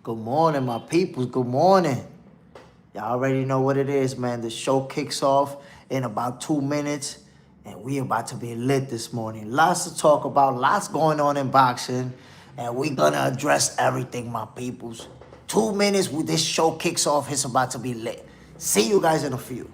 Good morning, my peoples. Good morning. Y'all already know what it is, man. The show kicks off in about 2 minutes, and we about to be lit this morning. Lots to talk about, lots going on in boxing, and we gonna address everything, my peoples. 2 minutes, this show kicks off. It's about to be lit. See you guys in a few.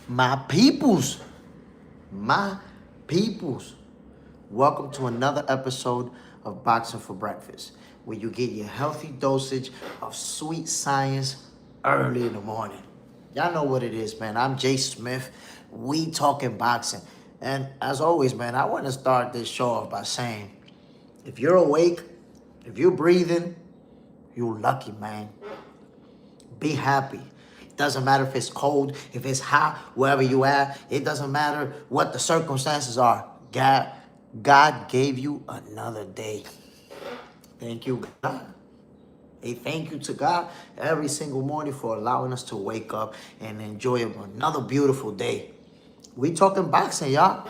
My peoples, my peoples, welcome to another episode of Boxing for Breakfast, where you get your healthy dosage of sweet science early in the morning. Y'all know what it is, man. I'm Jay Smith. We talking boxing. And as always, man, I want to start this show off by saying, if you're awake, if you're breathing, you're lucky, man. Be happy. It doesn't matter if it's cold, if it's hot, wherever you at. It doesn't matter what the circumstances are. God gave you another day. Thank you, God. Hey, thank you to God every single morning for allowing us to wake up and enjoy another beautiful day. We talking boxing, y'all.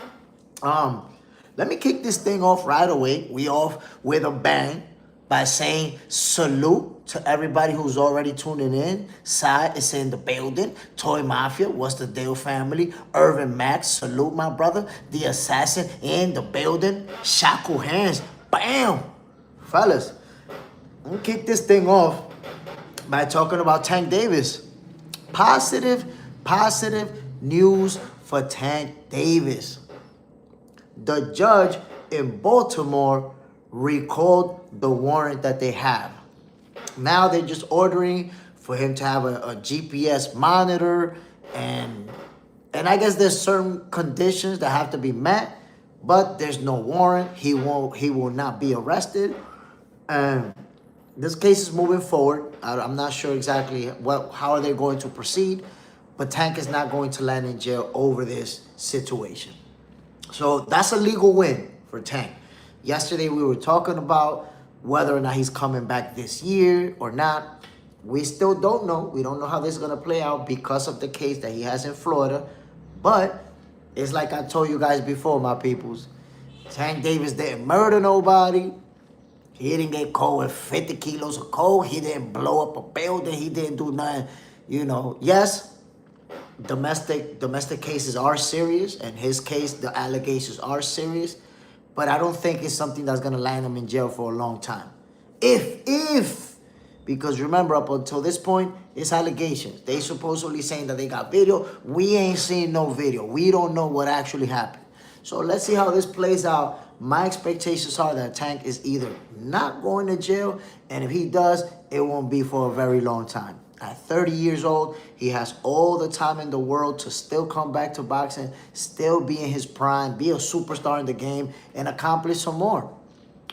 Let me kick this thing off right away. We off with a bang by saying salute to everybody who's already tuning in. Sai is in the building. Toy Mafia, what's the deal, family? Irvin Max, salute my brother. The Assassin in the building. Shakur hands, bam. Fellas, I'm gonna kick this thing off by talking about Tank Davis. Positive news for Tank Davis. The judge in Baltimore recalled the warrant that they have. Now they're just ordering for him to have a GPS monitor, and I guess there's certain conditions that have to be met, but there's no warrant. He will not be arrested. And this case is moving forward. I'm not sure exactly how are they going to proceed, but Tank is not going to land in jail over this situation. So that's a legal win for Tank. Yesterday we were talking about whether or not he's coming back this year or not. We still don't know. We don't know how this is going to play out because of the case that he has in Florida. But it's like I told you guys before, my peoples. Tank Davis didn't murder nobody. He didn't get caught with 50 kilos of coke. He didn't blow up a building. He didn't do nothing. Yes, domestic cases are serious. In his case, the allegations are serious. But I don't think it's something that's going to land him in jail for a long time. Because remember, up until this point, it's allegations. They supposedly saying that they got video. We ain't seen no video. We don't know what actually happened. So let's see how this plays out. My expectations are that Tank is either not going to jail, and if he does, it won't be for a very long time. At 30 years old, he has all the time in the world to still come back to boxing, still be in his prime, be a superstar in the game, and accomplish some more.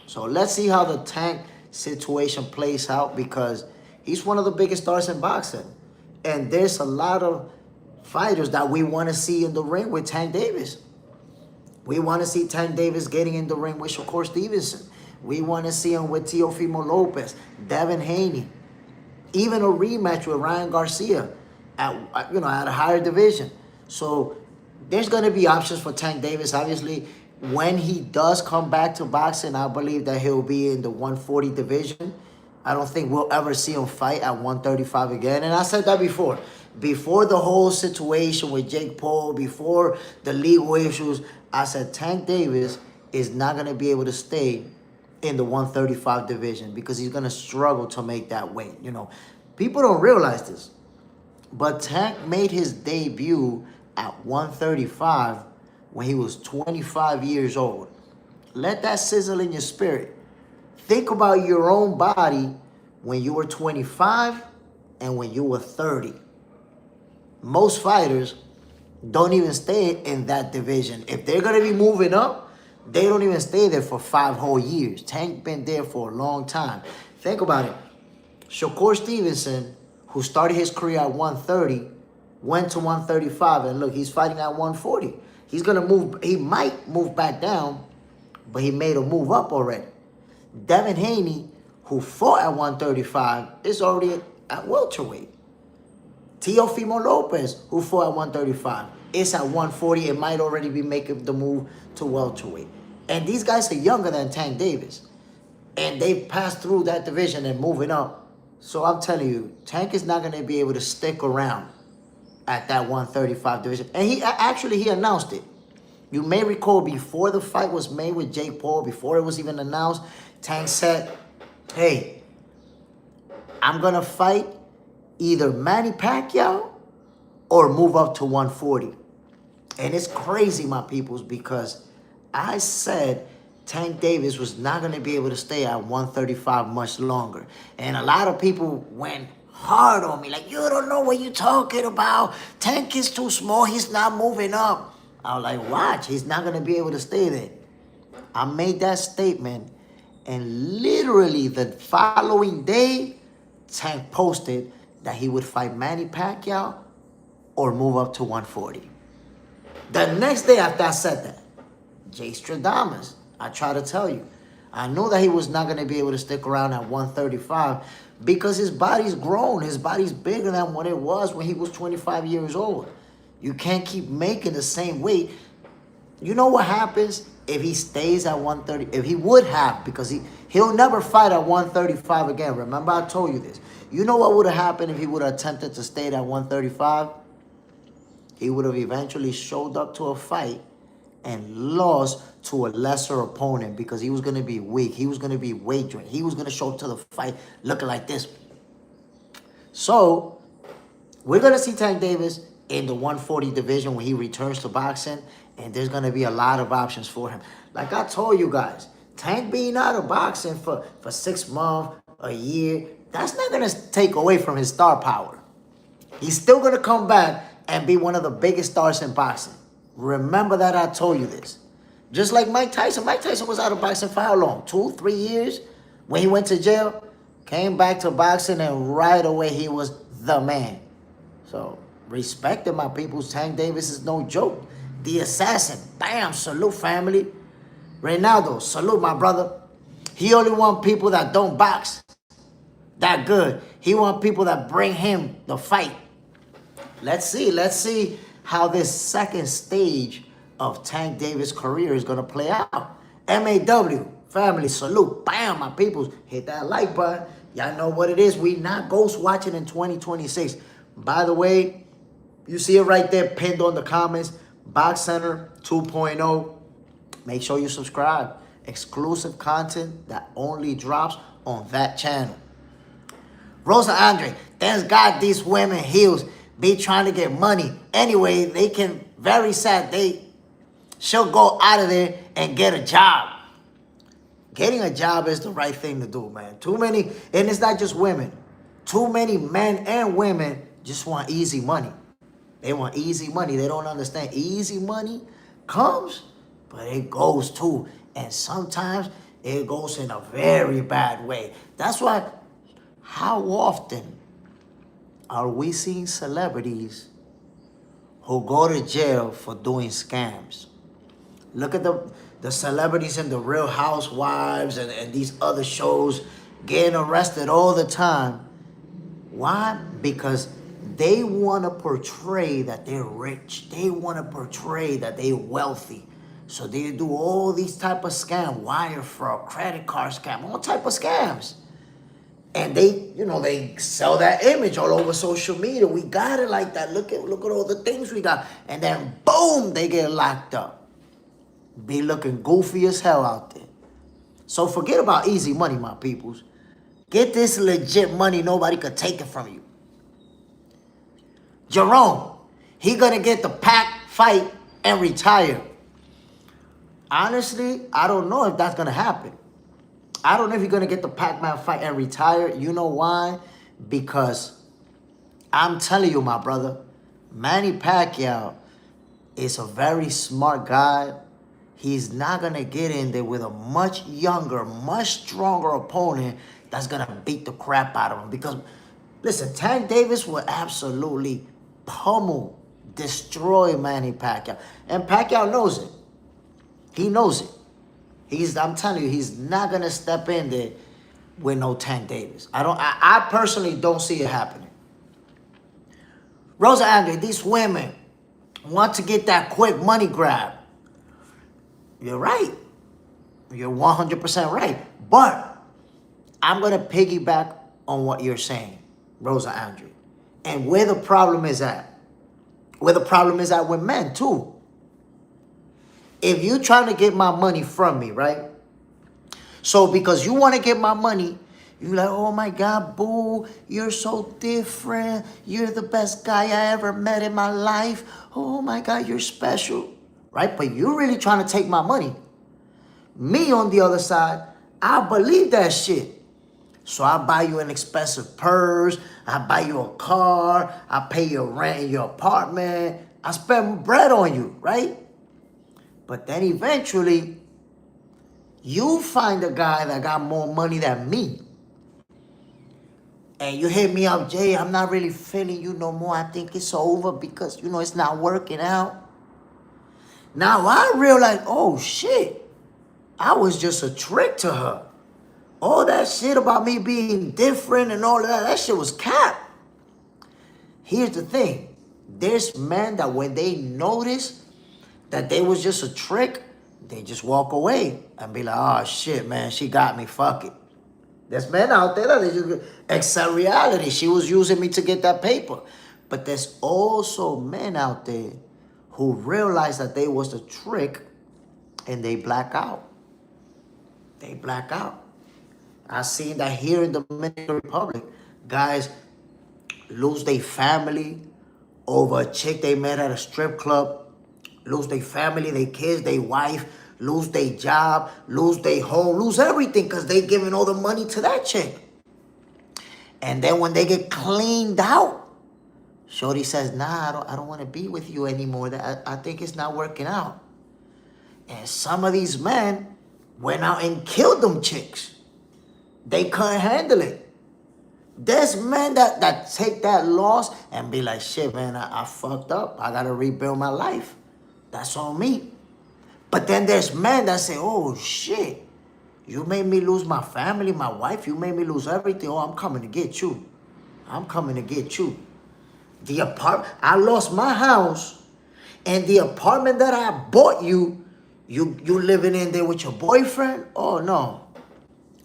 So let's see how the Tank situation plays out, because he's one of the biggest stars in boxing. And there's a lot of fighters that we want to see in the ring with Tank Davis. We want to see Tank Davis getting in the ring with Shakur Stevenson. We want to see him with Teofimo Lopez, Devin Haney. Even a rematch with Ryan Garcia at a higher division. So there's going to be options for Tank Davis. Obviously, when he does come back to boxing, I believe that he'll be in the 140 division. I don't think we'll ever see him fight at 135 again. And I said that before. Before the whole situation with Jake Paul, before the legal issues, I said Tank Davis is not going to be able to stay in the 135 division because he's going to struggle to make that weight. People don't realize this, but Tank made his debut at 135 when he was 25 years old. Let that sizzle in your spirit. Think about your own body when you were 25 and when you were 30. Most fighters don't even stay in that division. If they're going to be moving up, they don't even stay there for 5 whole years. Tank been there for a long time. Think about it. Shakur Stevenson, who started his career at 130, went to 135, and look, he's fighting at 140. He's going to move. He might move back down, but he made a move up already. Devin Haney, who fought at 135, is already at welterweight. Teofimo Lopez, who fought at 135, is at 140. It might already be making the move to welterweight. And these guys are younger than Tank Davis. And they've passed through that division and moving up. So I'm telling you, Tank is not going to be able to stick around at that 135 division. And he announced it. You may recall before the fight was made with Jake Paul, before it was even announced, Tank said, hey, I'm going to fight either Manny Pacquiao or move up to 140. And it's crazy, my peoples, because I said Tank Davis was not going to be able to stay at 135 much longer. And a lot of people went hard on me, like, you don't know what you're talking about. Tank is too small. He's not moving up. I was like, watch, he's not going to be able to stay there. I made that statement, and literally the following day, Tank posted that he would fight Manny Pacquiao or move up to 140. The next day after I said that, Jay Stradamus, I try to tell you, I knew that he was not going to be able to stick around at 135 because his body's grown. His body's bigger than what it was when he was 25 years old. You can't keep making the same weight. You know what happens if he stays at 130? If he would have, because he'll never fight at 135 again. Remember, I told you this. You know what would have happened if he would have attempted to stay at 135? He would have eventually showed up to a fight and lost to a lesser opponent because he was going to be weak. He was going to be weight drained. He was going to show up to the fight looking like this. So, we're going to see Tank Davis in the 140 division when he returns to boxing, and there's going to be a lot of options for him. Like I told you guys, Tank being out of boxing for 6 months, a year, that's not going to take away from his star power. He's still going to come back and be one of the biggest stars in boxing. Remember that I told you this. Just like Mike Tyson. Mike Tyson was out of boxing for how long? 2, 3 years? When he went to jail, came back to boxing, and right away he was the man. So, respect it, my people. Tank Davis is no joke. The assassin. Bam, salute, family. Reynaldo, salute, my brother. He only want people that don't box that good. He want people that bring him the fight. Let's see how this second stage of Tank Davis' career is going to play out. MAW, family, salute. Bam, my peoples. Hit that like button. Y'all know what it is. We not ghost watching in 2026. By the way, you see it right there pinned on the comments. Box Center 2.0. Make sure you subscribe. Exclusive content that only drops on that channel. Rosa Andre, thanks God these women heels be trying to get money. Anyway, they can, very sad, she'll go out of there and get a job. Getting a job is the right thing to do, man. Too many, and it's not just women. Too many men and women just want easy money. They want easy money. They don't understand. Easy money comes, but it goes too. And sometimes it goes in a very bad way. That's why, how often are we seeing celebrities who go to jail for doing scams? Look at the celebrities in the Real Housewives and these other shows getting arrested all the time. Why? Because they want to portray that they're rich. They want to portray that they're wealthy. So they do all these type of scams, wire fraud, credit card scam, all type of scams. And they sell that image all over social media. We got it like that. Look at all the things we got. And then boom, they get locked up. Be looking goofy as hell out there. So forget about easy money, my peoples. Get this legit money. Nobody could take it from you. Jerome, he gonna get the Pac fight and retire. Honestly, I don't know if that's gonna happen. I don't know if you're going to get the Pac-Man fight and retire. You know why? Because I'm telling you, my brother, Manny Pacquiao is a very smart guy. He's not going to get in there with a much younger, much stronger opponent that's going to beat the crap out of him. Because, listen, Tank Davis will absolutely pummel, destroy Manny Pacquiao. And Pacquiao knows it. He knows it. I'm telling you, he's not gonna step in there with no Tank Davis. I personally don't see it happening. Rosa Andre, these women want to get that quick money grab. You're right. You're 100% right. But I'm gonna piggyback on what you're saying, Rosa Andre. And where the problem is at. Where the problem is at with men too. If you're trying to get my money from me, right? So because you want to get my money, You like, oh my God, boo, you're so different. You're the best guy I ever met in my life. Oh my God, you're special, right? But you're really trying to take my money. Me, on the other side, I believe that shit. So I buy you an expensive purse, I buy you a car, I pay your rent in your apartment, I spend bread on you, right? But then eventually, you find a guy that got more money than me. And you hit me up, Jay, I'm not really feeling you no more. I think it's over because, it's not working out. Now I realize, oh shit, I was just a trick to her. All that shit about me being different and all that shit was cap. Here's the thing. There's men that when they notice that they was just a trick, they just walk away and be like, oh shit, man, she got me, fuck it. There's men out there that they just accept reality. She was using me to get that paper. But there's also men out there who realize that they was a trick and they black out. They black out. I seen that here in the Dominican Republic. Guys lose their family over a chick they met at a strip club. Lose their family, their kids, their wife. Lose their job. Lose their home. Lose everything because they giving all the money to that chick. And then when they get cleaned out, shorty says, nah, I don't want to be with you anymore. I think it's not working out. And some of these men went out and killed them chicks. They couldn't handle it. There's men that take that loss and be like, shit, man, I fucked up. I got to rebuild my life. That's on me. But then there's men that say, oh, shit, you made me lose my family, my wife. You made me lose everything. Oh, I'm coming to get you. I'm coming to get you. I lost my house, and the apartment that I bought you living in there with your boyfriend? Oh, no.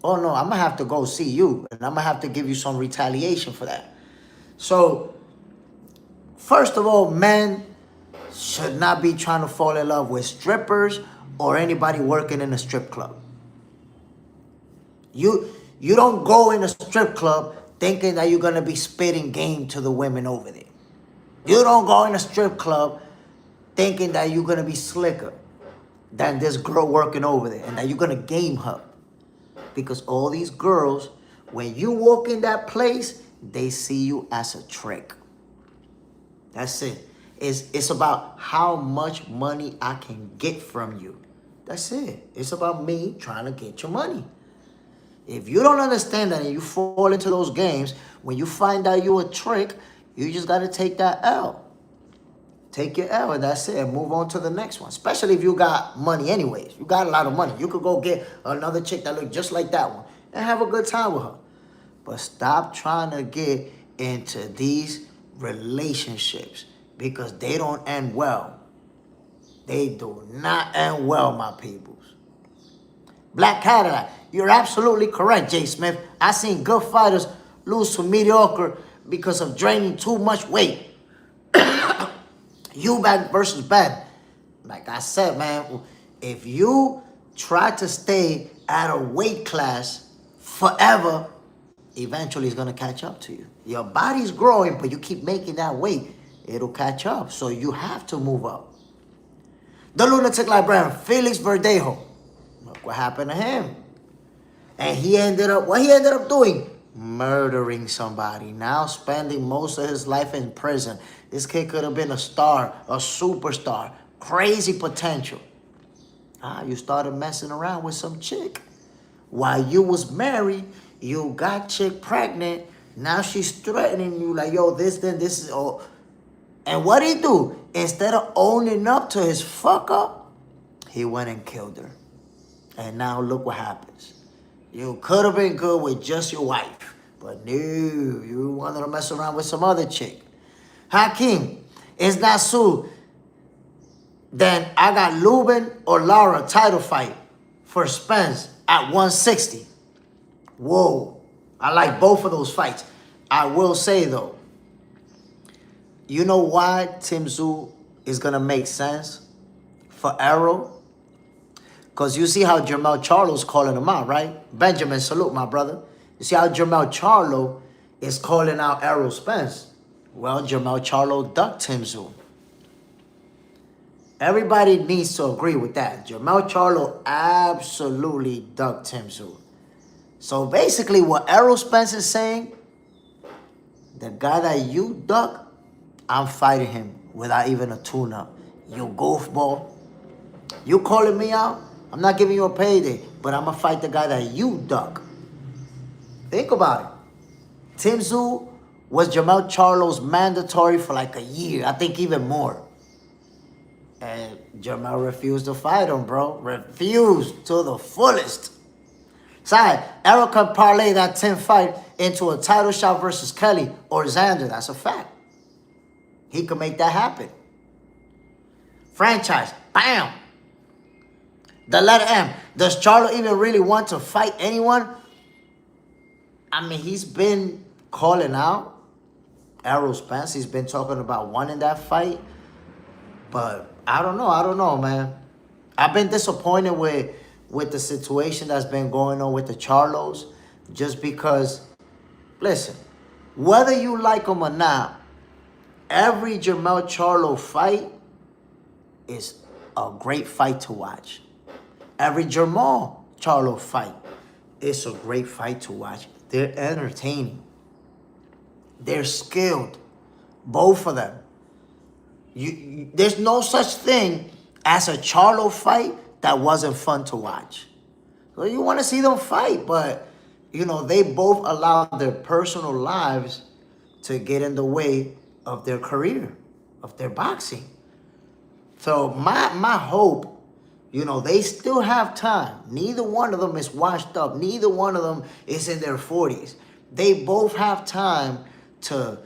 Oh, no, I'm going to have to go see you, and I'm going to have to give you some retaliation for that. So, first of all, men should not be trying to fall in love with strippers or anybody working in a strip club. You don't go in a strip club thinking that you're going to be spitting game to the women over there. You don't go in a strip club thinking that you're going to be slicker than this girl working over there and that you're going to game her. Because all these girls, when you walk in that place, they see you as a trick. That's it. It's about how much money I can get from you. That's it. It's about me trying to get your money. If you don't understand that and you fall into those games, when you find out you're a trick, you just got to take that L. Take your L and that's it. And move on to the next one. Especially if you got money anyways. You got a lot of money. You could go get another chick that look just like that one and have a good time with her. But stop trying to get into these relationships because they don't end well. They do not end well, my peoples. Black Cadillac, you're absolutely correct, Jay Smith. I seen good fighters lose to mediocre because of draining too much weight. Eubank versus Ben. Like I said, man, if you try to stay at a weight class forever, eventually it's going to catch up to you. Your body's growing, but you keep making that weight, it'll catch up. So you have to move up. The lunatic librarian, Felix Verdejo. Look what happened to him. And what he ended up doing? Murdering somebody. Now spending most of his life in prison. This kid could have been a star, a superstar, crazy potential. You started messing around with some chick. While you was married, you got chick pregnant. Now she's threatening you like, yo, this is all. And what he do? Instead of owning up to his fuck up, he went and killed her. And now look what happens. You could have been good with just your wife. But no, you wanted to mess around with some other chick. Hakeem, it's not Sue. Then I got Lubin or Lara title fight for Spence at 160. Whoa. I like both of those fights. I will say, though, you know why Tim Tszyu is going to make sense for Errol? Because you see how Jermell Charlo's calling him out, right? Benjamin, salute, my brother. You see how Jermell Charlo is calling out Errol Spence? Well, Jermell Charlo ducked Tim Tszyu. Everybody needs to agree with that. Jermell Charlo absolutely ducked Tim Tszyu. So basically what Errol Spence is saying, the guy that you duck, I'm fighting him without even a tune-up. You goofball. You calling me out? I'm not giving you a payday, but I'm going to fight the guy that you duck. Think about it. Tim Tszyu was Jermell Charlo's mandatory for like a year. I think even more. And Jermell refused to fight him, bro. Refused to the fullest. Sorry, Errol can parlay that 10 fight into a title shot versus Kelly or Zander. That's a fact. He could make that happen. Franchise. Bam. The letter M. Does Charlo even really want to fight anyone? I mean, he's been calling out Errol Spence. He's been talking about wanting that fight. But I don't know, man. I've been disappointed with the situation that's been going on with the Charlos. Just because, listen, whether you like them or not, every Jermell Charlo fight is a great fight to watch. Every Jermell Charlo fight is a great fight to watch. They're entertaining. They're skilled. Both of them. There's no such thing as a Charlo fight that wasn't fun to watch. So you want to see them fight, but, you know, they both allow their personal lives to get in the way of their career, of their boxing. So my hope, you know, they still have time. Neither one of them is washed up. Neither one of them is in their 40s. They both have time to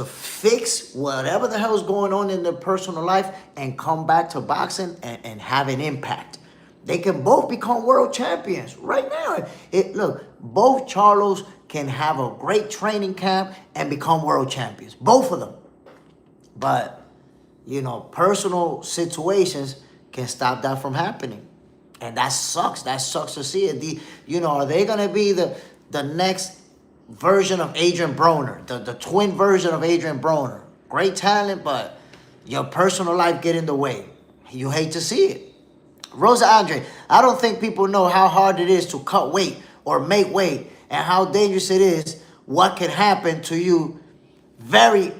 fix whatever the hell is going on in their personal life and come back to boxing and have an impact. They can both become world champions right now. Look, both Charlos can have a great training camp and become world champions. Both of them. But, you know, personal situations can stop that from happening. And that sucks. That sucks to see it. You know, are they going to be the next version of Adrian Broner? The twin version of Adrian Broner. Great talent, but your personal life get in the way. You hate to see it. Rosa Andre, I don't think people know how hard it is to cut weight or make weight and how dangerous it is. What can happen to you very,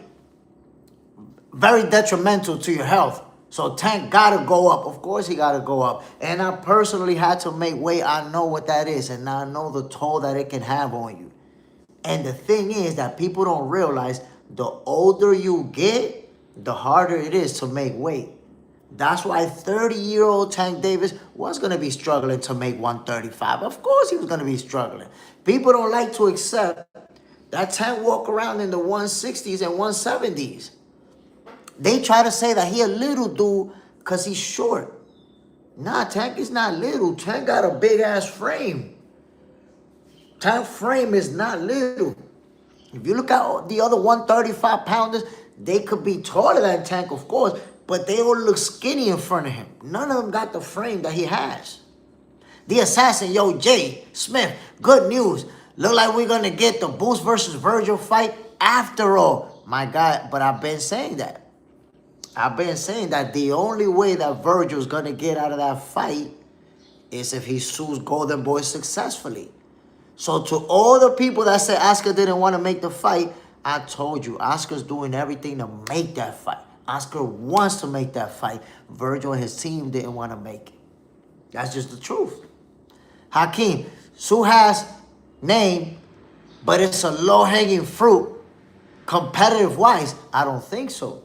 very detrimental to your health. So Tank gotta go up. Of course he gotta go up. And I personally had to make weight. I know what that is. And I know the toll that it can have on you. And the thing is that people don't realize the older you get, the harder it is to make weight. That's why 30-year-old Tank Davis was going to be struggling to make 135. Of course he was going to be struggling. People don't like to accept that Tank walk around in the 160s and 170s. They try to say that he a little dude because he's short. Nah, Tank is not little. Tank got a big-ass frame. Tank frame is not little. If you look at the other 135-pounders, they could be taller than Tank, of course, but they all look skinny in front of him. None of them got the frame that he has. The Assassin, yo, Jay Smith, good news. Look like we're going to get the Boost versus Virgil fight after all. My God, but I've been saying that. I've been saying that the only way that Virgil's going to get out of that fight is if he sues Golden Boy successfully. So to all the people that said Oscar didn't want to make the fight, I told you, Oscar's doing everything to make that fight. Oscar wants to make that fight. Virgil and his team didn't want to make it. That's just the truth. Hakeem, Sue has name, but it's a low-hanging fruit. Competitive-wise, I don't think so.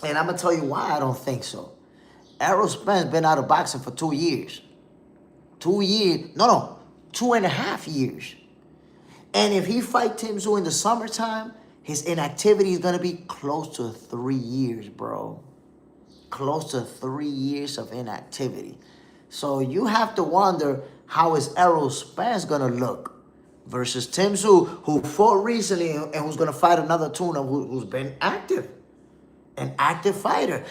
And I'm going to tell you why I don't think so. Errol Spence been out of boxing for 2 years. 2 years. No, 2.5 years. And if he fights Tim Tszyu in the summertime, his inactivity is going to be close to 3 years, bro. Close to 3 years of inactivity. So you have to wonder, how is Errol Spence going to look versus Tim Tszyu, who fought recently and who's going to fight another tuner who's been active. An active fighter.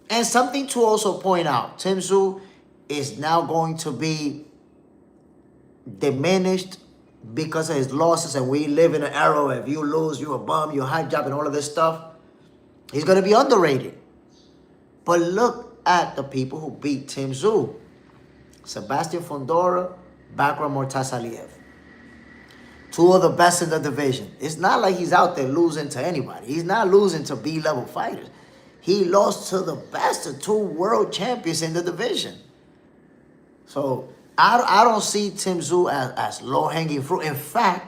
And something to also point out, Tim Tszyu is now going to be diminished because of his losses, and we live in an era where if you lose, you're a bum, you're a hype job, and all of this stuff, he's going to be underrated. But look at the people who beat Tim Tszyu. Sebastian Fundora, Bakram Murtasaliev. Two of the best in the division. It's not like he's out there losing to anybody. He's not losing to B-level fighters. He lost to the best of 2 world champions in the division. So I don't see Tim Tszyu as low-hanging fruit. In fact,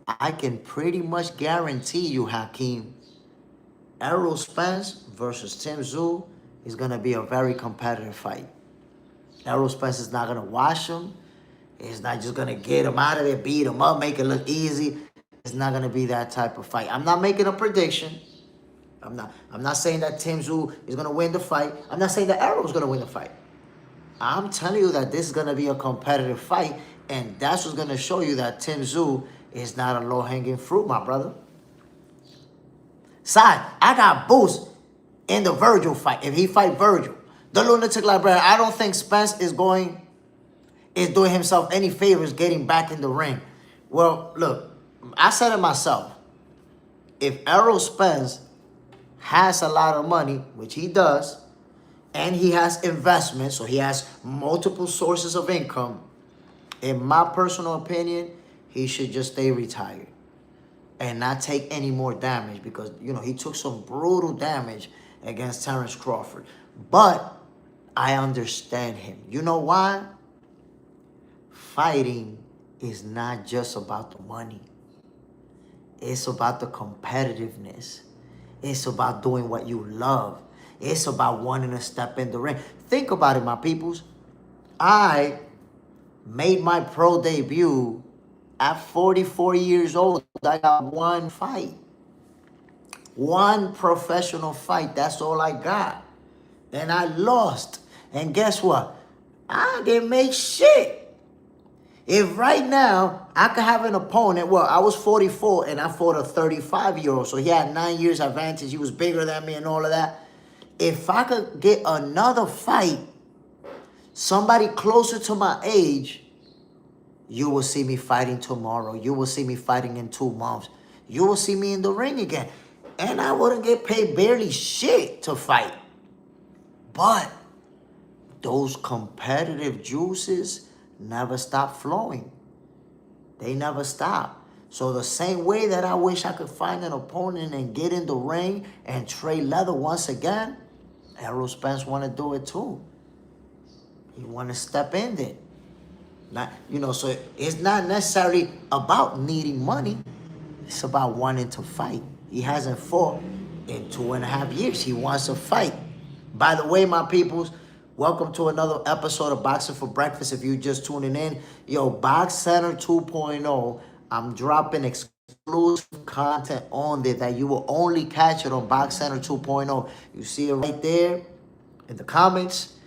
I can pretty much guarantee you, Hakeem, Errol Spence versus Tim Tszyu is going to be a very competitive fight. Errol Spence is not going to wash him. He's not just going to get him out of there, beat him up, make it look easy. It's not going to be that type of fight. I'm not making a prediction. I'm not saying that Tim Tszyu is going to win the fight. I'm not saying that Errol is going to win the fight. I'm telling you that this is going to be a competitive fight, and that's what's going to show you that Tim Tszyu is not a low-hanging fruit, my brother. Side, I got boost in the Virgil fight. If he fight Virgil, the lunatic librarian, I don't think Spence is doing himself any favors getting back in the ring. Well, look, I said it myself. If Errol Spence has a lot of money, which he does, and he has investments, so he has multiple sources of income, in my personal opinion, he should just stay retired and not take any more damage because, you know, he took some brutal damage against Terrence Crawford. But I understand him. You know why? Fighting is not just about the money. It's about the competitiveness. It's about doing what you love. It's about wanting to step in the ring. Think about it, my peoples. I made my pro debut at 44 years old. I got one fight. One professional fight. That's all I got. And I lost. And guess what? I didn't make shit. If right now I could have an opponent, well, I was 44 and I fought a 35-year-old. So he had 9 years advantage. He was bigger than me and all of that. If I could get another fight, somebody closer to my age, you will see me fighting tomorrow. You will see me fighting in 2 months. You will see me in the ring again. And I wouldn't get paid barely shit to fight. But those competitive juices never stop flowing. They never stop. So the same way that I wish I could find an opponent and get in the ring and trade leather once again, Errol Spence want to do it too. He want to step in there. Not, you know, so it's not necessarily about needing money. It's about wanting to fight. He hasn't fought in 2.5 years. He wants to fight. By the way, my peoples, welcome to another episode of Boxing for Breakfast. If you're just tuning in, yo, Box Center 2.0, I'm dropping exclusive content on there that you will only catch it on Box Center 2.0. You see it right there in the comments.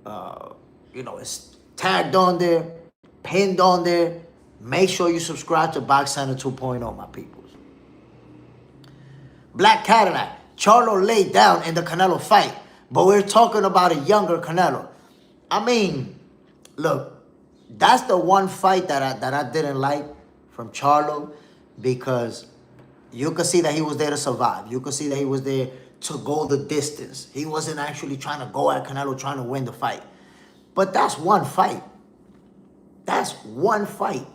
You know, it's tagged on there, pinned on there. Make sure you subscribe to Box Center 2.0, my peoples. Black Cadillac, Charlo laid down in the Canelo fight. But we're talking about a younger Canelo. I mean, look, that's the one fight that I didn't like from Charlo because you could see that he was there to survive. You could see that he was there to go the distance. He wasn't actually trying to go at Canelo, trying to win the fight. But that's one fight. That's one fight.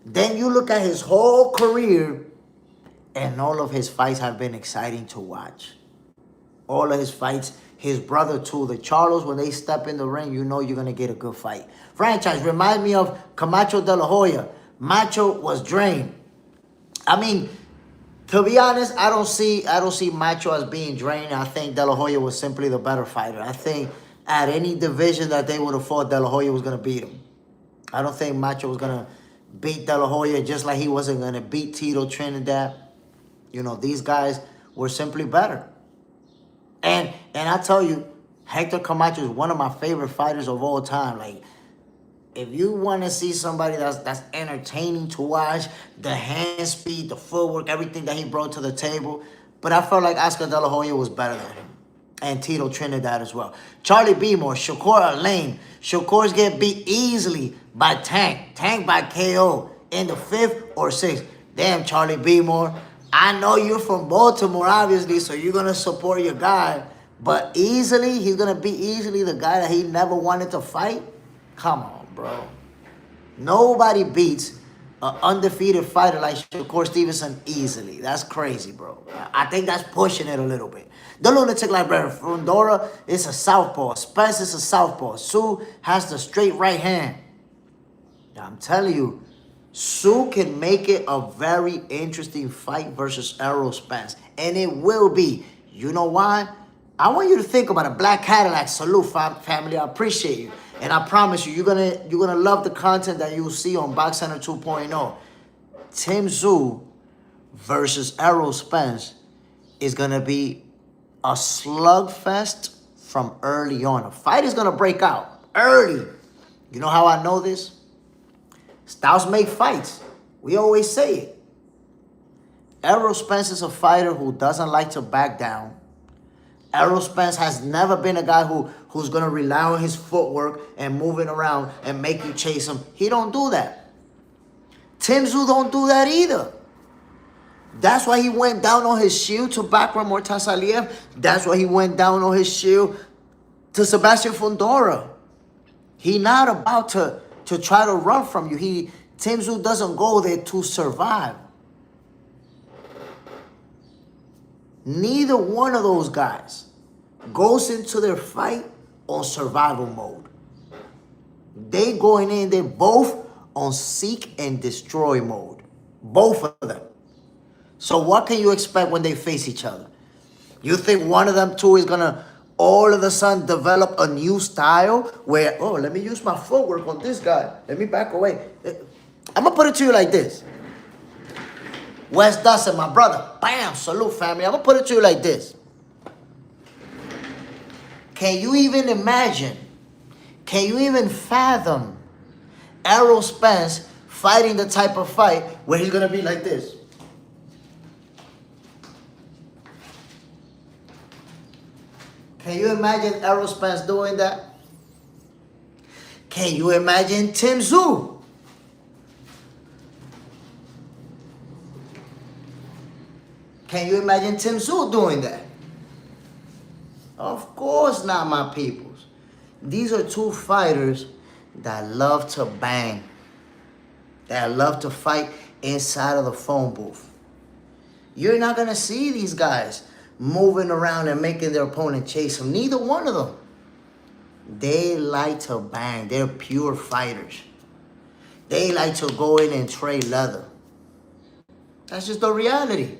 Then you look at his whole career, and all of his fights have been exciting to watch. All of his fights. His brother, too. The Charlos, when they step in the ring, you know you're going to get a good fight. Franchise reminds me of Camacho de la Hoya. Macho was drained. I mean, to be honest, I don't see Macho as being drained. I think De La Hoya was simply the better fighter. I think at any division that they would have fought, De La Hoya was going to beat him. I don't think Macho was going to beat De La Hoya just like he wasn't going to beat Tito Trinidad. You know, these guys were simply better. And I tell you, Hector Camacho is one of my favorite fighters of all time. Like, if you want to see somebody that's entertaining to watch, the hand speed, the footwork, everything that he brought to the table. But I felt like Oscar De La Hoya was better than him. And Tito Trinidad as well. Charlie Beemore, Shakur Lane. Shakur's get beat easily by Tank. Tank by KO. in the 5th or 6th. Damn, Charlie Beemore. I know you're from Baltimore, obviously, so you're going to support your guy. But easily, he's going to be easily the guy that he never wanted to fight? Come on, bro. Nobody beats an undefeated fighter like Shakur Stevenson easily. That's crazy, bro. I think that's pushing it a little bit. The lunatic librarian, Fundora is a southpaw. Spence is a southpaw. Sue has the straight right hand. I'm telling you, Sue can make it a very interesting fight versus Errol Spence. And it will be. You know why? I want you to think about it. Black Cadillac, salute, family. I appreciate you. And I promise you, you're gonna love the content that you'll see on Box Center 2.0. Tim Tszyu versus Errol Spence is gonna be a slugfest from early on. A fight is gonna break out early. You know how I know this? Styles make fights. We always say it. Errol Spence is a fighter who doesn't like to back down. Errol Spence has never been a guy who's going to rely on his footwork and moving around and make you chase him. He don't do that. Tim Tszyu don't do that either. That's why he went down on his shield to Bakram Mortasaliev. That's why he went down on his shield to Sebastian Fundora. He not about to try to run from you. Tim Tszyu doesn't go there to survive. Neither one of those guys goes into their fight on survival mode. They going in, they're both on seek and destroy mode. Both of them. So what can you expect when they face each other? You think one of them two is going to all of a sudden develop a new style where, oh, let me use my footwork on this guy. Let me back away. I'm going to put it to you like this. Wes Dustin, my brother. Bam, salute, family. I'm going to put it to you like this. Can you even imagine? Can you even fathom Errol Spence fighting the type of fight where he's going to be like this? Can you imagine Errol Spence doing that? Can you imagine Tim Tszyu? Can you imagine Tim Tszyu doing that? Of course not, my peoples. These are two fighters that love to bang. That love to fight inside of the phone booth. You're not going to see these guys moving around and making their opponent chase them. Neither one of them. They like to bang. They're pure fighters. They like to go in and trade leather. That's just the reality.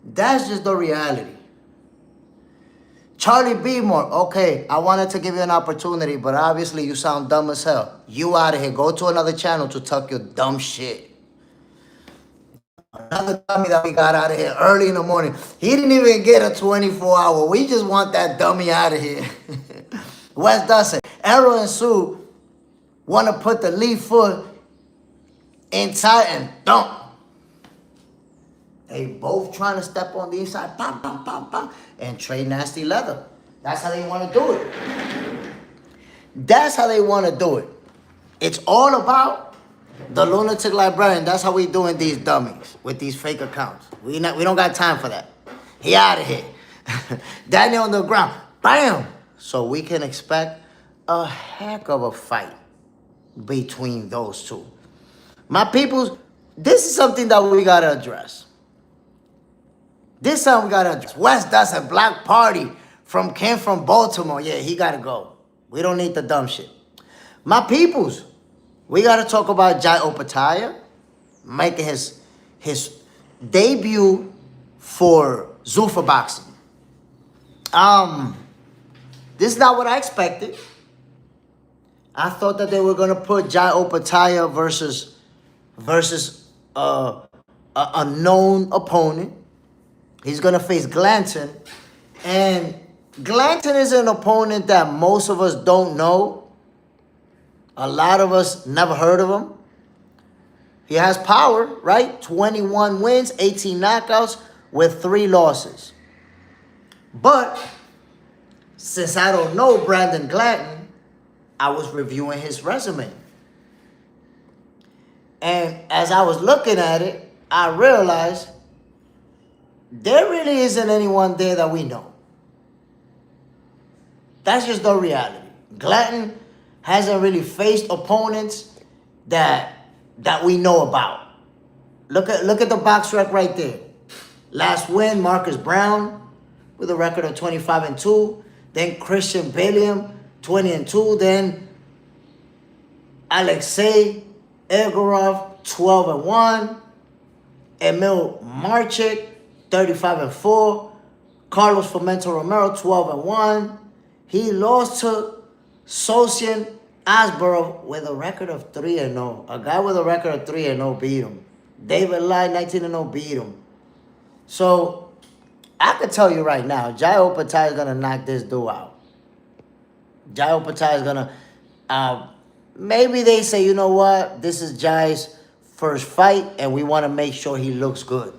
That's just the reality. Charlie Beemore, okay, I wanted to give you an opportunity, but obviously you sound dumb as hell. You out of here. Go to another channel to talk your dumb shit. Another dummy that we got out of here early in the morning. He didn't even get a 24-hour. We just want that dummy out of here. Wes Dustin, Errol and Sue want to put the lead foot inside and dump. They both trying to step on the inside, bam, bam, bam, bam, and trade nasty leather. That's how they want to do it. That's how they want to do it. It's all about the lunatic librarian. That's how we doing these dummies with these fake accounts. We don't got time for that. He out of here. Daniel on the ground, bam. So we can expect a heck of a fight between those two. My peoples, this is something that we got to address. This time we got to address. Wes Dustin, Black Party came from Baltimore. Yeah, he got to go. We don't need the dumb shit. My peoples, we got to talk about Jai Opetaia making his debut for Zuffa boxing. This is not what I expected. I thought that they were going to put Jai Opetaia versus a known opponent. He's going to face Glanton. And Glanton is an opponent that most of us don't know. A lot of us never heard of him. He has power, right? 21 wins, 18 knockouts with 3 losses. But since I don't know Brandon Glanton, I was reviewing his resume. And as I was looking at it, I realized there really isn't anyone there that we know. That's just the reality. Glanton hasn't really faced opponents that we know about. Look at the box rec right there. Last win, Marcus Brown with a record of 25-2. Then Christian Belliam, 20-2. Then Alexei Egorov, 12-1. Emil Marchik, 35-4. Carlos Fomento Romero, 12-1. He lost to Sosian Asborough with a record of 3-0. A guy with a record of 3-0 beat him. David Lai, 19-0, beat him. So, I could tell you right now, Jai Opetaia is going to knock this dude out. Jai Opetaia is going to... maybe they say, you know what? This is Jai's first fight, and we want to make sure he looks good.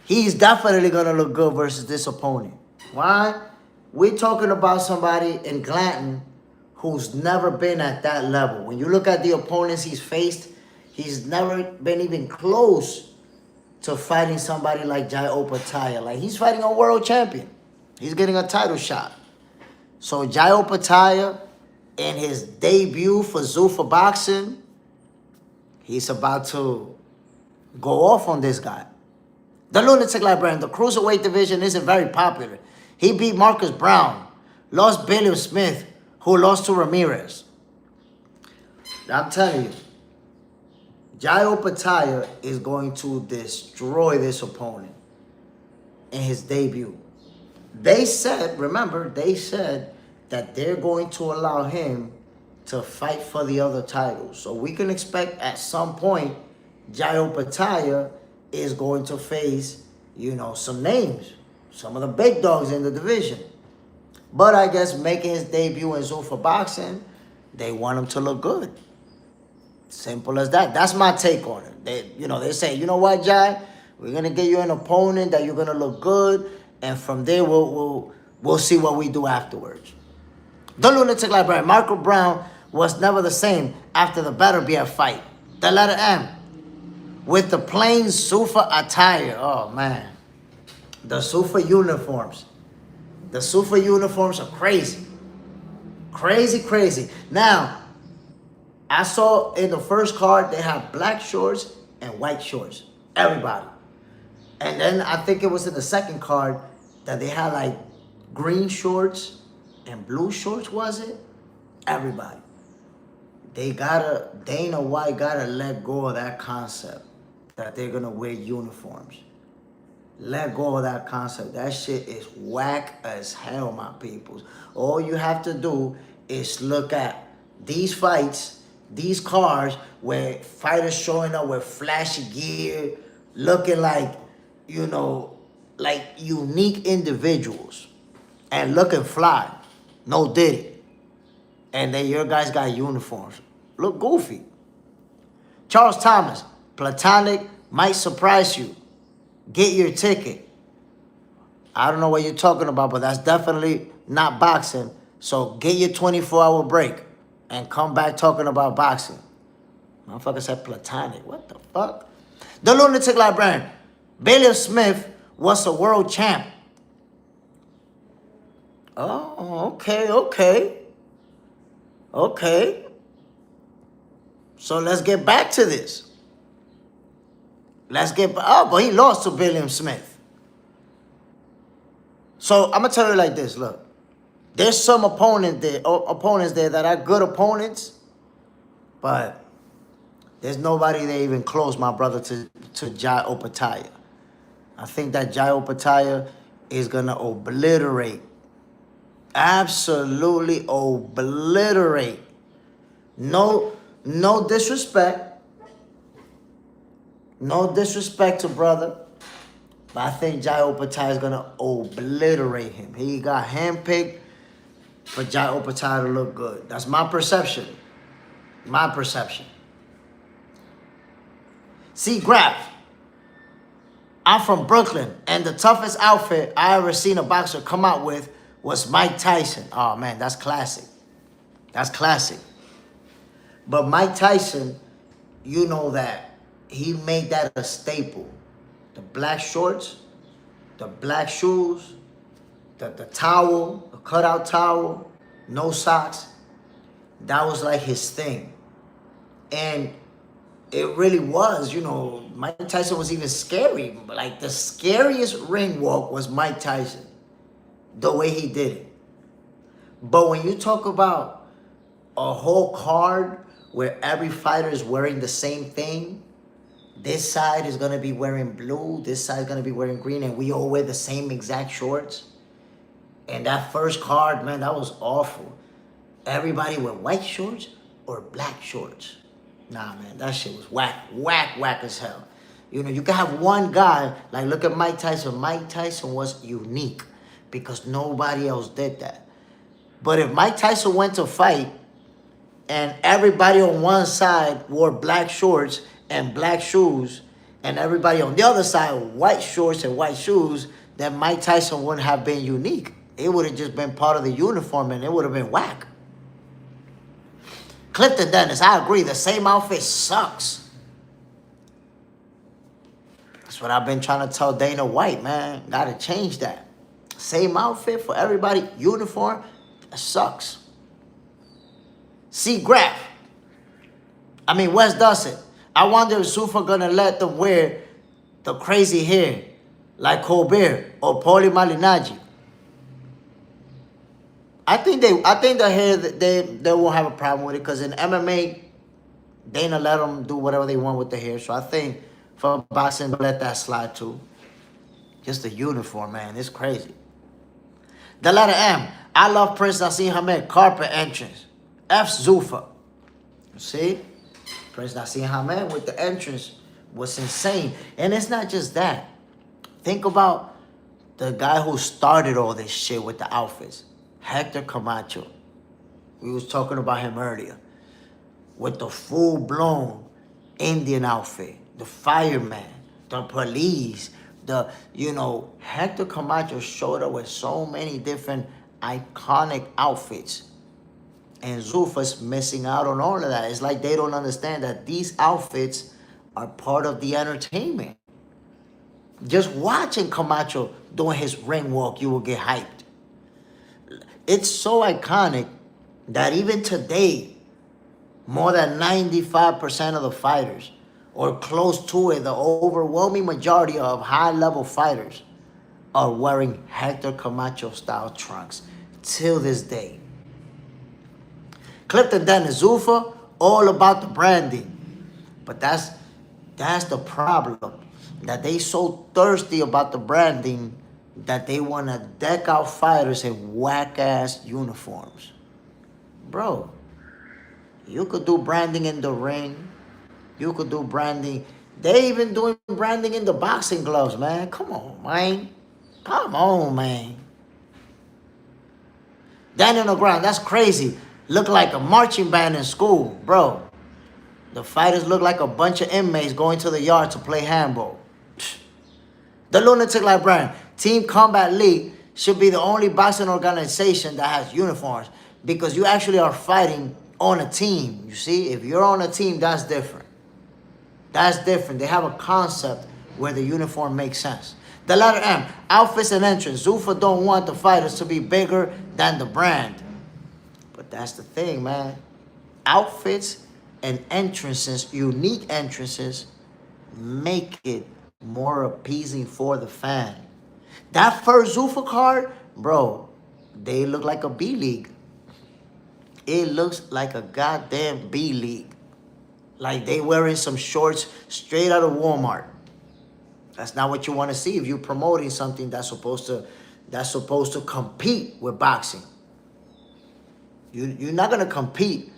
He's definitely going to look good versus this opponent. Why? We're talking about somebody in Glanton who's never been at that level. When you look at the opponents he's faced, he's never been even close to fighting somebody like Jai Opetaia. Like, he's fighting a world champion. He's getting a title shot. So Jai Opetaia, in his debut for Zuffa Boxing, he's about to go off on this guy. The Lunatic Librarian, the cruiserweight division isn't very popular. He beat Marcus Brown, lost Billy Smith, who lost to Ramirez. I'm telling you, Jai Opetaia is going to destroy this opponent in his debut. They said, remember, they said that they're going to allow him to fight for the other titles. So we can expect at some point, Jai Opetaia is going to face, you know, some names. Some of the big dogs in the division. But I guess making his debut in Zuffa Boxing, they want him to look good. Simple as that. That's my take on it. They say, you know what, Jai? We're going to get you an opponent that you're going to look good. And from there, we'll see what we do afterwards. The Lunatic Librarian, Michael Brown was never the same after the Better BF fight. The letter M. With the plain Zuffa attire. Oh, man. The Zuffa uniforms. The Zuffa uniforms are crazy. Crazy, crazy. Now, I saw in the first card, they have black shorts and white shorts. Everybody. And then I think it was in the second card that they had like green shorts and blue shorts, was it? Everybody. Dana White gotta let go of that concept that they're gonna wear uniforms. Let go of that concept. That shit is whack as hell, my peoples. All you have to do is look at these fights, these cards, where fighters showing up with flashy gear, looking like, you know, like unique individuals, and looking fly. No diddy. And then your guys got uniforms. Look goofy. Charles Thomas, platonic, might surprise you. Get your ticket. I don't know what you're talking about, but that's definitely not boxing. So get your 24-hour break and come back talking about boxing. Motherfucker said platonic. What the fuck? The Lunatic Librarian. Billy Smith was a world champ. Oh, okay. So let's get back to this. But he lost to Billy Smith. So I'm gonna tell you like this. Look, there's some opponents there that are good opponents, but there's nobody there even close, my brother, to Jai Opetaia. I think that Jai Opetaia is gonna obliterate, absolutely obliterate. No disrespect. No disrespect to brother, but I think Jai Opetaia is going to obliterate him. He got handpicked for Jai Opetaia to look good. That's my perception. My perception. See, Graf, I'm from Brooklyn, and the toughest outfit I ever seen a boxer come out with was Mike Tyson. Oh, man, that's classic. That's classic. But Mike Tyson you know that he made that a staple. The black shorts, the black shoes, the towel, the cutout towel, no socks. That was like his thing. And it really was, you know, Mike Tyson was even scary. Like the scariest ring walk was Mike Tyson, the way he did it. But when you talk about a whole card where every fighter is wearing the same thing, this side is going to be wearing blue, this side is going to be wearing green, and we all wear the same exact shorts. And that first card, man, that was awful. Everybody with white shorts or black shorts. Nah, man, that shit was whack as hell. You know, you can have one guy, like look at Mike Tyson. Mike Tyson was unique because nobody else did that. But if Mike Tyson went to fight and everybody on one side wore black shorts and black shoes, and everybody on the other side white shorts and white shoes, then Mike Tyson wouldn't have been unique. It would have just been part of the uniform and it would have been whack. Clifton Dennis, I agree. The same outfit sucks. That's what I've been trying to tell Dana White, man. Gotta change that. Same outfit for everybody, uniform, that sucks. See Graf. I mean, Wes Dustin. I wonder if Zuffa gonna let them wear the crazy hair like Colbert or Paulie Malignaggi. I think the hair they won't have a problem with it because in MMA, Dana let them do whatever they want with the hair. So I think for boxing, let that slide too. Just the uniform, man, it's crazy. The letter M. I love Prince Nassim Hamed carpet entrance. F Zuffa. See, Prince Nassim Hamed with the entrance was insane, and it's not just that. Think about the guy who started all this shit with the outfits. Hector Camacho. We was talking about him earlier. With the full-blown Indian outfit. The fireman. The police. Hector Camacho showed up with so many different iconic outfits. And Zuffa's missing out on all of that. It's like they don't understand that these outfits are part of the entertainment. Just watching Camacho doing his ring walk, you will get hyped. It's so iconic that even today, more than 95% of the fighters, or close to it, the overwhelming majority of high-level fighters are wearing Hector Camacho-style trunks till this day. Clifton Dennis, Zuffa, all about the branding. But that's the problem, that they so thirsty about the branding that they want to deck out fighters in whack-ass uniforms. Bro, you could do branding in the ring. You could do branding. They even doing branding in the boxing gloves, man. Come on, man. Come on, man. Down on the ground, that's crazy. Look like a marching band in school, bro. The fighters look like a bunch of inmates going to the yard to play handball. The Lunatic Librarian. Team Combat League should be the only boxing organization that has uniforms because you actually are fighting on a team. You see, if you're on a team, that's different. That's different. They have a concept where the uniform makes sense. The letter M, outfits and entrance. Zuffa don't want the fighters to be bigger than the brand. But that's the thing, man. Outfits and entrances, unique entrances, make it more appeasing for the fan. That first Zuffa card, bro, they look like a B-League. It looks like a goddamn B-League. Like they wearing some shorts straight out of Walmart. That's not what you want to see if you're promoting something that's supposed to compete with boxing. You're not going to compete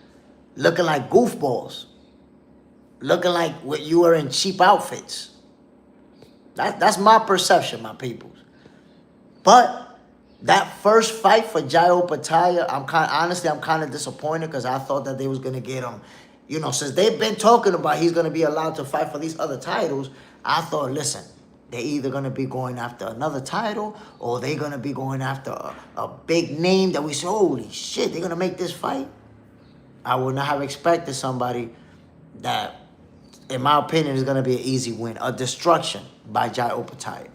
looking like goofballs. Looking like what you are in cheap outfits. That's my perception, my peoples. But that first fight for Jai Opetaia, I'm kind of disappointed because I thought that they was gonna get him. You know, since they've been talking about he's gonna be allowed to fight for these other titles, I thought, listen, they're either gonna be going after another title or they're gonna be going after a big name that we say, holy shit, they're gonna make this fight. I would not have expected somebody that in my opinion, is going to be an easy win. A destruction by Jai Opetaia.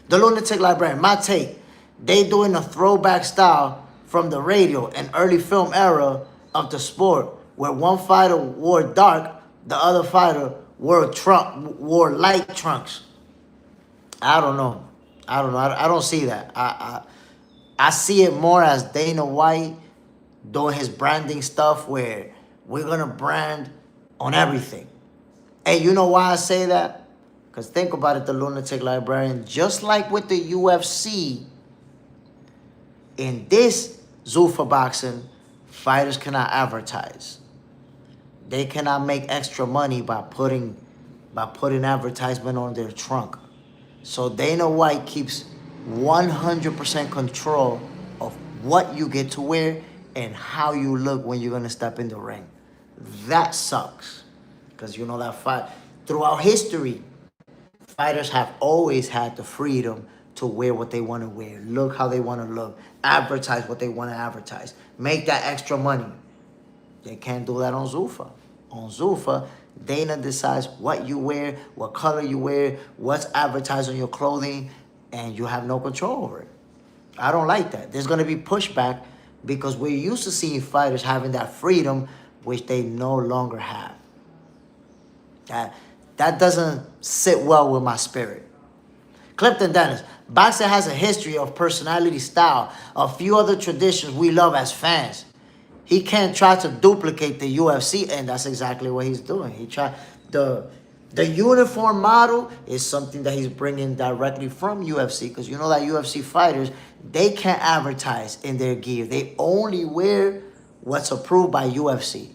The Lunatic Librarian, my take, they doing a throwback style from the radio and early film era of the sport, where one fighter wore dark, the other fighter wore light trunks. I don't know. I don't see that. I see it more as Dana White doing his branding stuff, where we're gonna brand on everything. And you know why I say that? Because think about it, the Lunatic Librarian, just like with the UFC, in this Zuffa boxing, fighters cannot advertise. They cannot make extra money by putting advertisement on their trunk. So Dana White keeps 100% control of what you get to wear and how you look when you're going to step in the ring. That sucks. Because you know that fight, throughout history, fighters have always had the freedom to wear what they want to wear, look how they want to look, advertise what they want to advertise, make that extra money. They can't do that on Zuffa. On Zuffa, Dana decides what you wear, what color you wear, what's advertised on your clothing, and you have no control over it. I don't like that. There's going to be pushback because we're used to seeing fighters having that freedom, which they no longer have. That doesn't sit well with my spirit. Clifton Dennis, boxing has a history of personality, style, a few other traditions we love as fans. He can't try to duplicate the UFC, and that's exactly what he's doing. He tried the uniform model is something that he's bringing directly from UFC, because you know that UFC fighters, they can't advertise in their gear. They only wear what's approved by UFC.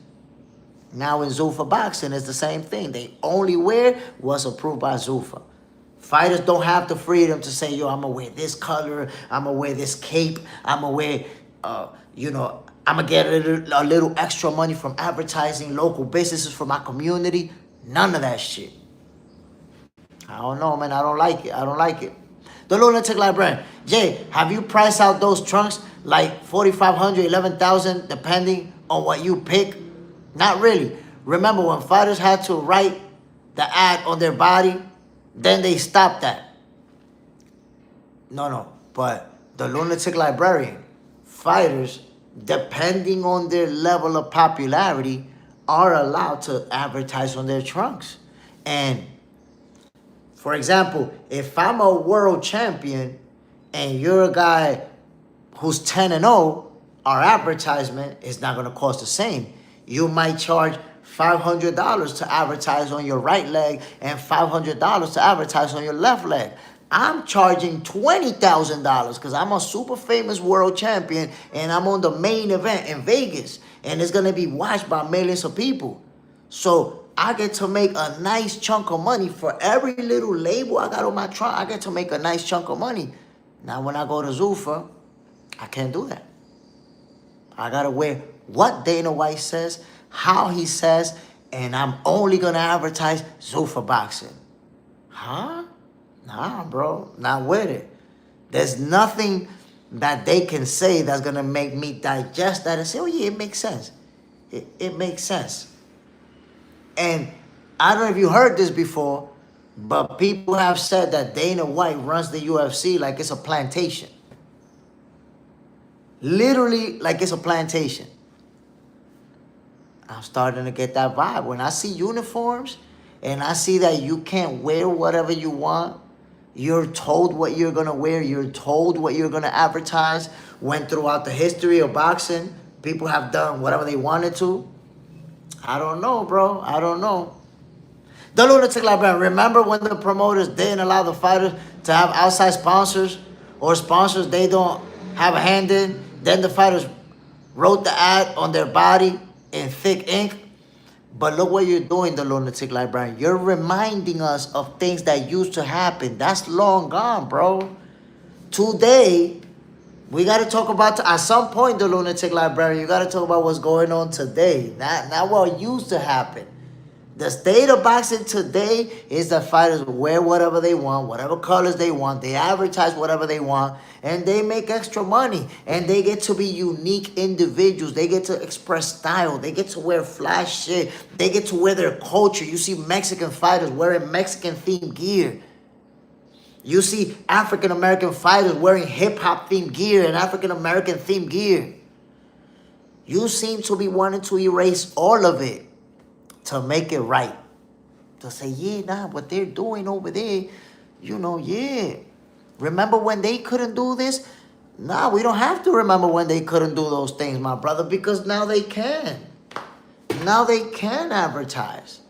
Now in Zuffa boxing, it's the same thing. They only wear what's approved by Zuffa. Fighters don't have the freedom to say, yo, I'm going to wear this color, I'm going to wear this cape, I'm going to wear, I'm going to get a little extra money from advertising local businesses for my community. None of that shit. I don't know, man. I don't like it. I don't like it. The Lunatic Librarian. Jay, have you priced out those trunks like $4,500, $11,000, depending on what you pick? Not really. Remember when fighters had to write the ad on their body, then they stopped that. No. But the Lunatic Librarian, fighters, depending on their level of popularity, are allowed to advertise on their trunks. And for example, if I'm a world champion and you're a guy who's 10-0, our advertisement is not going to cost the same. You might charge $500 to advertise on your right leg and $500 to advertise on your left leg. I'm charging $20,000 because I'm a super famous world champion and I'm on the main event in Vegas, and it's going to be watched by millions of people. So I get to make a nice chunk of money for every little label I got on my trunk. I get to make a nice chunk of money. Now when I go to Zuffa, I can't do that. I got to wear what Dana White says, how he says, and I'm only going to advertise Zuffa boxing. Huh? Nah, bro, not with it. There's nothing that they can say that's going to make me digest that and say, oh, yeah, it makes sense. It makes sense. And I don't know if you heard this before, but people have said that Dana White runs the UFC like it's a plantation. Literally like it's a plantation. I'm starting to get that vibe. When I see uniforms and I see that you can't wear whatever you want, you're told what you're going to wear, you're told what you're going to advertise, when throughout the history of boxing, people have done whatever they wanted to. I don't know, bro. I don't know. The Lunatic Librarian, remember when the promoters didn't allow the fighters to have outside sponsors or sponsors they don't have a hand in? Then the fighters wrote the ad on their body in thick ink. But look what you're doing, the Lunatic Librarian. You're reminding us of things that used to happen. That's long gone, bro. Today, we got to talk about, at some point, the Lunatic Librarian, you got to talk about what's going on today. Not what used to happen. The state of boxing today is that fighters wear whatever they want, whatever colors they want. They advertise whatever they want, and they make extra money. And they get to be unique individuals. They get to express style. They get to wear flash shit. They get to wear their culture. You see Mexican fighters wearing Mexican-themed gear. You see African-American fighters wearing hip-hop themed gear and African-American themed gear. You seem to be wanting to erase all of it to make it right. To say, yeah, nah, what they're doing over there, you know, yeah. Remember when they couldn't do this? Nah, we don't have to remember when they couldn't do those things, my brother, because now they can. Now they can advertise.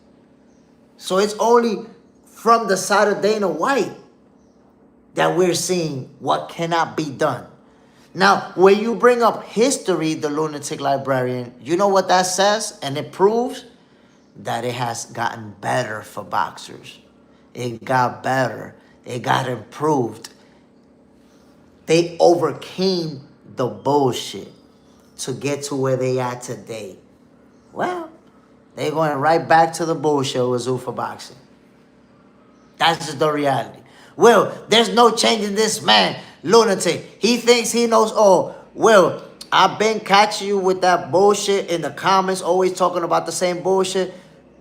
So it's only from the side of Dana White that we're seeing what cannot be done. Now, when you bring up history, the lunatic librarian, you know what that says? And it proves that it has gotten better for boxers. It got better. It got improved. They overcame the bullshit to get to where they are today. Well, they're going right back to the bullshit with Zuffa boxing. That's just the reality. Well, there's no changing this man, lunatic. He thinks he knows all. Well, I've been catching you with that bullshit in the comments, always talking about the same bullshit.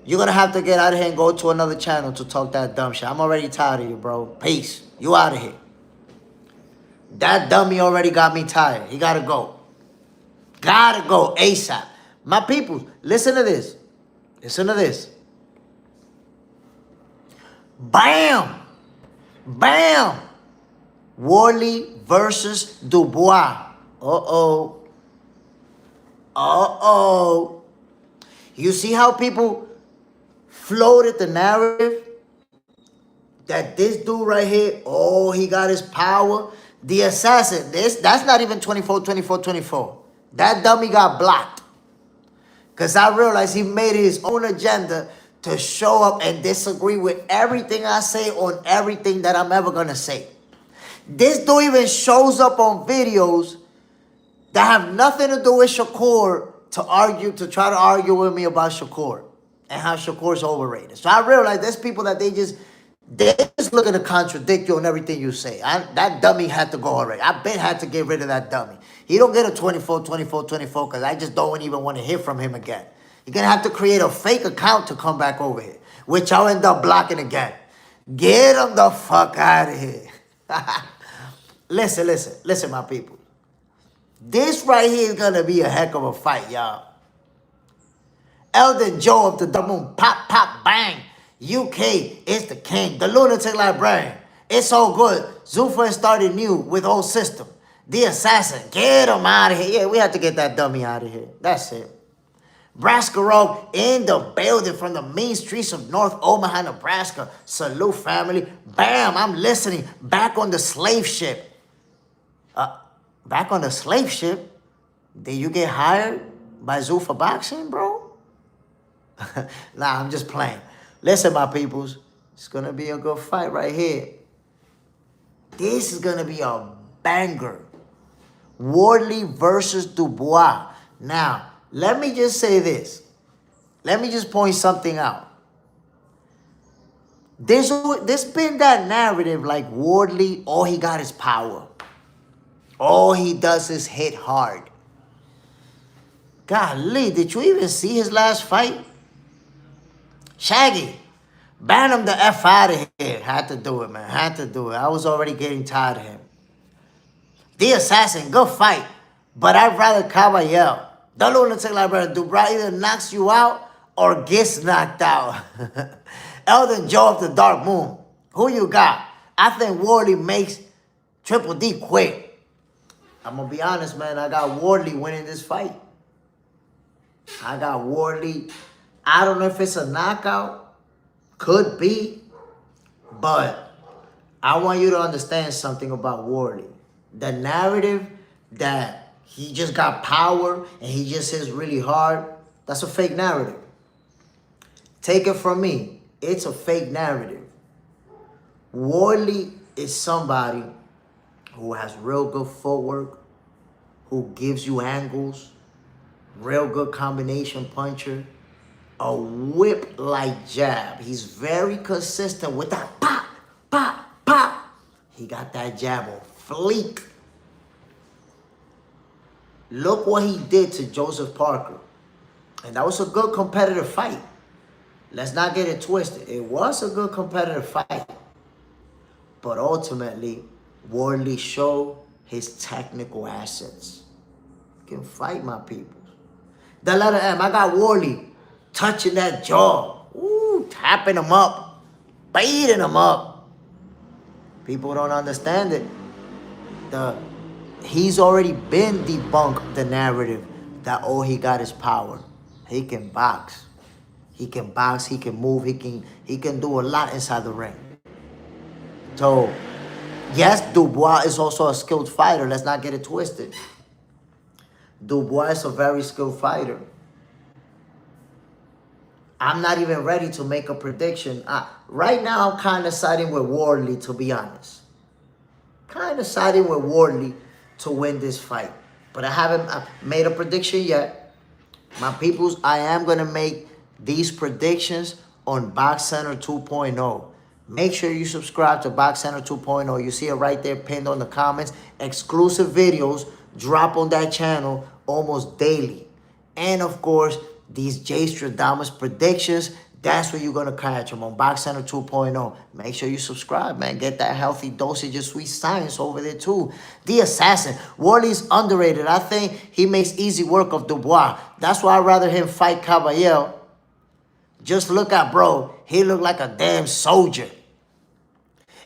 You're going to have to get out of here and go to another channel to talk that dumb shit. I'm already tired of you, bro. Peace. You out of here. That dummy already got me tired. He got to go. Got to go ASAP. My people, listen to this. Listen to this. Bam! Bam! Wardley versus Dubois. Uh-oh. Uh-oh. You see how people floated the narrative that this dude right here, oh, he got his power. The assassin, that's not even 24. That dummy got blocked. Because I realized he made his own agenda to show up and disagree with everything I say on everything that I'm ever going to say. This dude even shows up on videos that have nothing to do with Shakur to try to argue with me about Shakur and how Shakur's overrated. So I realized there's people that they just looking to contradict you on everything you say. That dummy had to go already. I bet had to get rid of that dummy. He don't get a 24 because I just don't even want to hear from him again. You're going to have to create a fake account to come back over here, which I'll end up blocking again. Get him the fuck out of here. Listen, my people. This right here is going to be a heck of a fight, y'all. Elden Joe of the Moon, pop, pop, bang. UK is the king, the lunatic librarian. It's all good. Zuffa started new with old system. The assassin, get him out of here. Yeah, we have to get that dummy out of here. That's it. Brascarov in the building from the mean streets of North Omaha, Nebraska. Salute, family. Bam, I'm listening. Back on the slave ship. Back on the slave ship? Did you get hired by Zuffa Boxing, bro? Nah, I'm just playing. Listen, my peoples. It's going to be a good fight right here. This is going to be a banger. Wardley versus Dubois. Now, let me just say this. Let me just point something out. There's been that narrative like Wardley, all he got is power. All he does is hit hard. Golly, did you even see his last fight? Shaggy, ban him the F out of here. Had to do it, man. Had to do it. I was already getting tired of him. The assassin, good fight. But I'd rather Caballero. The lunatic librarian, Dubois either knocks you out or gets knocked out. Elden Joe of the Dark Moon. Who you got? I think Wardley makes Triple D quit. I'm going to be honest, man. I got Wardley winning this fight. I got Wardley. I don't know if it's a knockout. Could be. But I want you to understand something about Wardley. The narrative that he just got power and he just hits really hard, that's a fake narrative. Take it from me. It's a fake narrative. Wardley is somebody who has real good footwork, who gives you angles, real good combination puncher. a whip-like jab. He's very consistent with that pop, pop, pop. He got that jab on fleek. Look what he did to Joseph Parker. And that was a good competitive fight. Let's not get it twisted. It was a good competitive fight. But ultimately, Wardley showed his technical assets. He can fight, my people. The letter M, I got Wardley touching that jaw. Ooh, tapping him up. Beating him up. People don't understand it. He's already been debunked the narrative that, oh, he got his power. He can box. He can box, he can move, he can do a lot inside the ring. So, yes, Dubois is also a skilled fighter. Let's not get it twisted. Dubois is a very skilled fighter. I'm not even ready to make a prediction. Right now, I'm kind of siding with Wardley, to be honest. Kind of siding with Wardley to win this fight. But I haven't made a prediction yet. My peoples, I am going to make these predictions on Box Center 2.0. Make sure you subscribe to Box Center 2.0. You see it right there pinned on the comments. Exclusive videos drop on that channel almost daily. And of course, these J Stradamus predictions, that's where you're going to catch them on Box Center 2.0. Make sure you subscribe, man. Get that healthy dosage of sweet science over there, too. The Assassin. Wardley's underrated. I think he makes easy work of Dubois. That's why I'd rather him fight Caballero. Just look at bro. He looked like a damn soldier.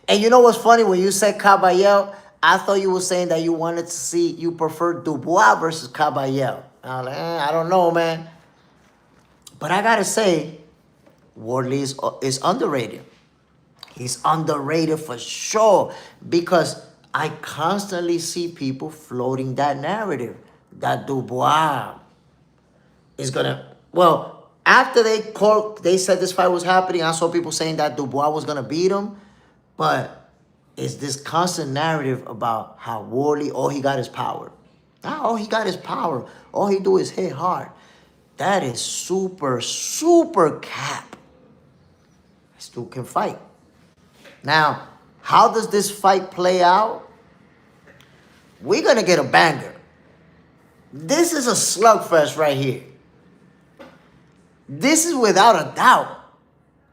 And you know what's funny? When you said Caballero, I thought you were saying that you wanted to see, you preferred Dubois versus Caballero. I was like, I don't know, man. But I got to say, Wardley is underrated. He's underrated for sure. Because I constantly see people floating that narrative. That Dubois is going to, well, after they said this fight was happening, I saw people saying that Dubois was going to beat him. But it's this constant narrative about how Wardley, all he got is power. All he got is power. All he do is hit hard. That is super, super cap. This dude can fight. Now, how does this fight play out? We're going to get a banger. This is a slugfest right here. This is without a doubt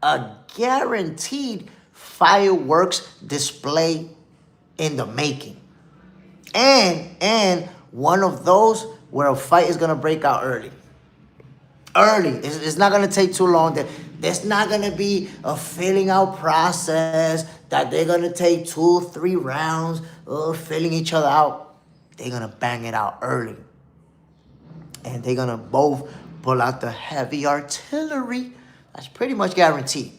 a guaranteed fireworks display in the making. And one of those where a fight is going to break out early. It's not going to take too long. There's not going to be a filling out process that they're going to take 2-3 rounds filling each other out. They're going to bang it out early. And they're going to both pull out the heavy artillery. That's pretty much guaranteed.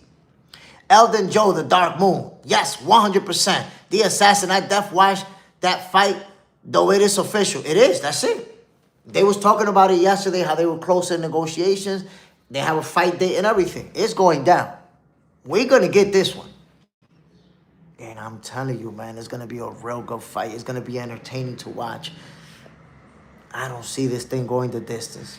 Elden Joe, the Dark Moon. Yes, 100%. The Assassin, I def watched that fight, though it is official. It is, that's it. They was talking about it yesterday, how they were close in negotiations. They have a fight date and everything. It's going down. We're going to get this one. And I'm telling you, man, it's going to be a real good fight. It's going to be entertaining to watch. I don't see this thing going the distance.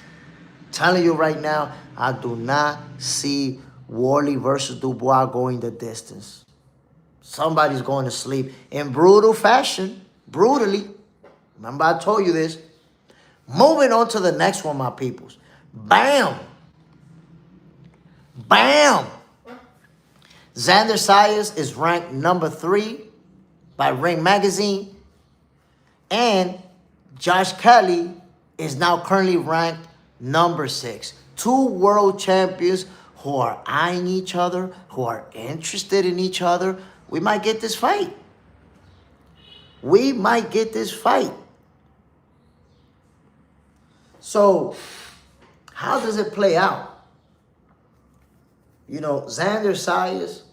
Telling you right now, I do not see Wardley versus Dubois going the distance. Somebody's going to sleep in brutal fashion. Brutally. Remember I told you this. Moving on to the next one, my peoples. Bam. Bam. Zander Zayas is ranked number 3 by Ring Magazine. And Josh Kelly is now currently ranked number 6. 2 world champions who are eyeing each other, who are interested in each other. We might get this fight. We might get this fight. So, how does it play out? You know, Zander Zayas,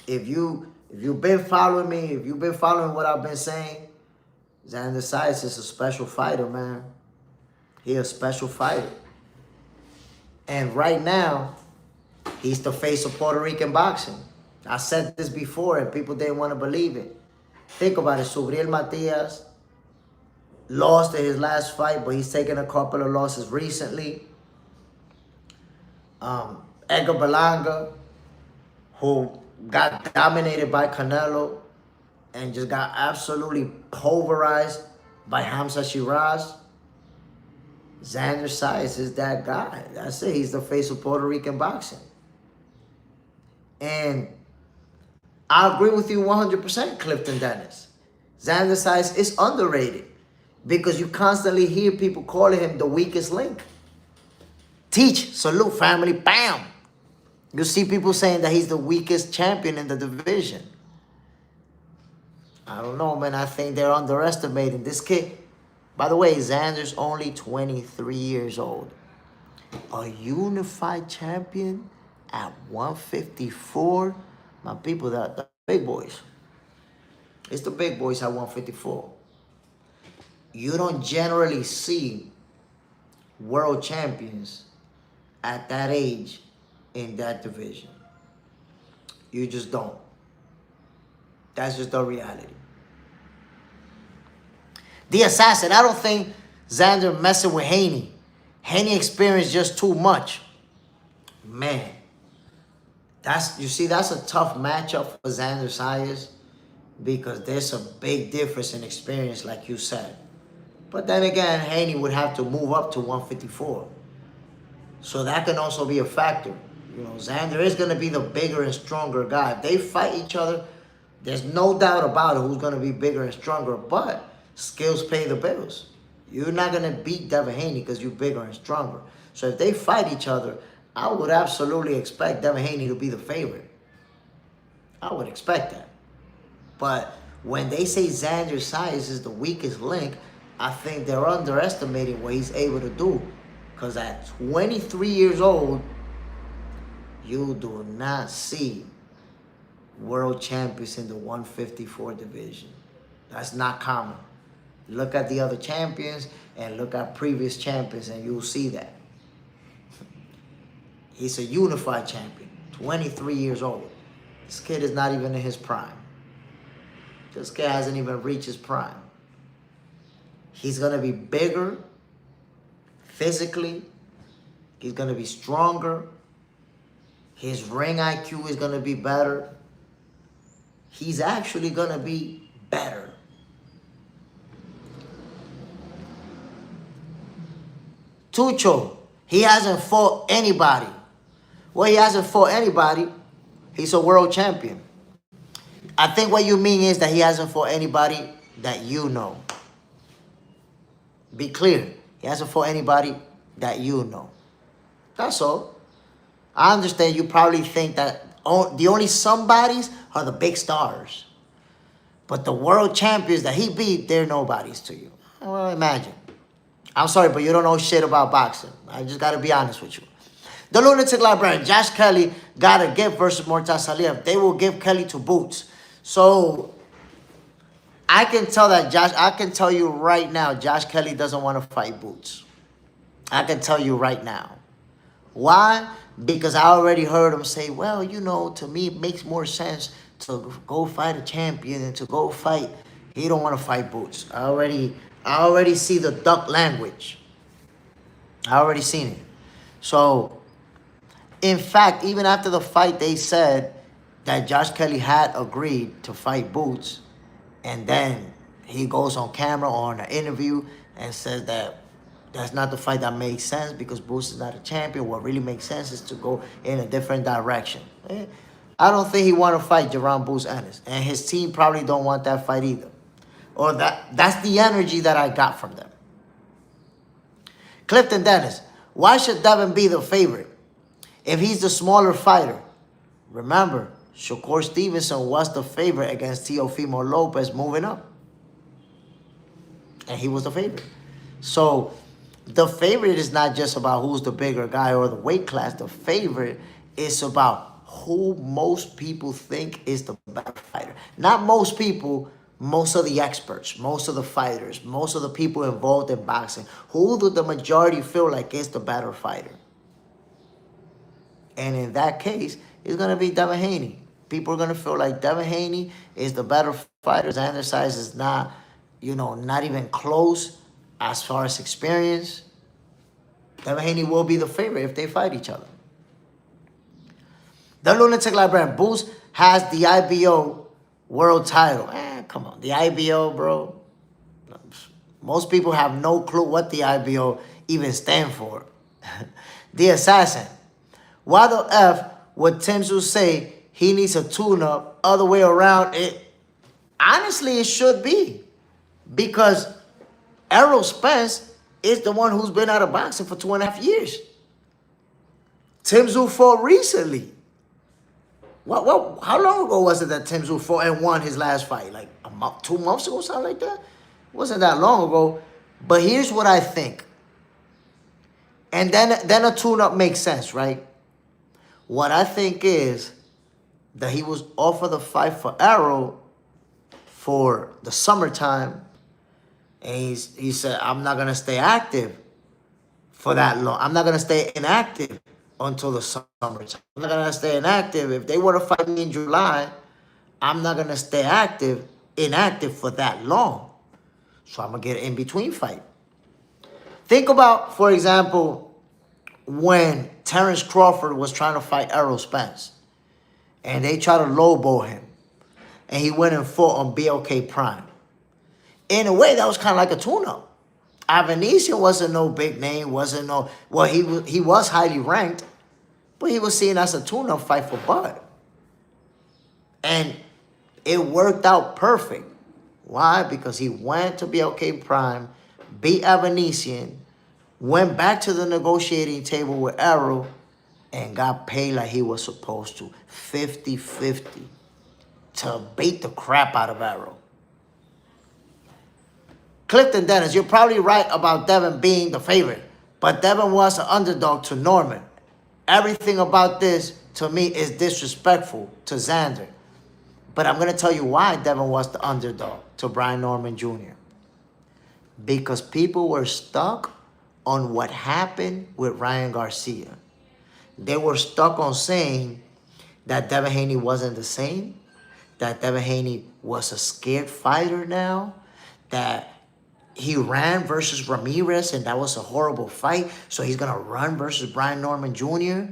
if you've been following me, if you've been following what I've been saying, Zander Zayas is a special fighter, man. He's a special fighter. And right now, he's the face of Puerto Rican boxing. I said this before and people didn't want to believe it. Think about it. Subriel Matias lost in his last fight, but he's taken a couple of losses recently. Edgar Berlanga, who got dominated by Canelo and just got absolutely pulverized by Hamza Shiraz. Zander Zayas is that guy. That's it. He's the face of Puerto Rican boxing. And I agree with you 100%, Clifton Dennis. Zander Zayas is underrated because you constantly hear people calling him the weakest link. Teach, salute, family, bam. You see people saying that he's the weakest champion in the division. I don't know, man. I think they're underestimating this kid. By the way, Zander's only 23 years old. A unified champion at 154. My people, the big boys. It's the big boys at 154. You don't generally see world champions at that age in that division. You just don't. That's just the reality. The assassin, I don't think Zander messing with Haney. Haney experienced just too much. Man, that's a tough matchup for Zander Zayas because there's a big difference in experience, like you said. But then again, Haney would have to move up to 154. So that can also be a factor. You know, Zander is going to be the bigger and stronger guy. If they fight each other, there's no doubt about it who's going to be bigger and stronger. But skills pay the bills. You're not going to beat Devin Haney because you're bigger and stronger. So if they fight each other, I would absolutely expect Devin Haney to be the favorite. I would expect that. But when they say Zander Zayas is the weakest link, I think they're underestimating what he's able to do. Because at 23 years old, you do not see world champions in the 154 division. That's not common. Look at the other champions and look at previous champions and you'll see that. He's a unified champion, 23 years old. This kid is not even in his prime. This kid hasn't even reached his prime. He's going to be bigger physically. He's going to be stronger. His ring IQ is going to be better. He's actually going to be better. Tucho, he hasn't fought anybody. Well, he hasn't fought anybody. He's a world champion. I think what you mean is that he hasn't fought anybody that you know. Be clear. He hasn't fought anybody that you know. That's all. I understand you probably think that the only somebodies are the big stars. But the world champions that he beat, they're nobodies to you. Well, imagine. I'm sorry, but you don't know shit about boxing. I just got to be honest with you. The Lunatic Librarian, Josh Kelly got a gift versus Mortaz Aliyev. They will give Kelly to Boots. So I can tell you right now, Josh Kelly doesn't want to fight Boots. I can tell you right now. Why? Because I already heard him say, well, you know, to me, it makes more sense to go fight a champion than to go fight. He don't want to fight Boots. I already see the duck language. I already seen it. So, in fact, even after the fight, they said that Josh Kelly had agreed to fight Boots. And then he goes on camera or in an interview and says that that's not the fight that makes sense because Boots is not a champion. What really makes sense is to go in a different direction. I don't think he want to fight Jerron Boots Ennis. And his team probably don't want that fight either. Or that's the energy that I got from them. Clifton Dennis, why should Devin be the favorite if he's the smaller fighter? Remember, Shakur Stevenson was the favorite against Teofimo Lopez moving up. And he was the favorite. So the favorite is not just about who's the bigger guy or the weight class. The favorite is about who most people think is the better fighter. Not most people, most of the experts, most of the fighters, most of the people involved in boxing. Who do the majority feel like is the better fighter? And in that case, it's going to be Devin Haney. People are going to feel like Devin Haney is the better fighter. Zander Zayas is not, not even close as far as experience. Devin Haney will be the favorite if they fight each other. The Lunatic Librarian. Boost has the IBO world title. Come on. The IBO, bro. Most people have no clue what the IBO even stand for. The Assassin. Why the F would Tim Tszyu say he needs a tune-up? Other way around, honestly, it should be. Because Errol Spence is the one who's been out of boxing for 2.5 years. Tim Tszyu fought recently. How long ago was it that Tim Tszyu fought and won his last fight? Like 2 months ago, something like that? Wasn't that long ago. But here's what I think. And then a tune-up makes sense, right? What I think is that he was offered the fight for Errol for the summertime. And he said, I'm not going to stay active for that long. I'm not going to stay inactive until the summertime. I'm not going to stay inactive. If they want to fight me in July, I'm not going to stay inactive for that long. So I'm going to get an in-between fight. Think about, for example, when Terrence Crawford was trying to fight Errol Spence. And they tried to lowball him. And he went and fought on BLK Prime. In a way, that was kind of like a tune-up. Avanesian wasn't no big name, well, he was highly ranked, but he was seen as a tune-up fight for Bud. And it worked out perfect. Why? Because he went to BLK Prime, beat Avanesian, went back to the negotiating table with Errol, and got paid like he was supposed to, 50-50, to beat the crap out of Errol. Clifton Dennis, you're probably right about Devin being the favorite, but Devin was an underdog to Norman. Everything about this, to me, is disrespectful to Zander. But I'm going to tell you why Devin was the underdog to Brian Norman Jr. Because people were stuck on what happened with Ryan Garcia. They were stuck on saying that Devin Haney wasn't the same, that Devin Haney was a scared fighter now, that he ran versus Ramirez and that was a horrible fight, so he's going to run versus Brian Norman Jr.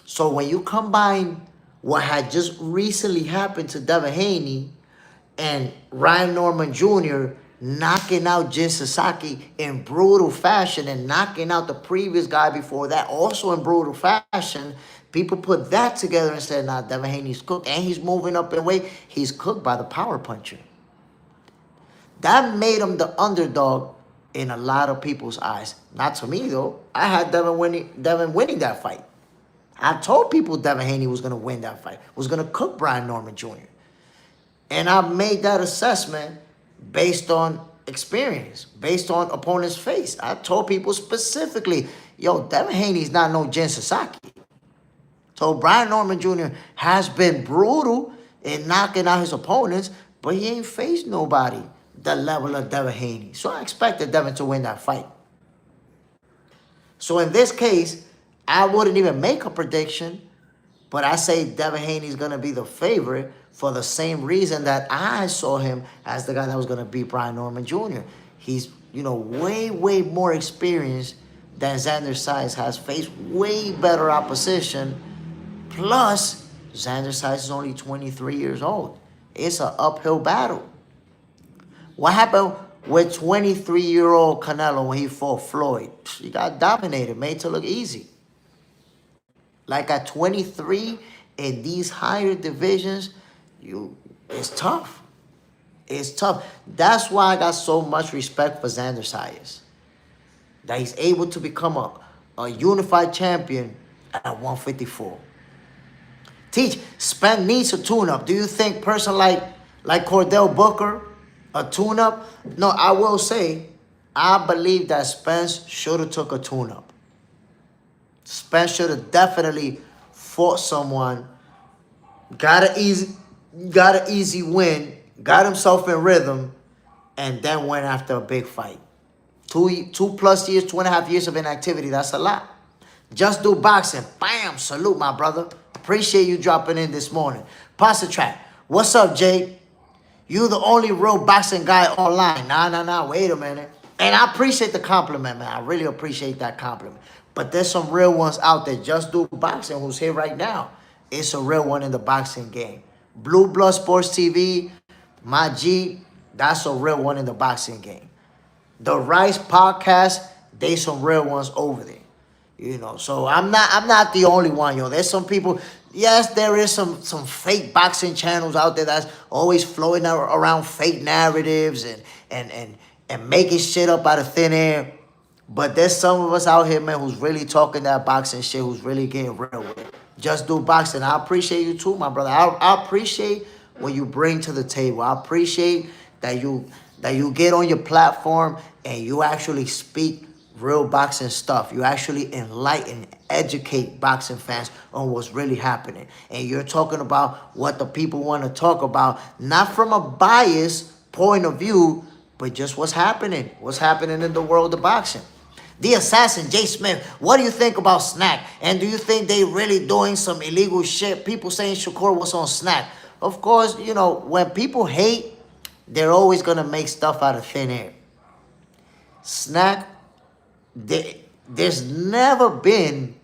So when you combine what had just recently happened to Devin Haney and Ryan Norman Jr. knocking out Jin Sasaki in brutal fashion and knocking out the previous guy before that also in brutal fashion, people put that together and said, nah, Devin Haney's cooked and he's moving up in weight. He's cooked by the power puncher. That made him the underdog in a lot of people's eyes. Not to me, though. I had Devin winning that fight. I told people Devin Haney was going to win that fight, was going to cook Brian Norman Jr. And I made that assessment based on experience, based on opponent's face. I told people specifically, yo, Devin Haney's not no Jin Sasaki. So Brian Norman Jr. has been brutal in knocking out his opponents, but he ain't faced nobody the level of Devin Haney. So I expected Devin to win that fight. So in this case, I wouldn't even make a prediction, but I say Devin Haney's going to be the favorite for the same reason that I saw him as the guy that was going to beat Brian Norman Jr. He's, way, way more experienced than Zander Zayas has, faced way better opposition. Plus, Zander Zayas is only 23 years old. It's an uphill battle. What happened with 23-year-old Canelo when he fought Floyd? He got dominated, made to look easy. Like at 23, in these higher divisions, it's tough. It's tough. That's why I got so much respect for Zander Zayas. That he's able to become a unified champion at 154. Teach, Spence needs a tune-up. Do you think person like Cordell Booker, a tune-up? No, I will say, I believe that Spence should have took a tune-up. Spence should have definitely fought someone, got an easy win, got himself in rhythm, and then went after a big fight. 2+ years, 2.5 years of inactivity, that's a lot. Just do boxing. Bam, salute, my brother. Appreciate you dropping in this morning. Pasta Track, what's up, Jay? You the only real boxing guy online. Nah, wait a minute. And I appreciate the compliment, man. I really appreciate that compliment. But there's some real ones out there, just do boxing, who's here right now. it's a real one in the boxing game. Blue Blood Sports TV, my G, that's a real one in the boxing game. The Rice Podcast, they some real ones over there. You know, so I'm not the only one, yo. There's some people, yes, there is some fake boxing channels out there that's always floating around fake narratives and making shit up out of thin air. But there's some of us out here, man, who's really talking that boxing shit, who's really getting real with it. Just Do Boxing. I appreciate you too, my brother. I appreciate what you bring to the table. I appreciate that you get on your platform and you actually speak real boxing stuff. You actually enlighten, educate boxing fans on what's really happening. And you're talking about what the people want to talk about, not from a biased point of view, but just what's happening in the world of boxing. The Assassin, Jay Smith, what do you think about SNAC? And do you think they really doing some illegal shit? People saying Shakur was on SNAC. Of course, you know, when people hate, they're always going to make stuff out of thin air. SNAC, there's never been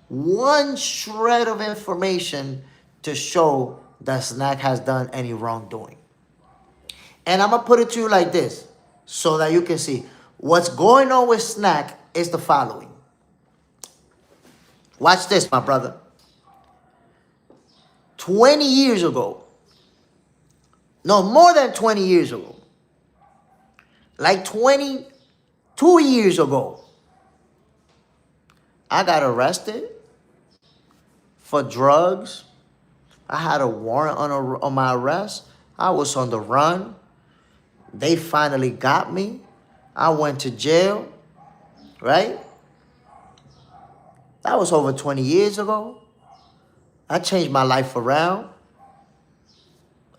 one shred of information to show that SNAC has done any wrongdoing. And I'm going to put it to you like this so that you can see. What's going on with SNAC is the following. Watch this, my brother. 20 years ago, no, more than 20 years ago, like 22 years ago, I got arrested for drugs. I had a warrant on my arrest. I was on the run. They finally got me. I went to jail, right? That was over 20 years ago. I changed my life around.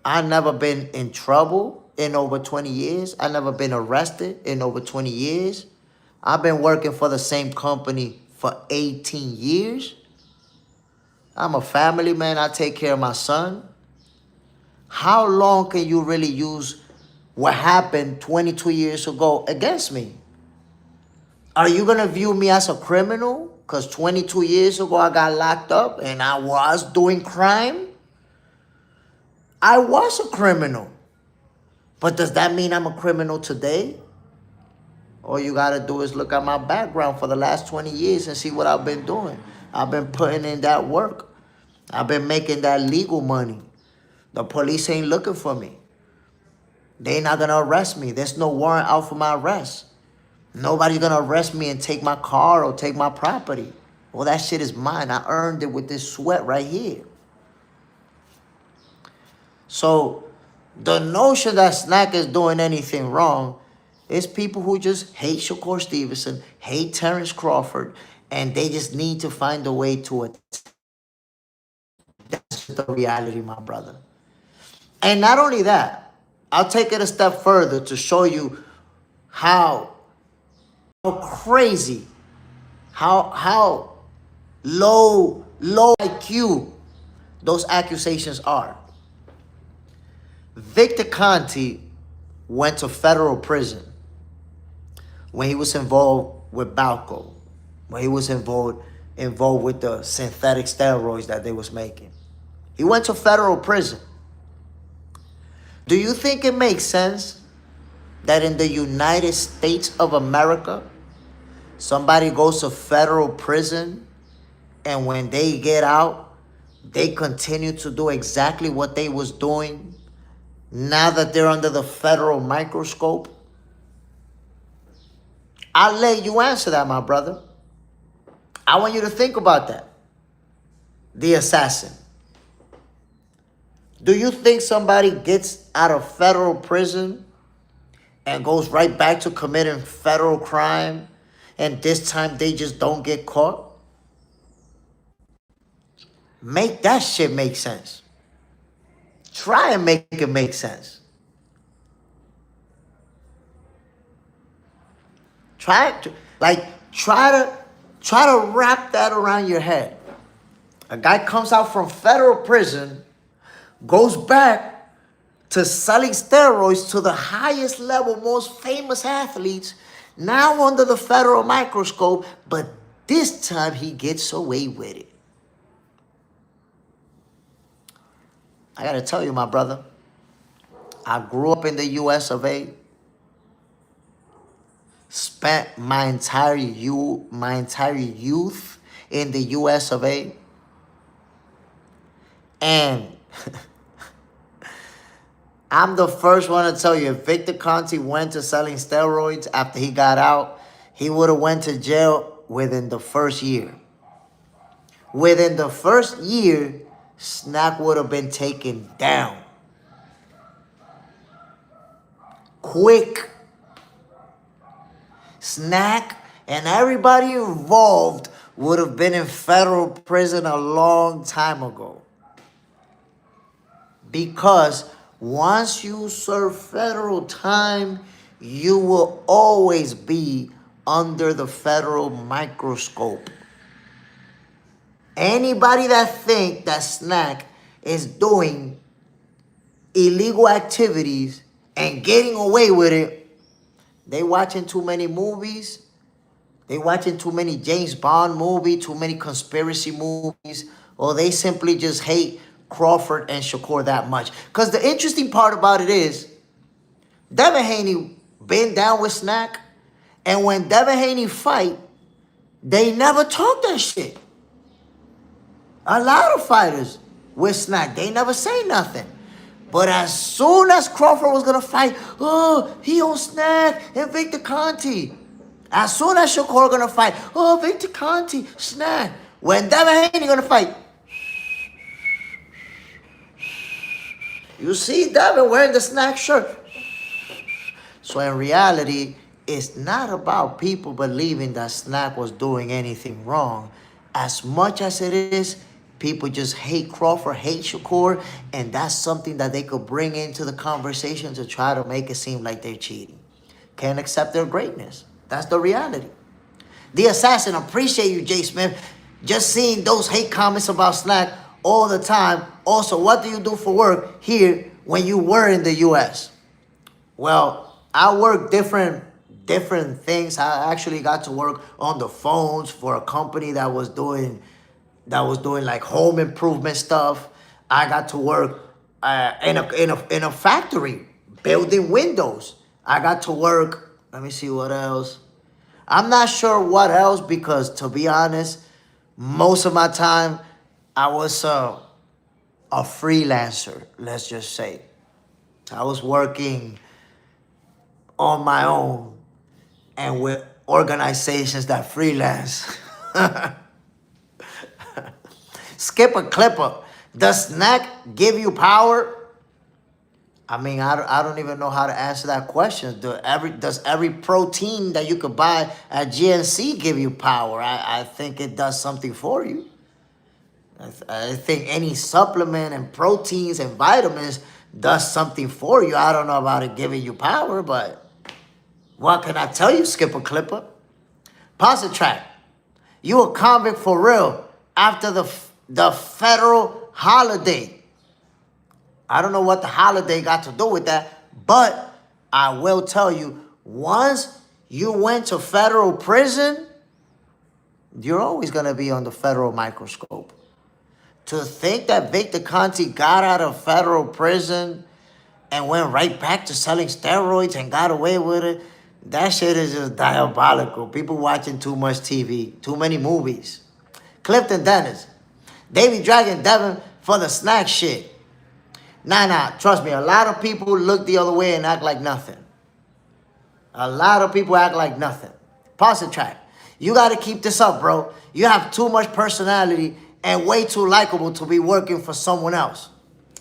I never been in trouble in over 20 years. I never been arrested in over 20 years. I've been working for the same company for 18 years. I'm a family man. I take care of my son. How long can you really use what happened 22 years ago against me? Are you going to view me as a criminal? Because 22 years ago I got locked up and I was doing crime? I was a criminal. But does that mean I'm a criminal today? All you got to do is look at my background for the last 20 years and see what I've been doing. I've been putting in that work. I've been making that legal money. The police ain't looking for me. They not going to arrest me. There's no warrant out for my arrest. Nobody's going to arrest me and take my car or take my property. Well, that shit is mine. I earned it with this sweat right here. So the notion that SNAC is doing anything wrong is people who just hate Shakur Stevenson, hate Terrence Crawford, and they just need to find a way to attack. That's the reality, my brother. And not only that, I'll take it a step further to show you how crazy, how low IQ those accusations are. Victor Conti went to federal prison when he was involved with Balco, when he was involved with the synthetic steroids that they was making. He went to federal prison. Do you think it makes sense that in the United States of America, somebody goes to federal prison and when they get out, they continue to do exactly what they was doing now that they're under the federal microscope? I'll let you answer that, my brother. I want you to think about that. The Assassin. Do you think somebody gets out of federal prison and goes right back to committing federal crime and this time they just don't get caught? Make that shit make sense. Try and make it make sense. Try to wrap that around your head. A guy comes out from federal prison, goes back to selling steroids to the highest level, most famous athletes, now under the federal microscope, but this time he gets away with it. I gotta tell you, my brother, I grew up in the US of A. Spent my entire youth in the US of A. And I'm the first one to tell you, if Victor Conte went to selling steroids after he got out, he would have went to jail within the first year. Within the first year, SNAC would have been taken down. Quick. SNAC and everybody involved would have been in federal prison a long time ago. Because once you serve federal time, you will always be under the federal microscope. Anybody that think that SNAC is doing illegal activities and getting away with it, they watching too many movies. They watching too many James Bond movies, too many conspiracy movies, or they simply just hate Crawford and Shakur that much. Because the interesting part about it is, Devin Haney been down with SNAC, and when Devin Haney fight, they never talk that shit. A lot of fighters with SNAC, they never say nothing. But as soon as Crawford was going to fight, oh, he on SNAC and Victor Conte. As soon as Shakur going to fight, oh, Victor Conte, SNAC. When Devin Haney going to fight, you see Devin wearing the SNAC shirt. So in reality, it's not about people believing that SNAC was doing anything wrong. As much as it is, people just hate Crawford, hate Shakur, and that's something that they could bring into the conversation to try to make it seem like they're cheating. Can't accept their greatness. That's the reality. The Assassin, appreciate you, Jay Smith. Just seeing those hate comments about SNAC all the time. Also, what do you do for work here when you were in the U.S.? Well, I work different things. I actually got to work on the phones for a company that was doing like home improvement stuff. I got to work in a factory building windows. I got to work. Let me see what else. I'm not sure what else because, to be honest, most of my time I was a freelancer. Let's just say I was working on my own and with organizations that freelance. Skip a clipper. Does SNAC give you power? I mean, I don't even know how to answer that question. Does every protein that you could buy at GNC give you power? I think it does something for you. I think any supplement and proteins and vitamins does something for you. I don't know about it giving you power, but what can I tell you, Skip a clipper? Pause track. You a convict for real after the federal holiday. I don't know what the holiday got to do with that, but I will tell you, once you went to federal prison, you're always going to be on the federal microscope. To think that Victor Conte got out of federal prison and went right back to selling steroids and got away with it, that shit is just diabolical. People watching too much TV, too many movies. Clifton Dennis, they be dragging Devin for the SNAC shit. Nah, trust me, a lot of people look the other way and act like nothing. A lot of people act like nothing. Pause the track. You got to keep this up, bro. You have too much personality and way too likable to be working for someone else.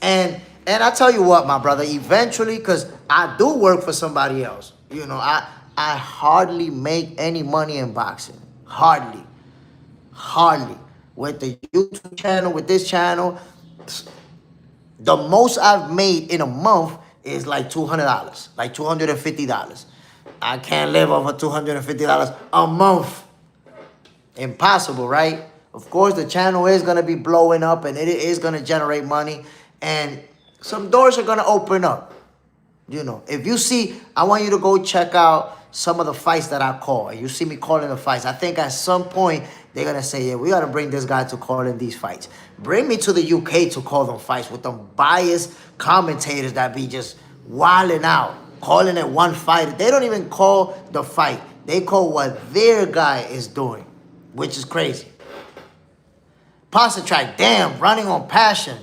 And I tell you what, my brother, eventually, because I do work for somebody else. You know, I hardly make any money in boxing. Hardly. With the YouTube channel, with this channel, the most I've made in a month is like $200, like $250. I can't live off of $250 a month. Impossible, right? Of course, the channel is going to be blowing up and it is going to generate money. And some doors are going to open up. You know, if you see, I want you to go check out some of the fights that I call. And you see me calling the fights. I think at some point, they're going to say, yeah, we got to bring this guy to calling these fights. Bring me to the UK to call them fights with them biased commentators that be just wilding out, calling it one fight. They don't even call the fight. They call what their guy is doing, which is crazy. Pasta track, damn, running on passion.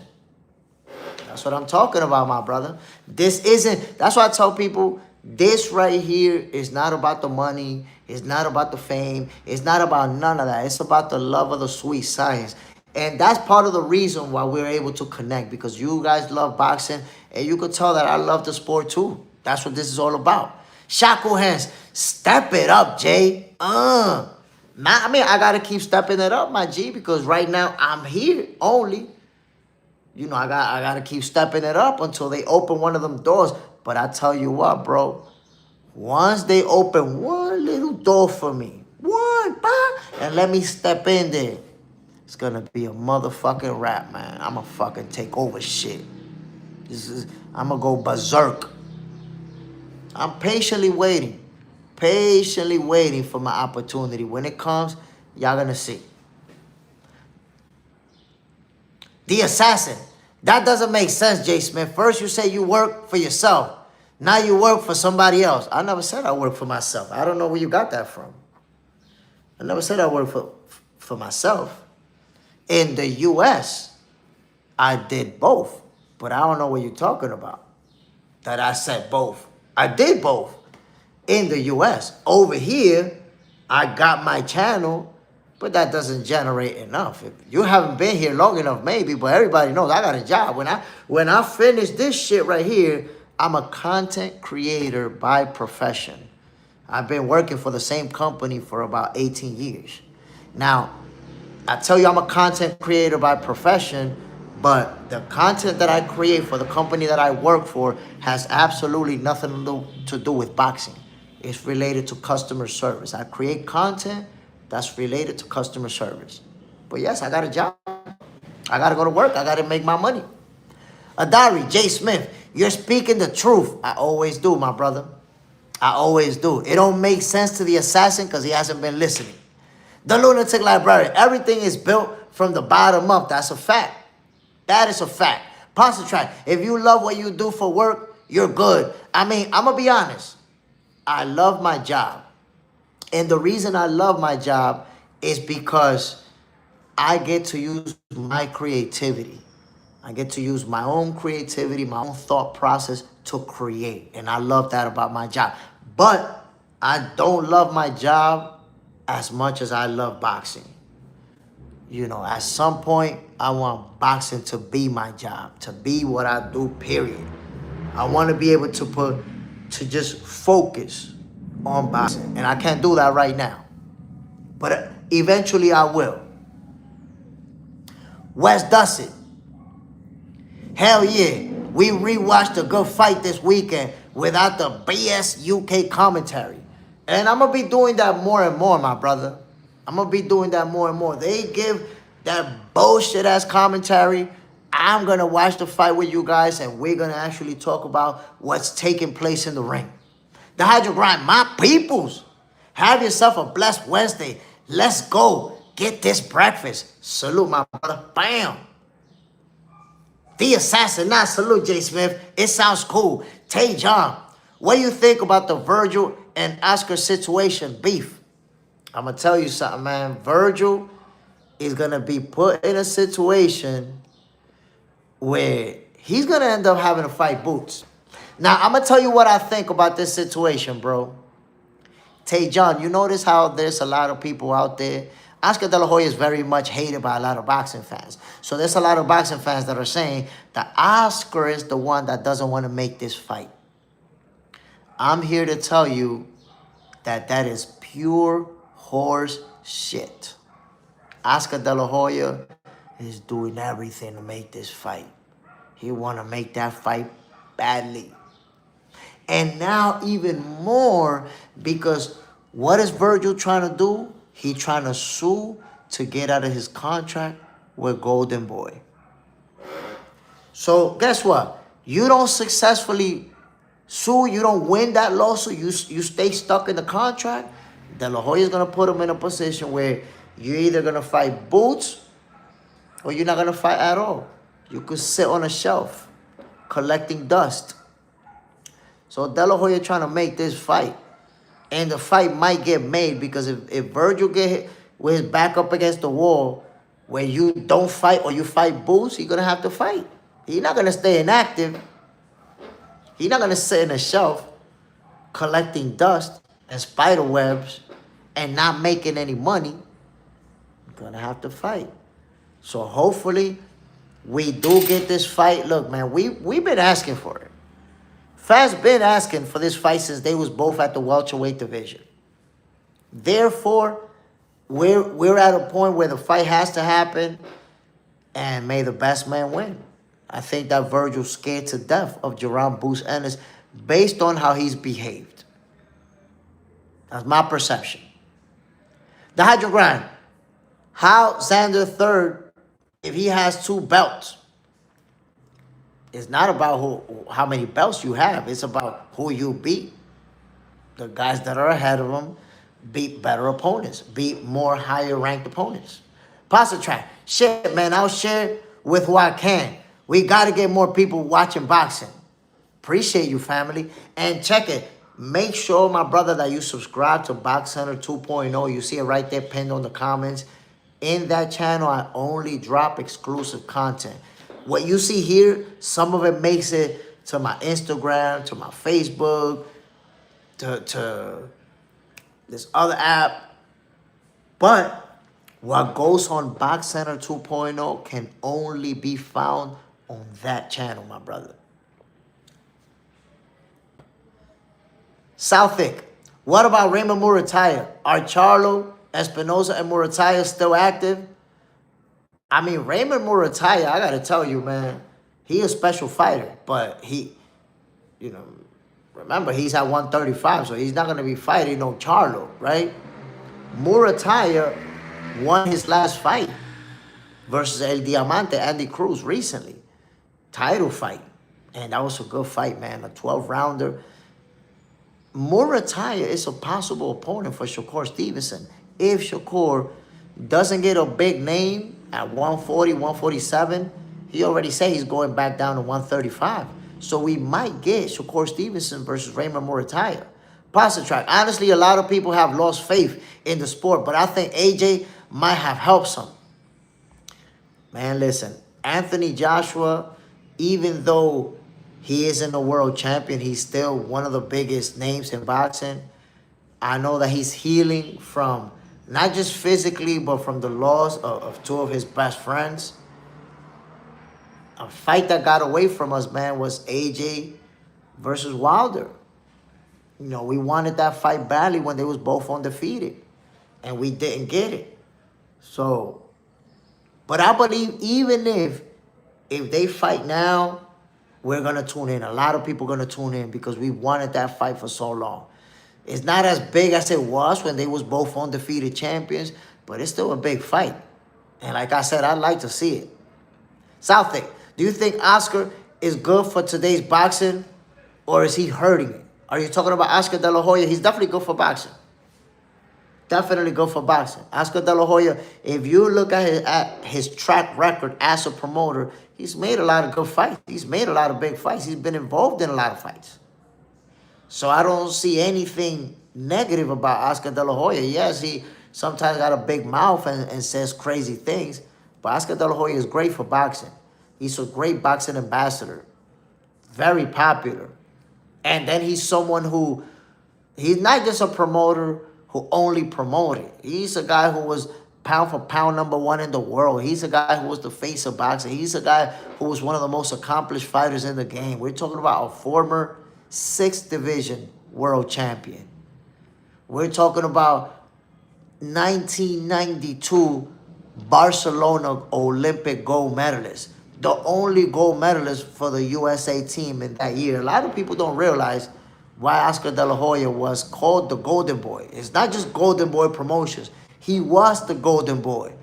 That's what I'm talking about, my brother. This isn't, that's why I tell people, this right here is not about the money. It's not about the fame. It's not about none of that. It's about the love of the sweet science. And that's part of the reason why we're able to connect, because you guys love boxing, and you could tell that I love the sport too. That's what this is all about. Shakur hands, step it up, Jay. I mean, I got to keep stepping it up, my G, because right now I'm here only. You know, I got to keep stepping it up until they open one of them doors. But I tell you what, bro, once they open one little door for me, and let me step in there, it's going to be a motherfucking rap, man. I'm going to fucking take over shit. I'm going to go berserk. I'm patiently waiting for my opportunity. When it comes, y'all going to see. The assassin. That doesn't make sense, Jay Smith. First you say you work for yourself. Now you work for somebody else. I never said I work for myself. I don't know where you got that from. I never said I work for myself. In the U.S., I did both. But I don't know what you're talking about. That I said both. I did both. In the U.S. Over here, I got my channel. But that doesn't generate enough. If you haven't been here long enough, maybe, but everybody knows I got a job. When I finish this shit right here, I'm a content creator by profession. I've been working for the same company for about 18 years. Now, I tell you I'm a content creator by profession, but the content that I create for the company that I work for has absolutely nothing to do with boxing. It's related to customer service. I create content that's related to customer service. But yes, I got a job. I got to go to work. I got to make my money. Adari, Jay Smith, you're speaking the truth. I always do, my brother. I always do. It don't make sense to the assassin because he hasn't been listening. The lunatic librarian, everything is built from the bottom up. That's a fact. That is a fact. Pasta track, if you love what you do for work, you're good. I mean, I'm going to be honest. I love my job. And the reason I love my job is because I get to use my creativity. I get to use my own creativity, my own thought process to create. And I love that about my job. But I don't love my job as much as I love boxing. You know, at some point, I want boxing to be my job, to be what I do, period. I want to be able to just focus on boxing, and I can't do that right now, but eventually I will. Wes Dussett, hell yeah, we rewatched a good fight this weekend without the BS UK commentary, and I'm gonna be doing that more and more, my brother. I'm gonna be doing that more and more. They give that bullshit ass commentary. I'm gonna watch the fight with you guys, and we're gonna actually talk about what's taking place in the ring. The Hydro Grind, my peoples. Have yourself a blessed Wednesday. Let's go. Get this breakfast. Salute, my brother. Bam. The Assassin, not salute, Jay Smith. It sounds cool. Tay John, what do you think about the Virgil and Oscar situation beef? I'm going to tell you something, man. Virgil is going to be put in a situation where he's going to end up having to fight Boots. Now, I'm going to tell you what I think about this situation, bro. Tay John, you notice how there's a lot of people out there. Oscar De La Hoya is very much hated by a lot of boxing fans. So there's a lot of boxing fans that are saying that Oscar is the one that doesn't want to make this fight. I'm here to tell you that that is pure horse shit. Oscar De La Hoya is doing everything to make this fight. He want to make that fight badly. And now even more, because what is Virgil trying to do? He trying to sue to get out of his contract with Golden Boy. So guess what? You don't successfully Sue, you don't win that lawsuit, you stay stuck in the contract, De La Hoya is going to put him in a position where you're either going to fight Boots or you're not going to fight at all. You could sit on a shelf collecting dust. So De La Hoya trying to make this fight. And the fight might get made because if Virgil get hit with his back up against the wall, where you don't fight or you fight Boots, he's going to have to fight. He's not going to stay inactive. He's not going to sit in a shelf collecting dust and spider webs and not making any money. He's going to have to fight. So hopefully we do get this fight. Look, man, we've been asking for it. Fast been asking for this fight since they was both at the welterweight division. Therefore, we're at a point where the fight has to happen, and may the best man win. I think that Virgil's scared to death of Gervonta Boots Ennis based on how he's behaved. That's my perception. The Hydrogram. How Zander third if he has 2 belts? It's not about how many belts you have. It's about who you beat. The guys that are ahead of him beat better opponents, beat more higher ranked opponents. Pasta track. Shit, man, I'll share with who I can. We got to get more people watching boxing. Appreciate you, family. And check it. Make sure, my brother, that you subscribe to Box Center 2.0. You see it right there pinned on the comments. In that channel, I only drop exclusive content. What you see here, some of it makes it to my Instagram, to my Facebook, to this other app. But what goes on Box Center 2.0 can only be found on that channel, my brother. Southwick, what about Raymond Murataya? Are Charlo, Espinosa, and Murataya still active? I mean, Raymond Murataya, I got to tell you, man, he a special fighter. But he, remember, he's at 135, so he's not going to be fighting no Charlo, right? Murataya won his last fight versus El Diamante, Andy Cruz, recently. Title fight. And that was a good fight, man, a 12-rounder. Murataya is a possible opponent for Shakur Stevenson. If Shakur doesn't get a big name at 140, 147, he already said he's going back down to 135. So we might get Shakur Stevenson versus Raymond Murataya. Pasta track. Honestly, a lot of people have lost faith in the sport, but I think AJ might have helped some. Man, listen, Anthony Joshua, even though he isn't a world champion, he's still one of the biggest names in boxing. I know that he's healing from not just physically, but from the loss of 2 of his best friends. A fight that got away from us, man, was AJ versus Wilder. We wanted that fight badly when they was both undefeated, and we didn't get it. So, but I believe even if they fight now, we're going to tune in. A lot of people are going to tune in because we wanted that fight for so long. It's not as big as it was when they was both undefeated champions, but it's still a big fight. And like I said, I'd like to see it. Southwick, do you think Oscar is good for today's boxing, or is he hurting it? Are you talking about Oscar De La Hoya? He's definitely good for boxing. Definitely good for boxing. Oscar De La Hoya, if you look at his track record as a promoter, he's made a lot of good fights. He's made a lot of big fights. He's been involved in a lot of fights. So I don't see anything negative about Oscar De La Hoya. Yes, he sometimes got a big mouth and says crazy things, but Oscar De La Hoya is great for boxing. He's a great boxing ambassador. Very popular. And then he's someone who, he's not just a promoter who only promoted. He's a guy who was pound for pound #1 in the world. He's a guy who was the face of boxing. He's a guy who was one of the most accomplished fighters in the game. We're talking about a former 6th division world champion. We're talking about 1992 Barcelona Olympic gold medalist. The only gold medalist for the USA team in that year. A lot of people don't realize why Oscar De La Hoya was called the Golden Boy. It's not just Golden Boy Promotions. He was the Golden Boy.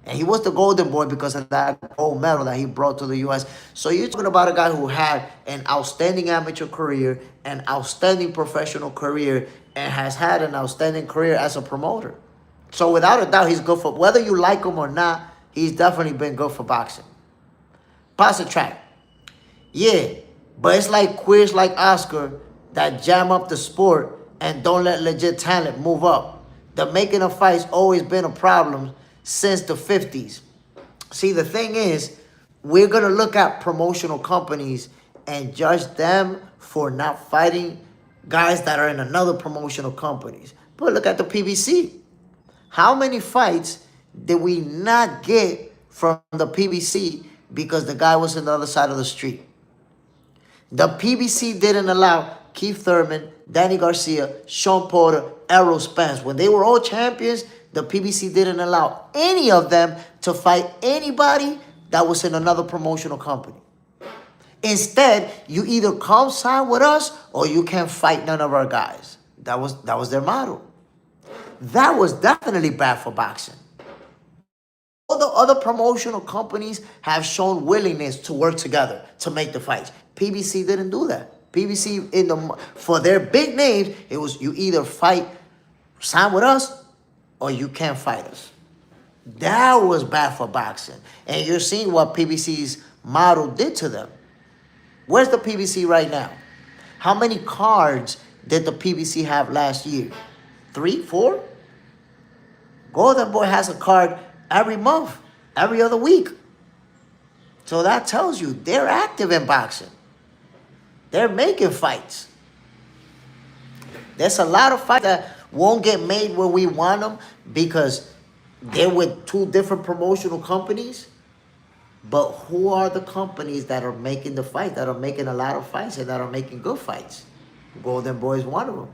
And he was the golden boy because of that gold medal that he brought to the U.S. So you're talking about a guy who had an outstanding amateur career, an outstanding professional career, and has had an outstanding career as a promoter. So without a doubt, he's good for, whether you like him or not, he's definitely been good for boxing. Pass the track. Yeah, but it's like queers like Oscar that jam up the sport and don't let legit talent move up. The making of fights always been a problem since the 50s. See, the thing is, we're going to look at promotional companies and judge them for not fighting guys that are in another promotional companies. But look at the PBC. How many fights did we not get from the PBC because the guy was on the other side of the street? The PBC didn't allow Keith Thurman, Danny Garcia, Sean Porter, Errol Spence. When they were all champions, the PBC didn't allow any of them to fight anybody that was in another promotional company. Instead, you either come sign with us or you can't fight none of our guys. That was their motto. That was definitely bad for boxing. All the other promotional companies have shown willingness to work together to make the fights. PBC didn't do that. PBC, for their big names, it was you either fight, sign with us, or you can't fight us. That was bad for boxing. And you're seeing what PBC's model did to them. Where's the PBC right now? How many cards did the PBC have last year? 3, 4? Golden Boy has a card every month, every other week. So that tells you they're active in boxing. They're making fights. There's a lot of fights that won't get made when we want them because they're with 2 different promotional companies. But who are the companies that are making the fight, that are making a lot of fights and that are making good fights? Golden Boy is one of them.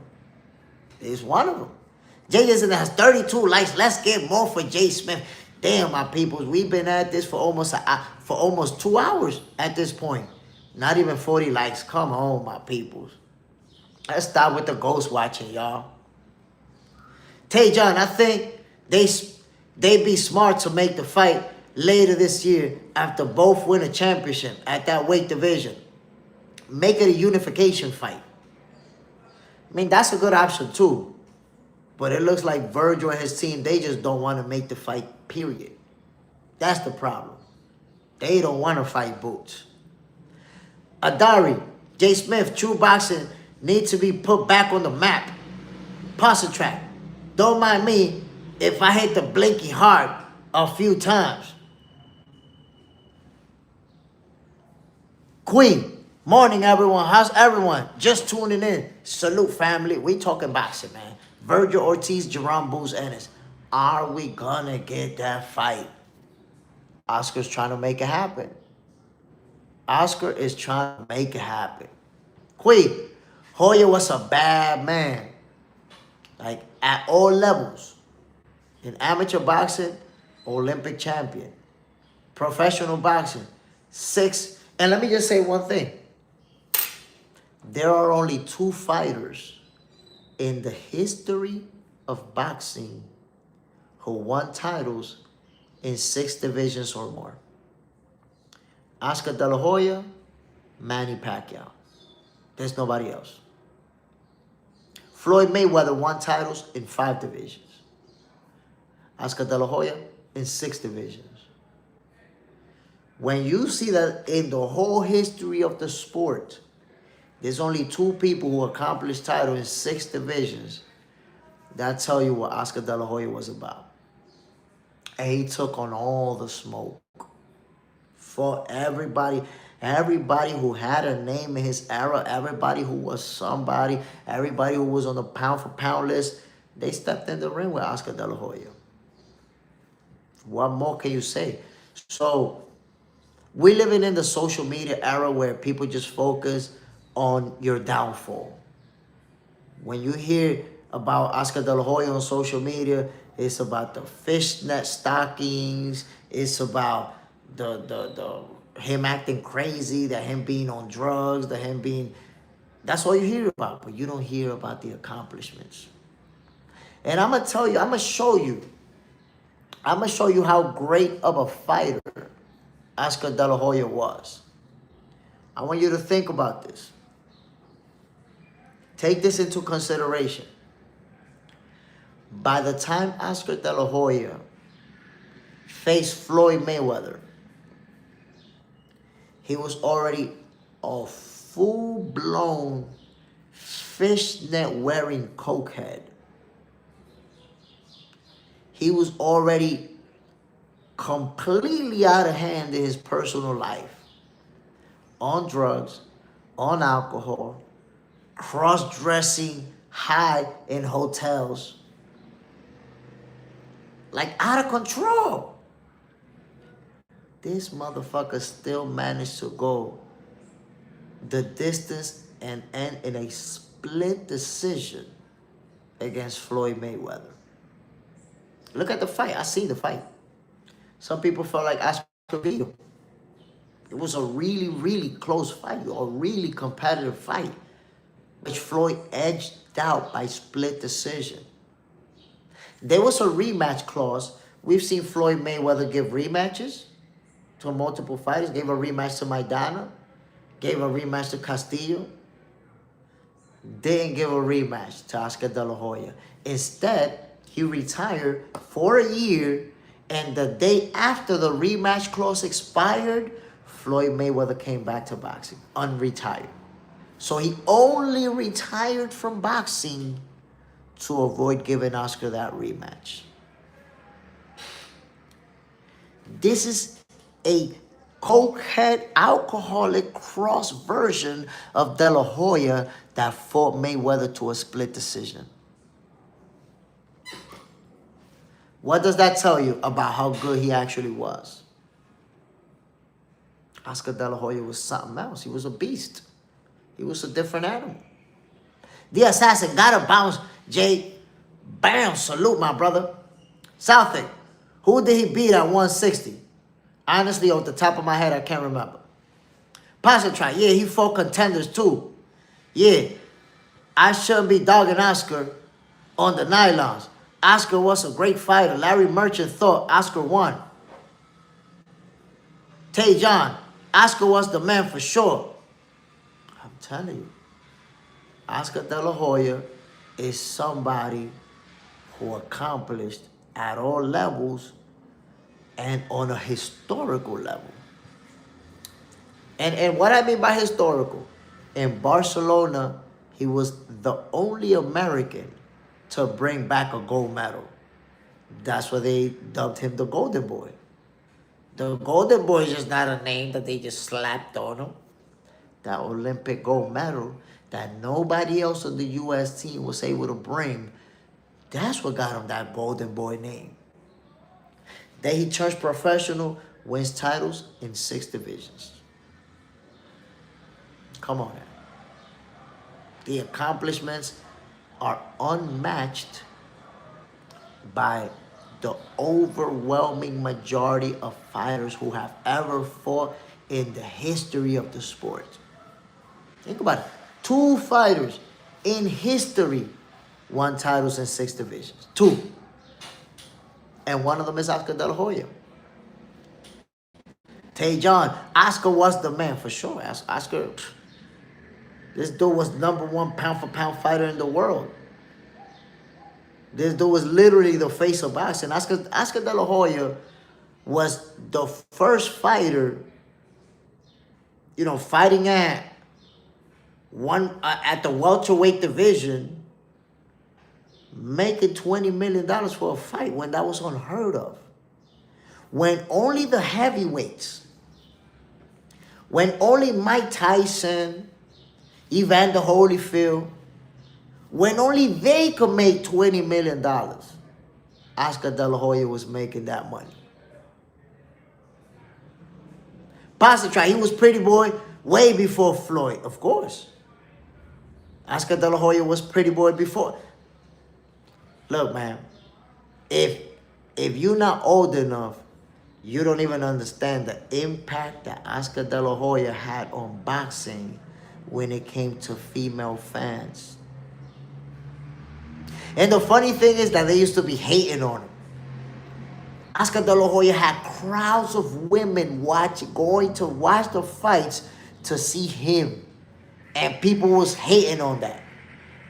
He's one of them. Jay has 32 likes. Let's get more for Jay Smith. Damn, my peoples, we've been at this for almost 2 hours at this point. Not even 40 likes. Come on, my peoples. Let's stop with the ghost watching, y'all. Tay John, I think they'd be smart to make the fight later this year after both win a championship at that weight division. Make it a unification fight. I mean, that's a good option too. But it looks like Virgil and his team, they just don't want to make the fight, period. That's the problem. They don't want to fight Boots. Adari, Jay Smith, true boxing needs to be put back on the map. Pasta track. Don't mind me if I hit the blinky hard a few times. Queen, morning everyone. How's everyone? Just tuning in. Salute family. We talking boxing, man. Virgil, Ortiz, Jerome Booz, Ennis. Are we gonna get that fight? Oscar's trying to make it happen. Oscar is trying to make it happen. Queen, Hoya was a bad man. Like, at all levels. In amateur boxing, Olympic champion. Professional boxing, 6. And let me just say one thing. There are only 2 fighters in the history of boxing who won titles in 6 divisions or more. Oscar De La Hoya, Manny Pacquiao. There's nobody else. Floyd Mayweather won titles in 5 divisions. Oscar De La Hoya in 6 divisions. When you see that in the whole history of the sport, there's only 2 people who accomplished title in 6 divisions, that tell you what Oscar De La Hoya was about. And he took on all the smoke. For everybody who had a name in his era, everybody who was somebody, everybody who was on the pound-for-pound list, they stepped in the ring with Oscar De La Hoya. What more can you say? So, we're living in the social media era where people just focus on your downfall. When you hear about Oscar De La Hoya on social media, it's about the fishnet stockings, it's about the him acting crazy, that him being on drugs, that him being... That's all you hear about, but you don't hear about the accomplishments. And I'm going to tell you, I'm going to show you I'm going to show you how great of a fighter Oscar De La Hoya was. I want you to think about this. Take this into consideration. By the time Oscar De La Hoya faced Floyd Mayweather, he was already a full-blown fishnet-wearing cokehead. He was already completely out of hand in his personal life. On drugs, on alcohol, cross-dressing high in hotels. Like out of control. This motherfucker still managed to go the distance and end in a split decision against Floyd Mayweather. Look at the fight. I see the fight. Some people felt like Oscar beat him. It was a really, really close fight, a really competitive fight, which Floyd edged out by split decision. There was a rematch clause. We've seen Floyd Mayweather give rematches to multiple fighters. Gave a rematch to Maidana. Gave a rematch to Castillo. Didn't give a rematch to Oscar De La Hoya. Instead, he retired for a year, and the day after the rematch clause expired, Floyd Mayweather came back to boxing, unretired. So he only retired from boxing to avoid giving Oscar that rematch. This is a cokehead, alcoholic cross version of De La Hoya that fought Mayweather to a split decision. What does that tell you about how good he actually was? Oscar De La Hoya was something else. He was a beast. He was a different animal. The assassin gotta bounce. Jay, bam, salute my brother. Southie, who did he beat at 160? Honestly, off the top of my head, I can't remember. Positron, yeah, he fought contenders too. Yeah, I shouldn't be dogging Oscar on the nylons. Oscar was a great fighter. Larry Merchant thought Oscar won. Tay John, Oscar was the man for sure. I'm telling you, Oscar De La Hoya is somebody who accomplished at all levels and on a historical level. And what I mean by historical, in Barcelona, he was the only American to bring back a gold medal. That's why they dubbed him the Golden Boy. The Golden Boy is just not a name that they just slapped on him. That Olympic gold medal that nobody else on the U.S. team was able to bring, that's what got him that Golden Boy name. Then he turns professional, wins titles in 6 divisions. Come on now. The accomplishments are unmatched by the overwhelming majority of fighters who have ever fought in the history of the sport. Think about it. 2 fighters in history won titles in 6 divisions. 2. And one of them is Oscar De La Hoya. Tay John, Oscar was the man for sure. Oscar, this dude was #1 pound-for-pound fighter in the world. This dude was literally the face of boxing. Oscar De La Hoya was the first fighter, you know, fighting at the welterweight division, making $20 million for a fight when that was unheard of. When only the heavyweights, when only Mike Tyson, Evander Holyfield, when only they could make $20 million, Oscar De La Hoya was making that money. Positron, he was pretty boy way before Floyd, of course. Oscar De La Hoya was pretty boy before. Look, man, if you're not old enough, you don't even understand the impact that Oscar De La Hoya had on boxing when it came to female fans. And the funny thing is that they used to be hating on him. Oscar De La Hoya had crowds of women going to watch the fights to see him. And people was hating on that.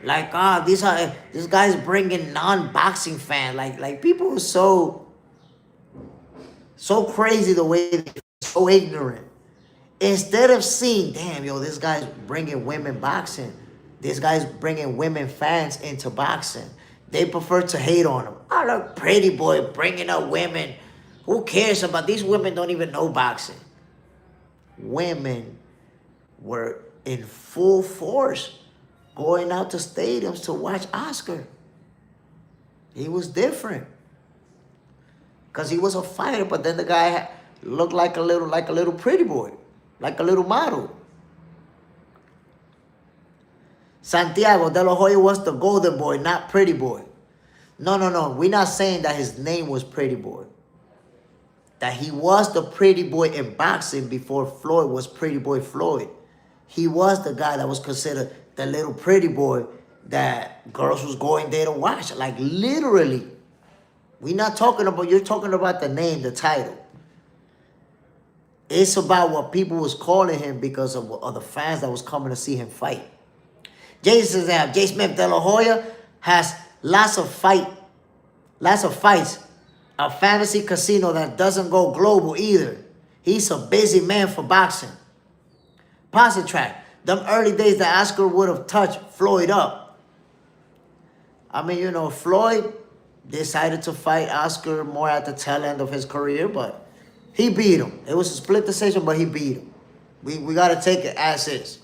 Like, this guy's bringing non-boxing fans. Like people were so crazy the way they so ignorant. Instead of seeing, damn, yo, this guy's bringing women boxing. This guy's bringing women fans into boxing. They prefer to hate on him. Oh, look, pretty boy bringing up women. Who cares about these women? Don't even know boxing. Women were in full force going out to stadiums to watch Oscar. He was different because he was a fighter, but then the guy looked like a little pretty boy, like a little model. Santiago De La Hoya was the golden boy, not pretty boy. No. We're not saying that his name was pretty boy. That he was the pretty boy in boxing before Floyd was pretty boy Floyd. He was the guy that was considered the little pretty boy that girls was going there to watch. Like, literally. We're not talking about, you're talking about the name, the title. It's about what people was calling him because of the fans that was coming to see him fight. Jason says, J. Smith De La Hoya has lots of fights. A fantasy casino that doesn't go global either. He's a busy man for boxing. Posse track. Them early days that Oscar would have touched Floyd up. I mean, you know, Floyd decided to fight Oscar more at the tail end of his career, but he beat him. It was a split decision, but he beat him. We got to take it as is.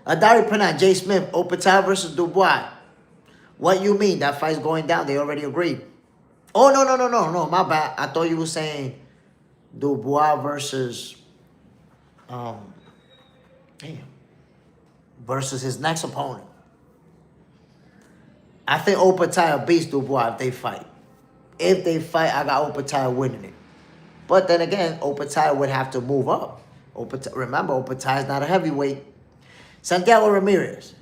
Adari Panat, J. Smith, Opetaia versus Dubois. What you mean? That fight's going down. They already agreed. Oh, no, my bad. I thought you were saying Dubois versus, versus his next opponent. I think Opetaia beats Dubois if they fight. If they fight, I got Opetaia winning it. But then again, Opetaia would have to move up. Remember, Opetaia is not a heavyweight. Santiago Ramirez.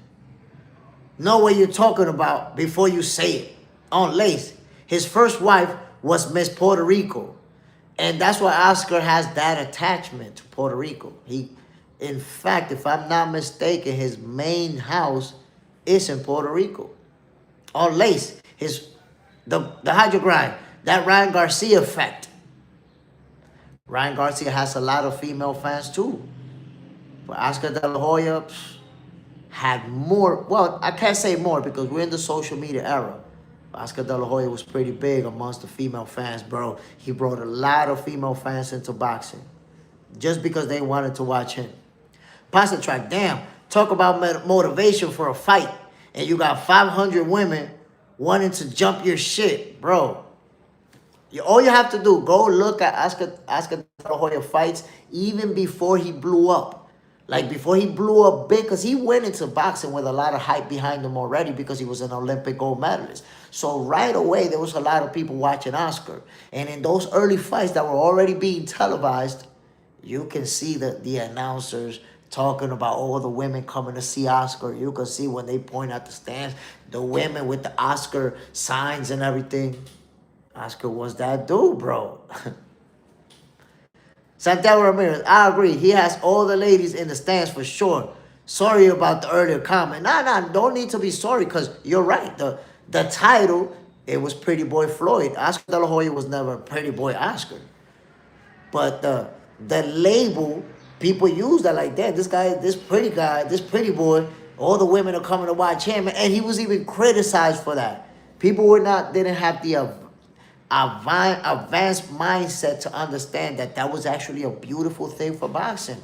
Know what you're talking about before you say it. On Lace. His first wife was Miss Puerto Rico. And that's why Oscar has that attachment to Puerto Rico. In fact, if I'm not mistaken, his main house is in Puerto Rico. On Lace, the hydro grind, that Ryan Garcia effect. Ryan Garcia has a lot of female fans too. But Oscar De La Hoya had more, well, I can't say more because we're in the social media era. Oscar De La Hoya was pretty big amongst the female fans, bro. He brought a lot of female fans into boxing just because they wanted to watch him. Pasta track, damn, talk about motivation for a fight, and you got 500 women wanting to jump your shit, bro. All you have to do, go look at Oscar De La Hoya fights even before he blew up. Like, before he blew up big, because he went into boxing with a lot of hype behind him already because he was an Olympic gold medalist. So right away, there was a lot of people watching Oscar. And in those early fights that were already being televised, you can see the announcers talking about all the women coming to see Oscar. You can see when they point out the stands, the women with the Oscar signs and everything. Oscar was that dude, bro. Santiago Ramirez, I agree. He has all the ladies in the stands for sure. Sorry about the earlier comment. Nah, don't need to be sorry because you're right. The title, it was Pretty Boy Floyd. Oscar De La Hoya was never Pretty Boy Oscar. But the label, people use that like that. This pretty boy, all the women are coming to watch him. And he was even criticized for that. People didn't have the advanced mindset to understand that was actually a beautiful thing for boxing,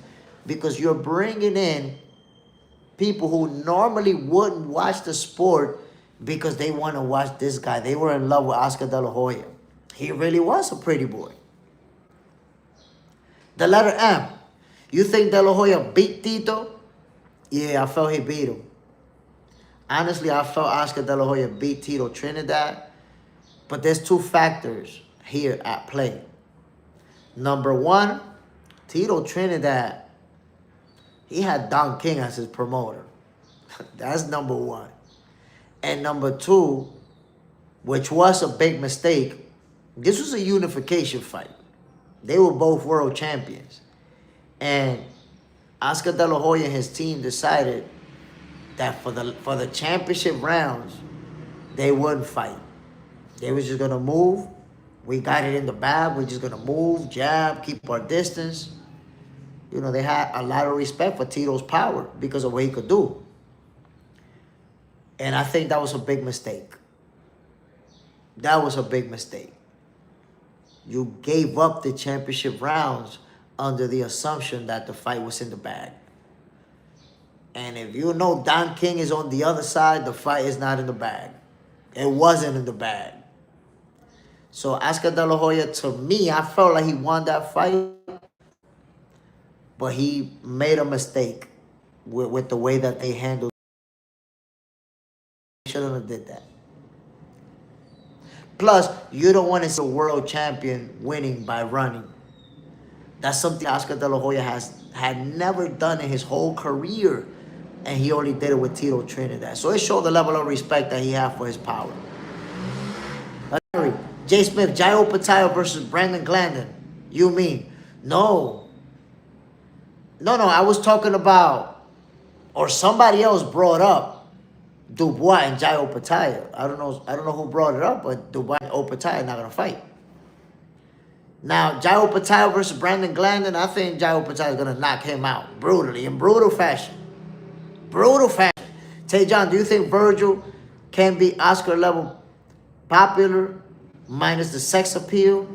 because you're bringing in people who normally wouldn't watch the sport because they want to watch this guy. They were in love with Oscar De La Hoya. He really was a pretty boy. The letter M. You think De La Hoya beat Tito? Yeah, I felt he beat him. Honestly, I felt Oscar De La Hoya beat Tito Trinidad. But there's two factors here at play. Number one, Tito Trinidad, he had Don King as his promoter. That's number one. And number two, which was a big mistake, This was a unification fight. They were both world champions. And Oscar De La Hoya and his team decided that for the championship rounds, they wouldn't fight. They was just gonna move. We got it in the bag. We're just gonna move, jab, keep our distance. You know, they had a lot of respect for Tito's power because of what he could do. And I think that was a big mistake. That was a big mistake. You gave up the championship rounds under the assumption that the fight was in the bag. And if you know Don King is on the other side, the fight is not in the bag. It wasn't in the bag. So Oscar De La Hoya, to me, I felt like he won that fight, but he made a mistake with the way that they handled it. Shouldn't have did that. Plus, you don't want to see a world champion winning by running. That's something Oscar De La Hoya had never done in his whole career. And he only did it with Tito Trinidad. So it showed the level of respect that he had for his power. Jay Smith, Jai Opetaia versus Brandon Glandon. You mean? No. No, I was talking about, or somebody else brought up Dubois and Jai Opetaia. I don't know who brought it up, but Dubois and Opetaia are not going to fight. Now, Jai Opetaia versus Brandon Glandon, I think Jai Opetaia is going to knock him out brutally, in brutal fashion. Brutal fashion. Tay John, do you think Virgil can be Oscar level popular minus the sex appeal?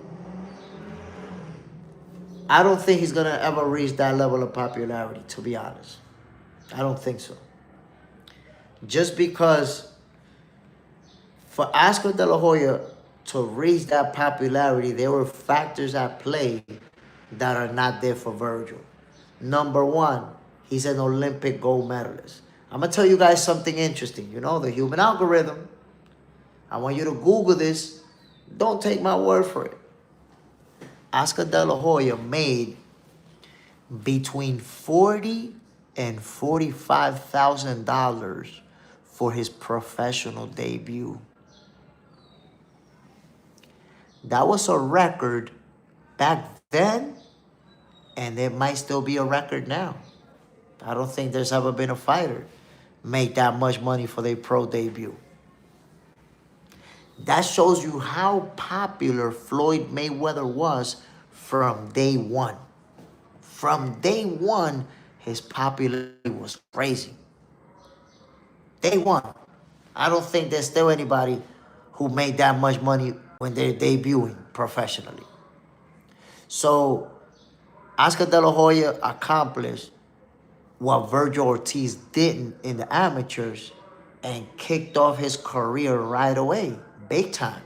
I don't think he's going to ever reach that level of popularity, to be honest. I don't think so. Just because for Oscar De La Hoya to reach that popularity, there were factors at play that are not there for Virgil. Number one, he's an Olympic gold medalist. I'm going to tell you guys something interesting. You know, the human algorithm. I want you to Google this. Don't take my word for it. Oscar De La Hoya made between $40,000 and $45,000 for his professional debut. That was a record back then, and it might still be a record now. I don't think there's ever been a fighter make that much money for their pro debut. That shows you how popular Floyd Mayweather was from day one. From day one, his popularity was crazy. Day one. I don't think there's still anybody who made that much money when they're debuting professionally. So, Oscar De La Hoya accomplished what Virgil Ortiz didn't in the amateurs and kicked off his career right away, big time.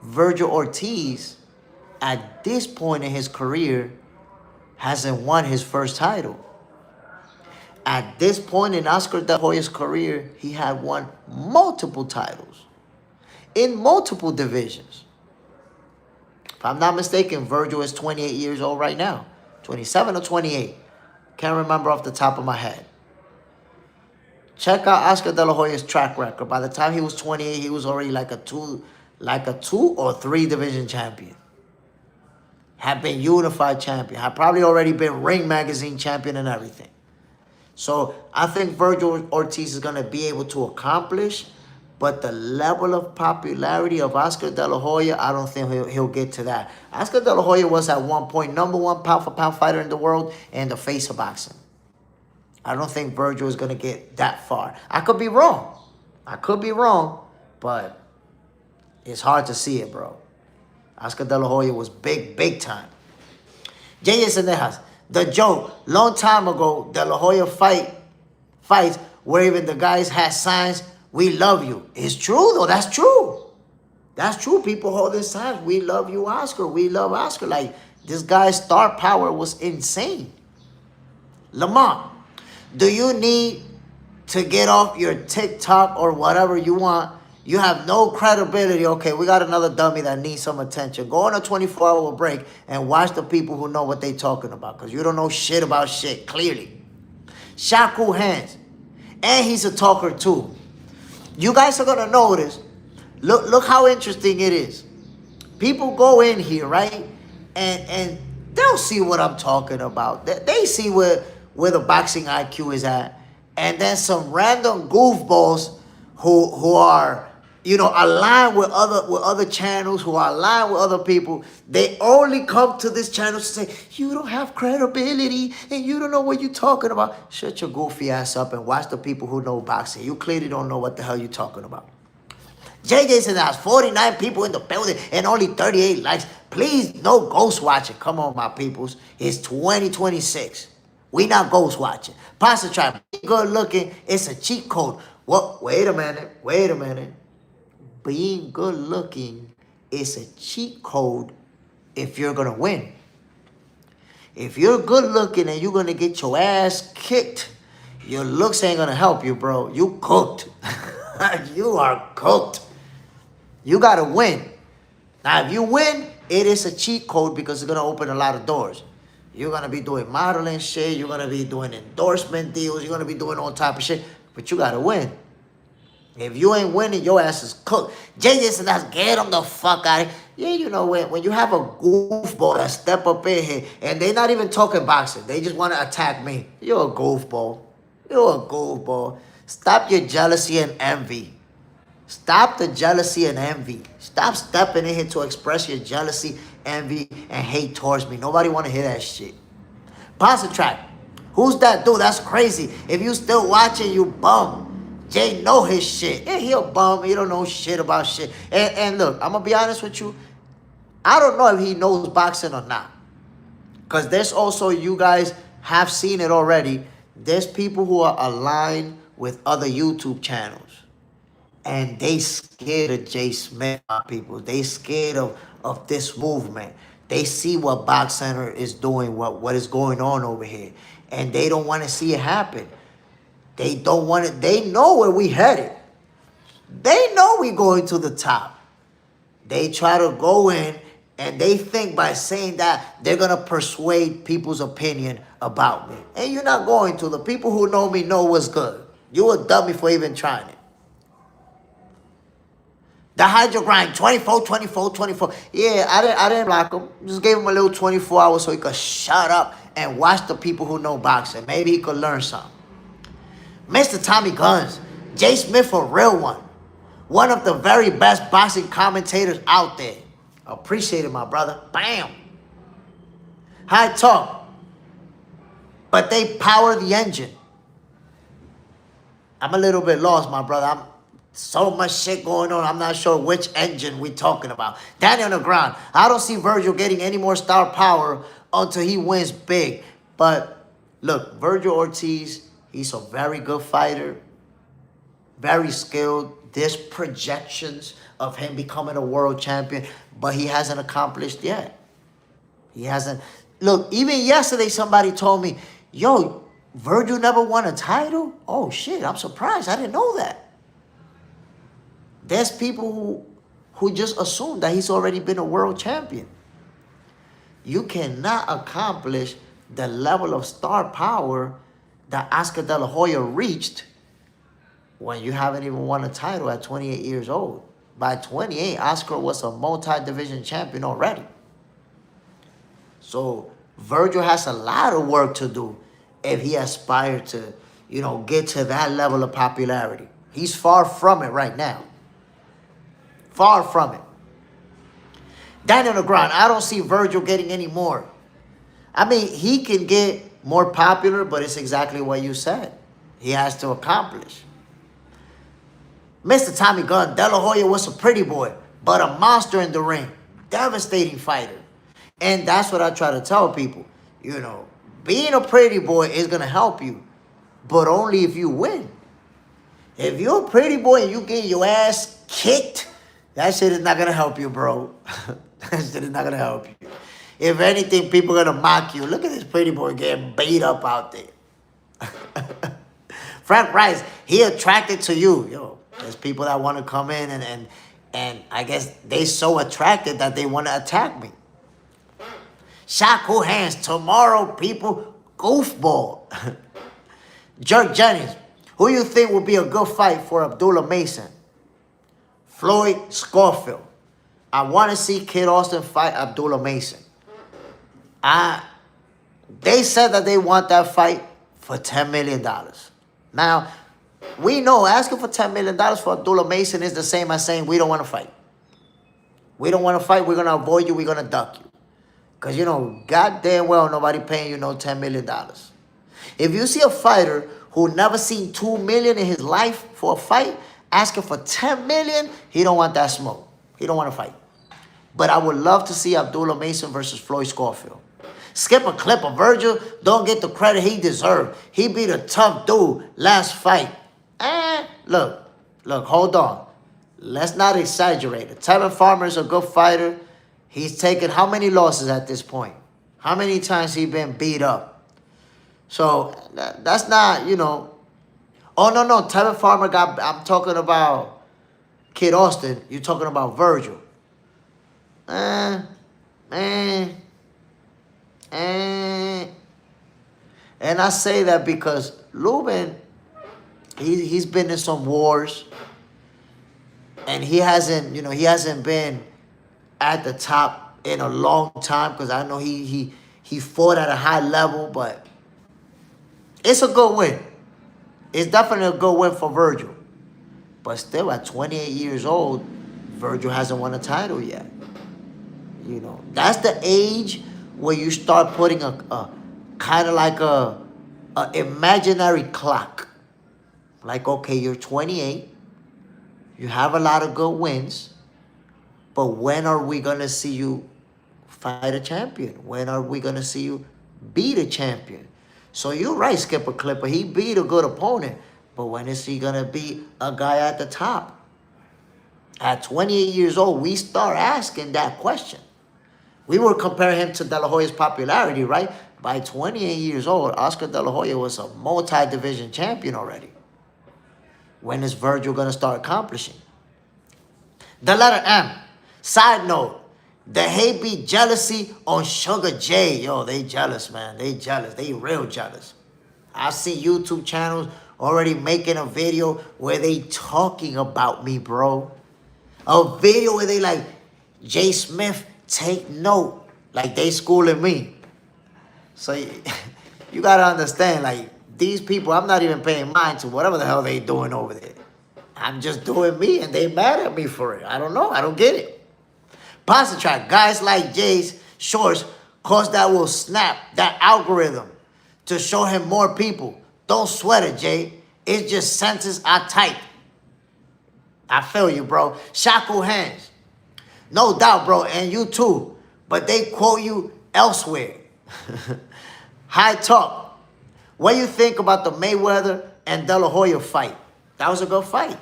Virgil Ortiz, at this point in his career, hasn't won his first title. At this point in Oscar De La Hoya's career, he had won multiple titles in multiple divisions. If I'm not mistaken, Virgil is 28 years old right now. 27 or 28. Can't remember off the top of my head. Check out Oscar De La Hoya's track record. By the time he was 28, he was already like a two or three division champion. Had been unified champion. Had probably already been Ring Magazine champion and everything. So I think Virgil Ortiz is going to be able to accomplish, but the level of popularity of Oscar De La Hoya, I don't think he'll get to that. Oscar De La Hoya was at one point #1 pound-for-pound fighter in the world and the face of boxing. I don't think Virgil is going to get that far. I could be wrong. But it's hard to see it, bro. Oscar De La Hoya was big time. Zayas and Ennis, the joke. Long time ago, De La Hoya fights where even the guys had signs, "We love you." It's true, though. That's true. That's true. People hold their signs. "We love you, Oscar. We love Oscar." Like, this guy's star power was insane. Lamont, do you need to get off your TikTok or whatever you want? You have no credibility. Okay, we got another dummy that needs some attention. Go on a 24-hour break and watch the people who know what they talking about, because you don't know shit about shit, clearly. Shakur hands. And he's a talker too. You guys are going to notice Look how interesting it is. People go in here, right? And they'll see what I'm talking about. They see where the boxing IQ is at. And then some random goofballs who are, you know, aligned with other channels, who are aligned with other people, they only come to this channel to say, you don't have credibility and you don't know what you're talking about. Shut your goofy ass up and watch the people who know boxing. You clearly don't know what the hell you're talking about. JJ said there's 49 people in the building and only 38 likes. Please, no ghost watching. Come on, my peoples. It's 2026. We not ghost watching. Pasta Tribe, good looking. It's a cheat code. What? Wait a minute. Being good looking is a cheat code if you're going to win. If you're good looking and you're going to get your ass kicked, your looks ain't going to help you, bro. You cooked. You are cooked. You got to win. Now, if you win, it is a cheat code because it's going to open a lot of doors. You're going to be doing modeling shit. You're going to be doing endorsement deals. You're going to be doing all type of shit. But you got to win. If you ain't winning, your ass is cooked. JJ said, let's get them the fuck out of here. Yeah, you know, when you have a goofball that step up in here and they're not even talking boxing. They just want to attack me. You're a goofball. You're a goofball. Stop your jealousy and envy. Stop the jealousy and envy. Stop stepping in here to express your jealousy, envy, and hate towards me. Nobody want to hear that shit. Pause the track. Who's that dude? That's crazy. If you still watching, you bum. Jay know his shit. Yeah, he a bum. He don't know shit about shit. And look, I'm going to be honest with you. I don't know if he knows boxing or not. Because there's also, you guys have seen it already. There's people who are aligned with other YouTube channels. And they scared of Jay Smith, my people. They scared of this movement. They see what Box Center is doing, what is going on over here. And they don't want to see it happen. They don't want it. They know where we headed. They know we going to the top. They try to go in and they think by saying that they're going to persuade people's opinion about me. And you're not going to. The people who know me know what's good. You a dummy for even trying it. The hydro grind, 24. Yeah, I didn't block him. Just gave him a little 24 hours so he could shut up and watch the people who know boxing. Maybe he could learn something. Mr. Tommy Guns, Jay Smith, a real one. One of the very best boxing commentators out there. Appreciate it, my brother. Bam. High talk. But they power the engine. I'm a little bit lost, my brother. So much shit going on. I'm not sure which engine we're talking about. Danny on the ground. I don't see Virgil getting any more star power until he wins big. But look, Virgil Ortiz, he's a very good fighter. Very skilled. There's projections of him becoming a world champion. But he hasn't accomplished yet. He hasn't. Look, even yesterday somebody told me, yo, Virgil never won a title? Oh, shit, I'm surprised. I didn't know that. There's people who just assume that he's already been a world champion. You cannot accomplish the level of star power that Oscar De La Hoya reached when you haven't even won a title at 28 years old. By 28, Oscar was a multi-division champion already. So Virgil has a lot of work to do if he aspired to, you know, get to that level of popularity. He's far from it right now. Far from it. Down on the ground, I don't see Virgil getting any more. I mean, he can get more popular, but it's exactly what you said. He has to accomplish. Mr. Tommy Gunn, De La Hoya was a pretty boy, but a monster in the ring. Devastating fighter. And that's what I try to tell people. You know, being a pretty boy is going to help you, but only if you win. If you're a pretty boy and you get your ass kicked, that shit is not going to help you, bro. That shit is not going to help you. If anything, people are going to mock you. Look at this pretty boy getting beat up out there. Frank Rice, he attracted to you. Yo, there's people that want to come in and I guess they so attracted that they want to attack me. Shakur hands tomorrow, people. Goofball. Jerk Jennings, who you think will be a good fight for Abdullah Mason? Floyd Scofield. I want to see Kid Austin fight Abdullah Mason. They said that they want that fight for $10 million. Now, we know asking for $10 million for Abdullah Mason is the same as saying we don't want to fight. We don't want to fight. We're going to avoid you. We're going to duck you. Because, you know, goddamn well nobody paying you no $10 million. If you see a fighter who never seen $2 million in his life for a fight, asking for $10 million, he don't want that smoke. He don't want to fight. But I would love to see Abdullah Mason versus Floyd Scofield. Skip a clip of Virgil. Don't get the credit he deserved. He beat a tough dude last fight. Look, hold on. Let's not exaggerate it. Tevin Farmer is a good fighter. He's taken how many losses at this point? How many times he been beat up? So that's not, you know. Oh, no. Tevin Farmer I'm talking about Kid Austin. You're talking about Virgil. And I say that because Lubin, he's been in some wars, and he hasn't been at the top in a long time, because I know he fought at a high level, but it's a good win. It's definitely a good win for Virgil. But still, at 28 years old, Virgil hasn't won a title yet. You know, that's the age where you start putting a kind of like a imaginary clock. Like, okay, you're 28. You have a lot of good wins. But when are we going to see you fight a champion? When are we going to see you beat a champion? So you're right, Skipper Clipper. He beat a good opponent. But when is he going to beat a guy at the top? At 28 years old, we start asking that question. We were comparing him to De La Hoya's popularity, right? By 28 years old, Oscar De La Hoya was a multi-division champion already. When is Virgil going to start accomplishing? The letter M. Side note, the hate be jealousy on Sugar J. Yo, they jealous, man. They jealous. They real jealous. I've seen YouTube channels already making a video where they talking about me, bro. A video where they like, Jay Smith, take note. Like they schooling me. So you got to understand, like, these people, I'm not even paying mind to whatever the hell they doing over there. I'm just doing me, and they mad at me for it. I don't know. I don't get it. Pasta track, guys like Jay's shorts, cause that will snap that algorithm to show him more people. Don't sweat it, Jay. It's just sentences I type. I feel you, bro. Shakur hands. No doubt, bro, and you too. But they quote you elsewhere. High talk. What do you think about the Mayweather and De La Hoya fight? That was a good fight.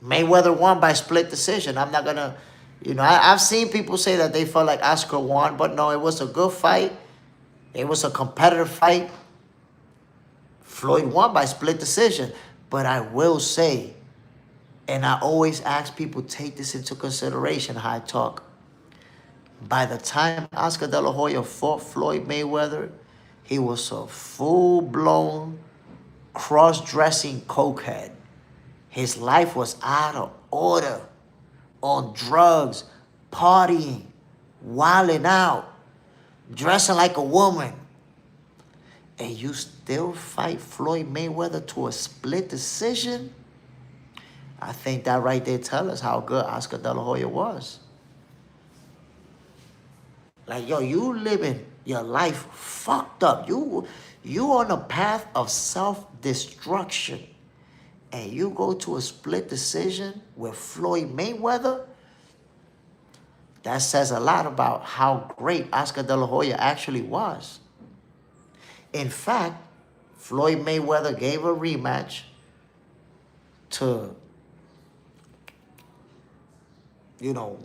Mayweather won by split decision. I'm not going to, you know, I've seen people say that they felt like Oscar won, but no, it was a good fight. It was a competitive fight. Floyd won by split decision. But I will say, and I always ask people, take this into consideration, high talk. By the time Oscar De La Hoya fought Floyd Mayweather, he was a full-blown, cross-dressing cokehead. His life was out of order, on drugs, partying, wilding out, dressing like a woman. And you still fight Floyd Mayweather to a split decision? I think that right there tells us how good Oscar De La Hoya was. Like, yo, you living your life fucked up. You on a path of self-destruction. And you go to a split decision with Floyd Mayweather? That says a lot about how great Oscar De La Hoya actually was. In fact, Floyd Mayweather gave a rematch to, you know,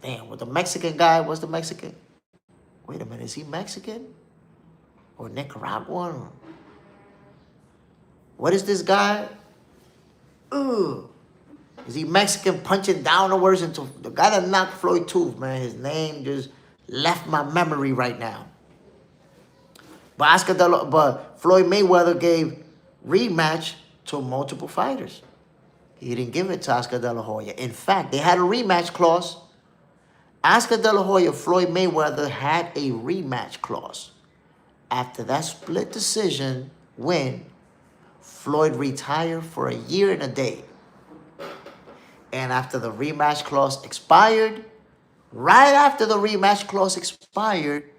damn, with the Mexican guy. What's the Mexican? Wait a minute, is he Mexican? Or Nicaraguan? What is this guy? Ugh. Is he Mexican punching downwards into the guy that knocked Floyd tooth, man? His name just left my memory right now. But Floyd Mayweather gave rematch to multiple fighters. He didn't give it to Oscar De La Hoya. In fact, they had a rematch clause. Oscar De La Hoya, Floyd Mayweather had a rematch clause. After that split decision win, Floyd retired for a year and a day. And after the rematch clause expired, right after the rematch clause expired,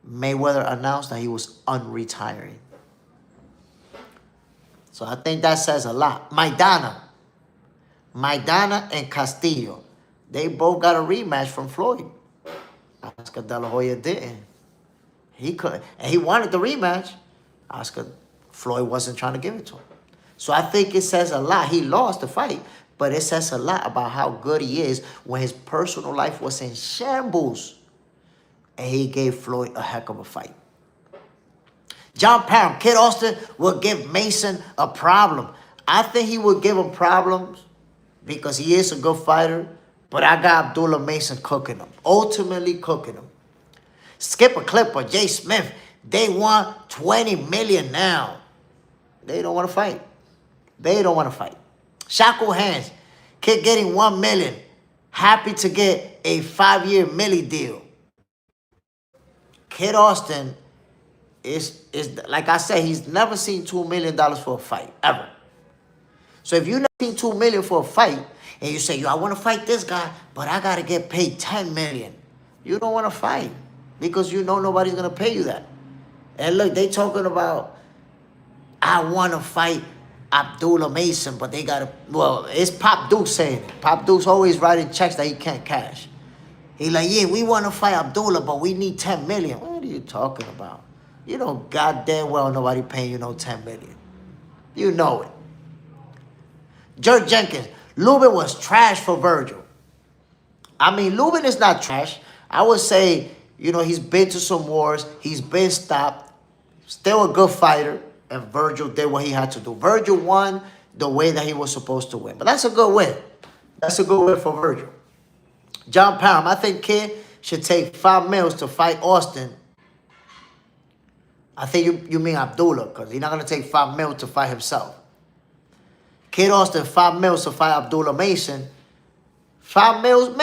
Mayweather announced that he was unretiring. So I think that says a lot. Maidana and Castillo, they both got a rematch from Floyd. Oscar De La Hoya didn't. He could, and he wanted the rematch. Floyd wasn't trying to give it to him. So I think it says a lot. He lost the fight, but it says a lot about how good he is when his personal life was in shambles. And he gave Floyd a heck of a fight. John Parham, Kid Austin will give Mason a problem. I think he would give him problems because he is a good fighter, but I got Abdullah Mason cooking him, ultimately cooking him. Skipper Clipper, Jay Smith, they want $20 million now. They don't want to fight. They don't want to fight. Shakur Hands, kid getting $1 million, happy to get a 5-year milli deal. Kid Austin is like I said, he's never seen $2 million for a fight, ever. So if you never seen $2 million for a fight, and you say, yo, I want to fight this guy, but I got to get paid $10 million, you don't want to fight because you know nobody's going to pay you that. And look, they talking about, I want to fight Abdullah Mason, but they got to, well, it's Pop Duke saying it. Pop Duke's always writing checks that he can't cash. He like, yeah, we want to fight Abdullah, but we need $10 million. What are you talking about? You know goddamn well nobody paying you no $10 million. You know it. Jerk Jenkins, Lubin was trash for Virgil. I mean, Lubin is not trash. I would say, you know, he's been to some wars. He's been stopped. Still a good fighter. And Virgil did what he had to do. Virgil won the way that he was supposed to win. But that's a good win. That's a good win for Virgil. John Parham, I think Kid should take $5 million to fight Austin. I think you mean Abdullah, because he's not going to take $5 million to fight himself. Kid Austin, $5 million to fight Abdullah Mason. $5 million,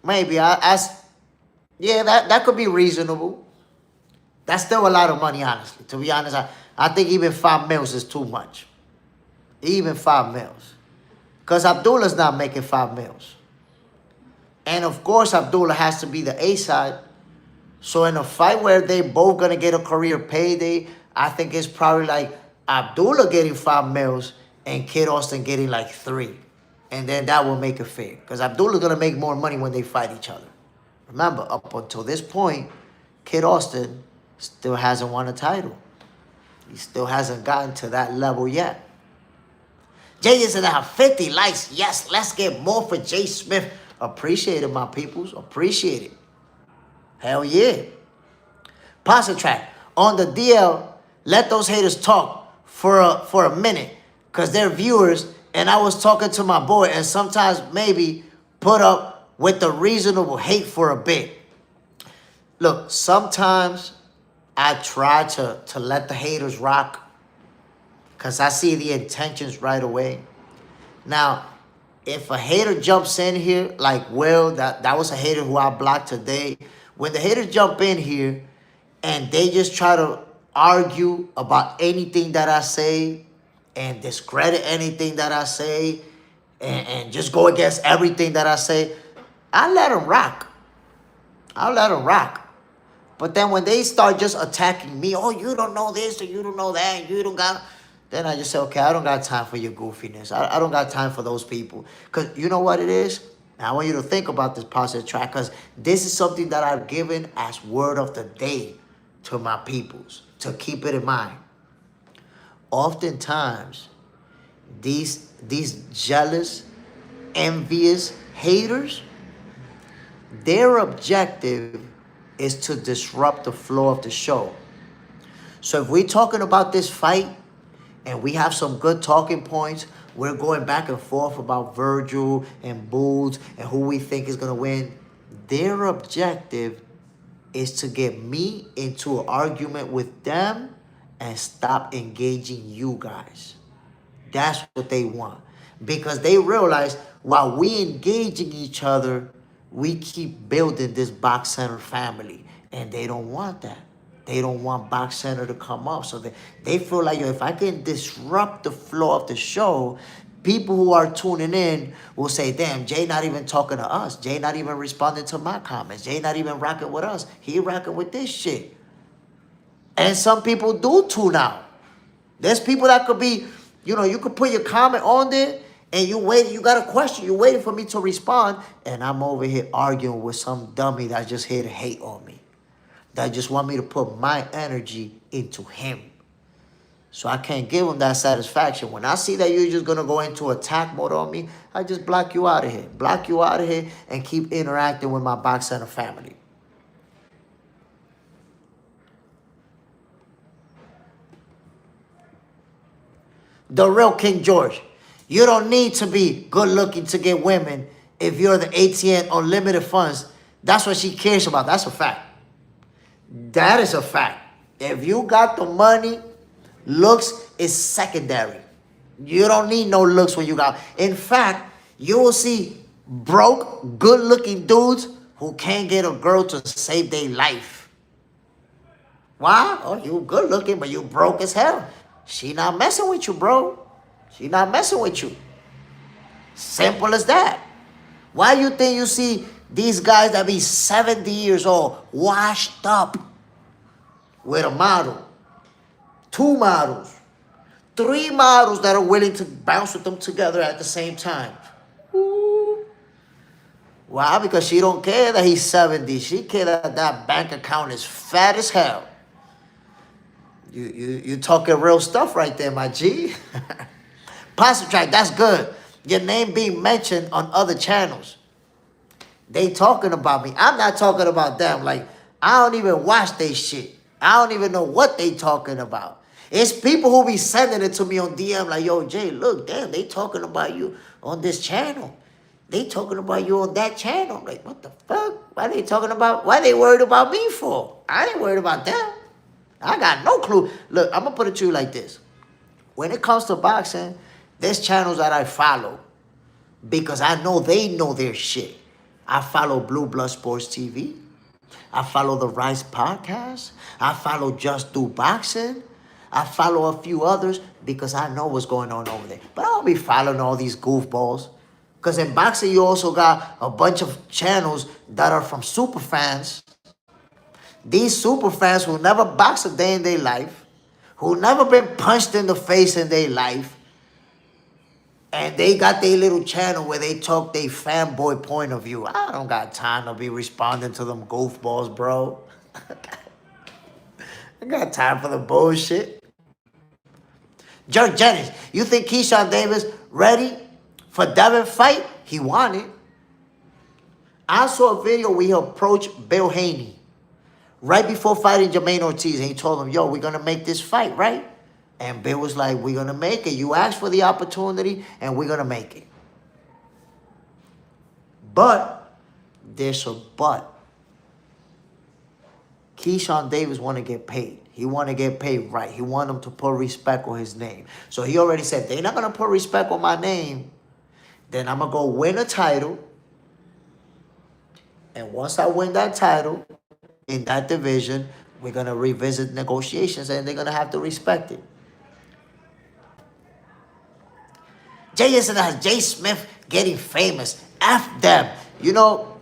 maybe. Yeah, that could be reasonable. That's still a lot of money, honestly. To be honest, I think even $5 million is too much. Even $5 million. Because Abdullah's not making $5 million. And of course, Abdullah has to be the A side. So in a fight where they both going to get a career payday, I think it's probably like Abdullah getting $5 million and Kid Austin getting like 3. And then that will make it fair. Because Abdullah's going to make more money when they fight each other. Remember, up until this point, Kid Austin still hasn't won a title. He still hasn't gotten to that level yet. Jay said I have 50 likes. Yes, let's get more for Jay Smith. Appreciate it, my peoples. Appreciate it. Hell yeah. Pasta track. On the DL, let those haters talk for a minute. Because they're viewers. And I was talking to my boy. And sometimes maybe put up with the reasonable hate for a bit. Look, sometimes I try to let the haters rock. Because I see the intentions right away. Now, if a hater jumps in here, like Will, that was a hater who I blocked today. When the haters jump in here and they just try to argue about anything that I say and discredit anything that I say and just go against everything that I say, I let them rock. I'll let them rock. But then when they start just attacking me, oh, you don't know this or you don't know that, you don't got... Then I just say, okay, I don't got time for your goofiness. I don't got time for those people. Because you know what it is? I want you to think about this positive track because this is something that I've given as word of the day to my peoples. To keep it in mind. Oftentimes, these jealous, envious haters, their objective is to disrupt the flow of the show. So if we're talking about this fight, and we have some good talking points. We're going back and forth about Virgil and Bulls and who we think is going to win. Their objective is to get me into an argument with them and stop engaging you guys. That's what they want. Because they realize while we engaging each other, we keep building this box center family. And they don't want that. They don't want box center to come up. So they feel like, yo, if I can disrupt the flow of the show, people who are tuning in will say, damn, Jay not even talking to us. Jay not even responding to my comments. Jay not even rocking with us. He rocking with this shit. And some people do tune out. There's people that could be, you know, you could put your comment on there and you wait, you got a question, you're waiting for me to respond, and I'm over here arguing with some dummy that's just here to hate on me. That just want me to put my energy into him. So I can't give him that satisfaction. When I see that you're just going to go into attack mode on me, I just block you out of here. Block you out of here and keep interacting with my box center family. The real King George. You don't need to be good looking to get women if you're the ATN unlimited funds. That's what she cares about. That's a fact. That is a fact. If you got the money, looks is secondary. You don't need no looks when you got. In fact, you will see broke, good looking dudes who can't get a girl to save their life. Why? Oh, you good looking, but you broke as hell. She not messing with you, bro. She not messing with you. Simple as that. Why you think you see these guys that be 70 years old, washed up with a model, 2 models, 3 models that are willing to bounce with them together at the same time? Ooh. Why? Because she don't care that he's 70. She care that that bank account is fat as hell. You talking real stuff right there, my G. Positive track, that's good. Your name being mentioned on other channels. They talking about me. I'm not talking about them. Like, I don't even watch they shit. I don't even know what they talking about. It's people who be sending it to me on DM like, yo, Jay, look, damn, they talking about you on this channel. They talking about you on that channel. I'm like, what the fuck? Why they worried about me for? I ain't worried about them. I got no clue. Look, I'm going to put it to you like this. When it comes to boxing, there's channels that I follow because I know they know their shit. I follow Blue Blood Sports TV. I follow the Rice Podcast. I follow Just Do Boxing. I follow a few others because I know what's going on over there. But I don't be following all these goofballs. Because in boxing, you also got a bunch of channels that are from super fans. These super fans who never boxed a day in their life, who never been punched in the face in their life, and they got their little channel where they talk their fanboy point of view. I don't got time to be responding to them goofballs, bro. I got time for the bullshit. Jerk Jennings, you think Keyshawn Davis ready for Devin fight? He wanted. I saw a video where he approached Bill Haney right before fighting Jermaine Ortiz, and he told him, yo, we're going to make this fight, right? And Bill was like, we're going to make it. You asked for the opportunity, and we're going to make it. But there's a but. Keyshawn Davis want to get paid. He want to get paid right. He want them to put respect on his name. So he already said, they're not going to put respect on my name. Then I'm going to go win a title. And once I win that title in that division, we're going to revisit negotiations, and they're going to have to respect it. Zayas and Jay Smith getting famous. F them. You know,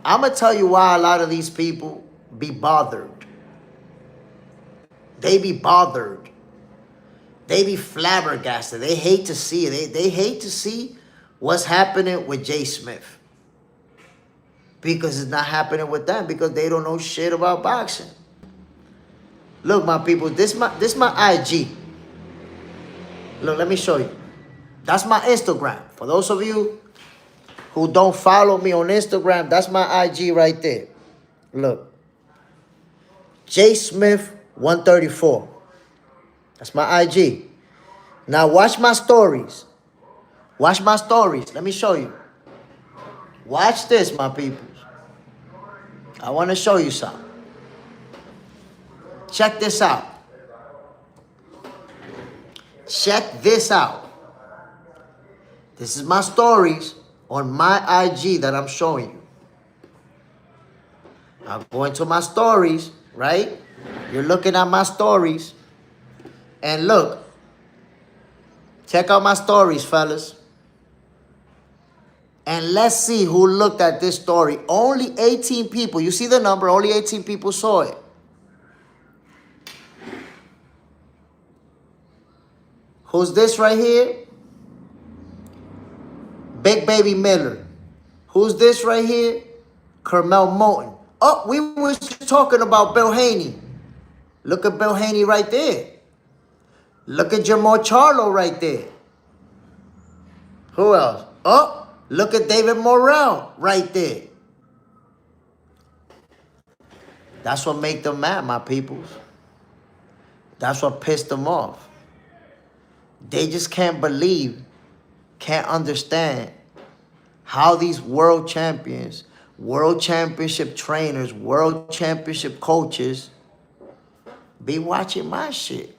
I'm going to tell you why a lot of these people be bothered. They be bothered. They be flabbergasted. They hate to see it. They hate to see what's happening with Jay Smith. Because it's not happening with them. Because they don't know shit about boxing. Look, my people. This my IG. Look, let me show you. That's my Instagram. For those of you who don't follow me on Instagram, that's my IG right there. Look. J Smith 134. That's my IG. Now watch my stories. Watch my stories. Let me show you. Watch this, my people. I want to show you something. Check this out. Check this out. This is my stories on my IG that I'm showing you. I'm going to my stories, right? You're looking at my stories. And look, check out my stories, fellas. And let's see who looked at this story. Only 18 people. You see the number? Only 18 people saw it. Who's this right here? Big Baby Miller. Who's this right here? Carmel Moulton. Oh, we were talking about Bill Haney. Look at Bill Haney right there. Look at Jamal Charlo right there. Who else? Oh, look at David Morrell right there. That's what make them mad, my peoples. That's what pissed them off. They just can't believe, can't understand how these world champions, world championship trainers, world championship coaches be watching my shit.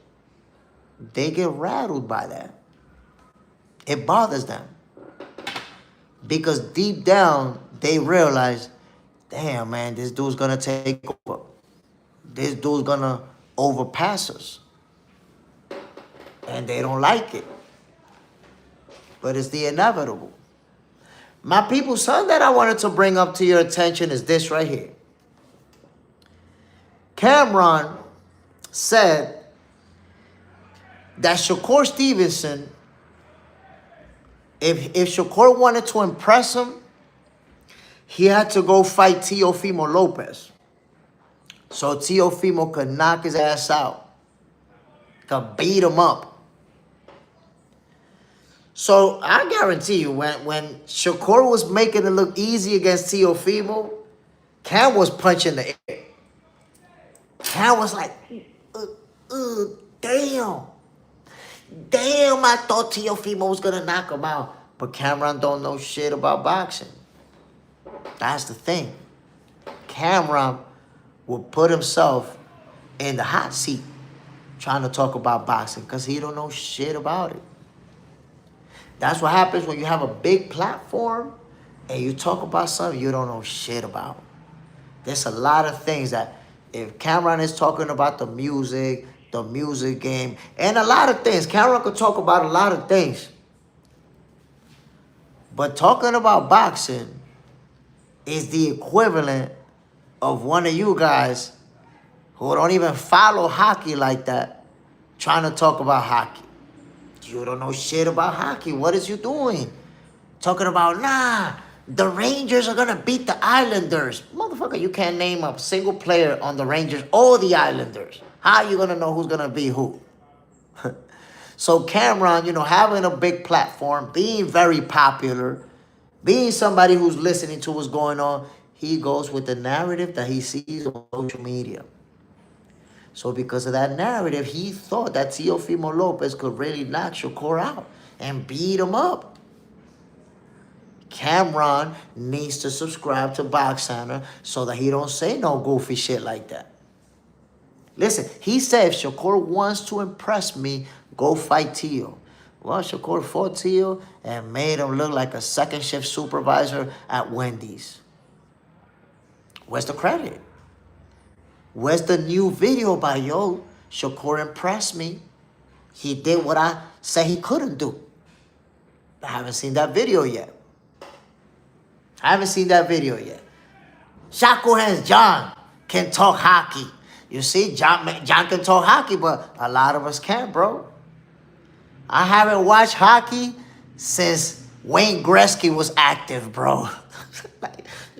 They get rattled by that. It bothers them. Because deep down, they realize, damn, man, this dude's going to take over. This dude's going to overpass us. And they don't like it. But it's the inevitable. My people, something that I wanted to bring up to your attention is this right here. Camron said that Shakur Stevenson, if Shakur wanted to impress him, he had to go fight Teofimo Lopez. So Teofimo could knock his ass out. Could beat him up. So I guarantee you, when Shakur was making it look easy against Teofimo, Cam was punching the air. Cam was like, damn. Damn, I thought Teofimo was going to knock him out. But Camron don't know shit about boxing. That's the thing. Camron will put himself in the hot seat trying to talk about boxing because he don't know shit about it. That's what happens when you have a big platform and you talk about something you don't know shit about. There's a lot of things that if Camron is talking about the music game, and a lot of things. Camron could talk about a lot of things. But talking about boxing is the equivalent of one of you guys who don't even follow hockey like that trying to talk about hockey. You don't know shit about hockey. What is you doing? Talking about, nah, the Rangers are going to beat the Islanders. Motherfucker, you can't name a single player on the Rangers or the Islanders. How are you going to know who's going to be who? So Camron, having a big platform, being very popular, being somebody who's listening to what's going on, he goes with the narrative that he sees on social media. So because of that narrative, he thought that Teofimo Lopez could really knock Shakur out and beat him up. Camron needs to subscribe to Box Center so that he don't say no goofy shit like that. Listen, he said if Shakur wants to impress me, go fight Teo. Well, Shakur fought Teo and made him look like a second shift supervisor at Wendy's. Where's the credit? Where's the new video by Shakur impressed me. He did what I said he couldn't do. I haven't seen that video yet. Shakur has John can talk hockey. You see, John can talk hockey, but a lot of us can't, bro. I haven't watched hockey since Wayne Gretzky was active, bro.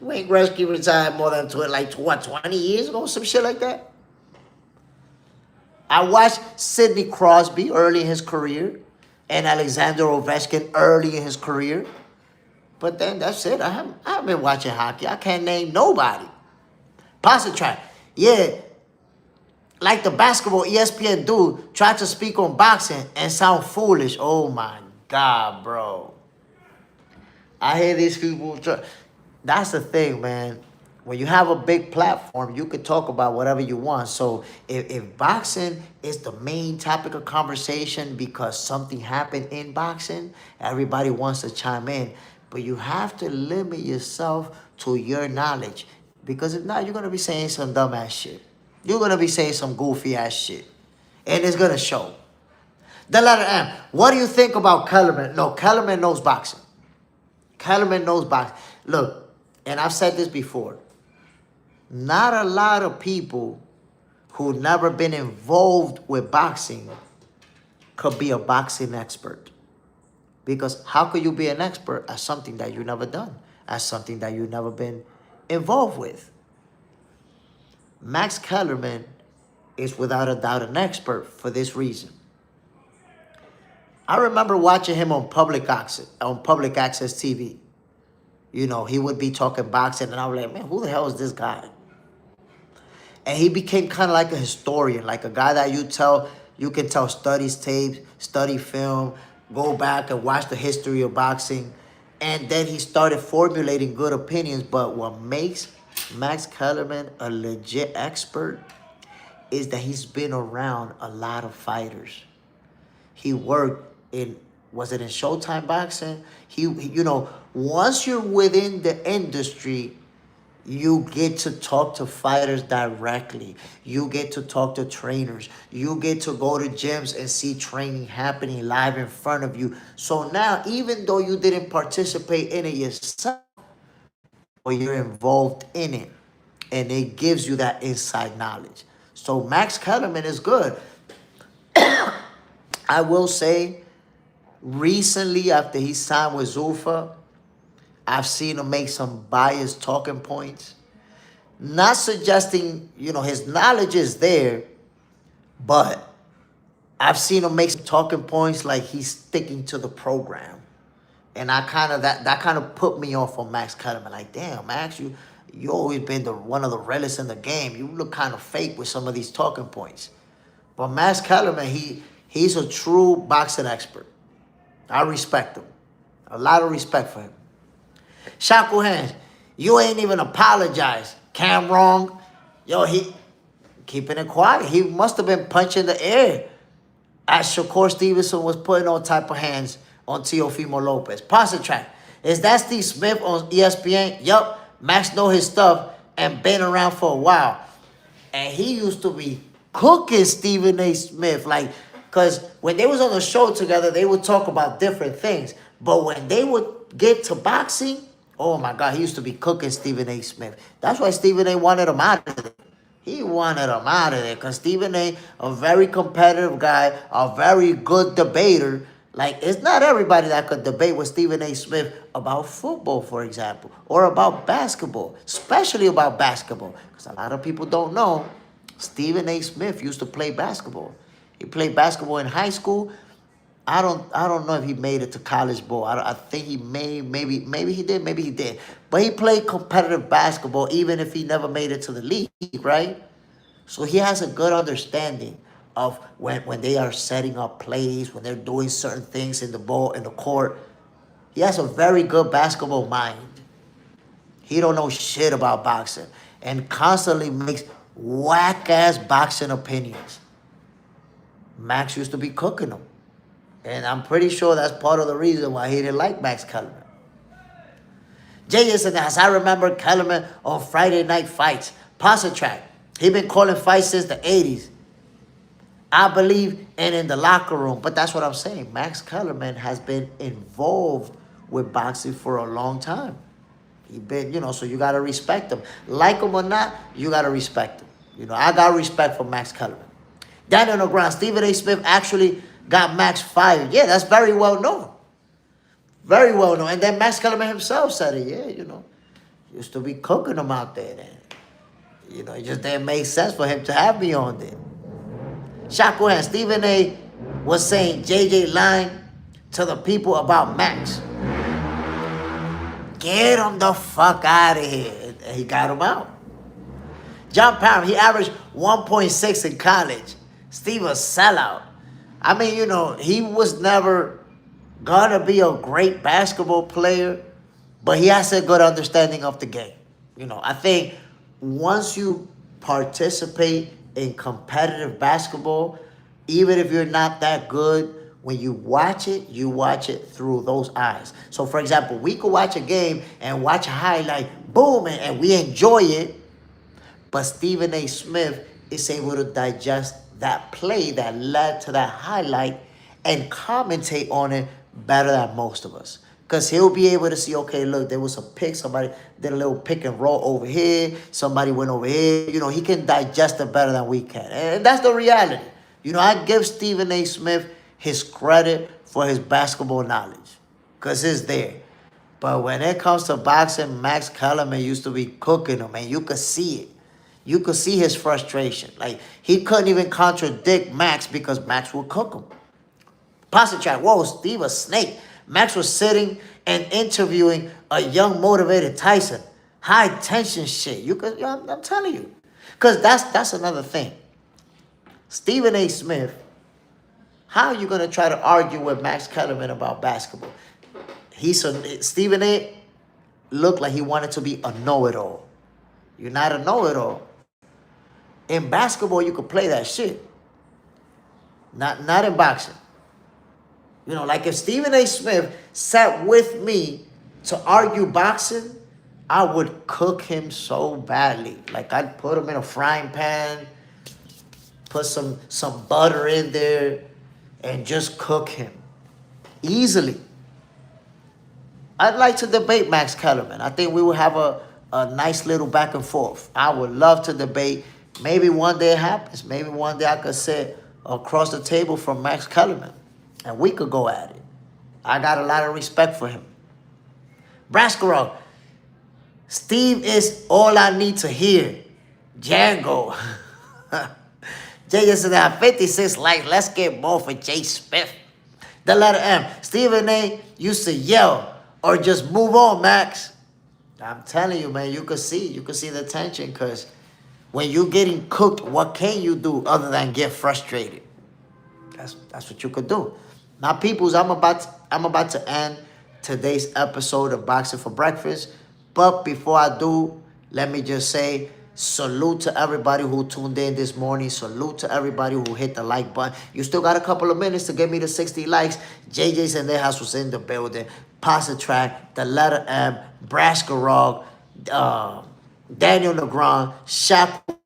Wayne Gretzky retired more than 20 years ago, some shit like that. I watched Sidney Crosby early in his career and Alexander Ovechkin early in his career. But then that's it. I haven't been watching hockey. I can't name nobody. Positron, yeah. Like the basketball ESPN dude tried to speak on boxing and sound foolish. Oh my God, bro. I hear these people. That's the thing, man. when you have a big platform, you can talk about whatever you want. So if boxing is the main topic of conversation because something happened in boxing, everybody wants to chime in. But you have to limit yourself to your knowledge. Because if not, you're going to be saying some dumbass shit. You're going to be saying some goofy ass shit. And it's going to show. The letter M. What do you think about Kellerman? No, Kellerman knows boxing. Kellerman knows boxing. Look, and I've said this before. Not a lot of people who never been involved with boxing could be a boxing expert. Because how could you be an expert at something that you've never done? At something that you've never been involved with? Max Kellerman is without a doubt an expert for this reason. I remember watching him on public access TV. You know, he would be talking boxing, and I was like, man, who the hell is this guy? And he became kind of like a historian, like a guy that you can tell studies tapes, study film, go back and watch the history of boxing. And then he started formulating good opinions. But what makes Max Kellerman a legit expert is that he's been around a lot of fighters. He worked in, was it in Showtime Boxing? You know, once you're within the industry, you get to talk to fighters directly. You get to talk to trainers. You get to go to gyms and see training happening live in front of you. So now, even though you didn't participate in it yourself, but you're involved in it, and it gives you that inside knowledge. So Max Kellerman is good. I will say, recently after he signed with Zuffa, I've seen him make some biased talking points. Not suggesting, you know, his knowledge is there, but I've seen him make some talking points like he's sticking to the program. And I kind of, that kind of put me off on Max Kellerman. Like, damn, Max, you always been one of the realest in the game. You look kind of fake with some of these talking points. But Max Kellerman, he's a true boxing expert. I respect him. A lot of respect for him. Shakur, you ain't even apologize. Camron, yo, he keeping it quiet. He must have been punching the air as Shakur Stevenson was putting all type of hands on Teofimo Lopez. Pause track. Is that Steve Smith on ESPN? Yup. Max know his stuff and been around for a while. And he used to be cooking Stephen A. Smith. Like, because when they was on the show together, they would talk about different things. But when they would get to boxing, oh my God, he used to be cooking Stephen A. Smith. That's why Stephen A. wanted him out of there. He wanted him out of there because Stephen A., a very competitive guy, a very good debater. Like, it's not everybody that could debate with Stephen A. Smith about football, for example, or about basketball, especially about basketball. Because a lot of people don't know, Stephen A. Smith used to play basketball. He played basketball in high school. I don't know if he made it to college ball. I think he maybe he did. But he played competitive basketball even if he never made it to the league, right? So he has a good understanding of when they are setting up plays, when they're doing certain things in the court. He has a very good basketball mind. He don't know shit about boxing and constantly makes whack-ass boxing opinions. Max used to be cooking them. And I'm pretty sure that's part of the reason why he didn't like Max Kellerman. Zayas said, as I remember Kellerman on Friday Night Fights. Pause track. He been calling fights since the 80s. I believe, and in the locker room. But that's what I'm saying. Max Kellerman has been involved with boxing for a long time. He been, you know, so you got to respect him. Like him or not, you got to respect him. You know, I got respect for Max Kellerman. Daniel on the ground. Stephen A. Smith actually got Max fired. Yeah, that's very well known. Very well known. And then Max Kellerman himself said it. Yeah, you know, used to be cooking him out there then. You know, it just didn't make sense for him to have me on there. Shakur and Stephen A. was saying JJ lying to the people about Max. Get him the fuck out of here. And he got him out. John Parham, he averaged 1.6 in college. Steve a sellout. I mean, you know, he was never gonna be a great basketball player, but he has a good understanding of the game. You know, I think once you participate in competitive basketball, even if you're not that good, when you watch it through those eyes. So, for example, we could watch a game and watch a highlight, boom, and we enjoy it. But Stephen A. Smith is able to digest that play that led to that highlight and commentate on it better than most of us. Because he'll be able to see, okay, look, there was a pick. Somebody did a little pick and roll over here. Somebody went over here. You know, he can digest it better than we can. And that's the reality. You know, I give Stephen A. Smith his credit for his basketball knowledge. Because it's there. But when it comes to boxing, Max Kellerman used to be cooking him, and you could see it. You could see his frustration. Like, he couldn't even contradict Max because Max would cook him. Pasta track, whoa, Steve a snake. Max was sitting and interviewing a young, motivated Tyson. High tension shit. You could, I'm telling you. Because that's another thing. Stephen A. Smith, how are you going to try to argue with Max Kellerman about basketball? Stephen A. looked like he wanted to be a know-it-all. You're not a know-it-all. In basketball, you could play that shit. Not in boxing. You know, like if Stephen A. Smith sat with me to argue boxing, I would cook him so badly. Like, I'd put him in a frying pan, put some butter in there, and just cook him. Easily. I'd like to debate Max Kellerman. I think we would have a nice little back and forth. I would love to debate. Maybe one day it happens. Maybe one day I could sit across the table from Max Kellerman, and we could go at it. I got a lot of respect for him. Brascarov, Steve is all I need to hear. Django. Jay just said, 56 likes. Let's get more for Jay Smith. The letter M. Stephen A. used to yell or just move on, Max. I'm telling you, man, you could see the tension, because when you're getting cooked, what can you do other than get frustrated? That's what you could do. Now, peoples, I'm about to end today's episode of Boxing for Breakfast. But before I do, let me just say salute to everybody who tuned in this morning. Salute to everybody who hit the like button. You still got a couple of minutes to get me to 60 likes. JJ Zander was in the building. Pasta Track, the letter M, Brascarov, Daniel Negron, Shakur,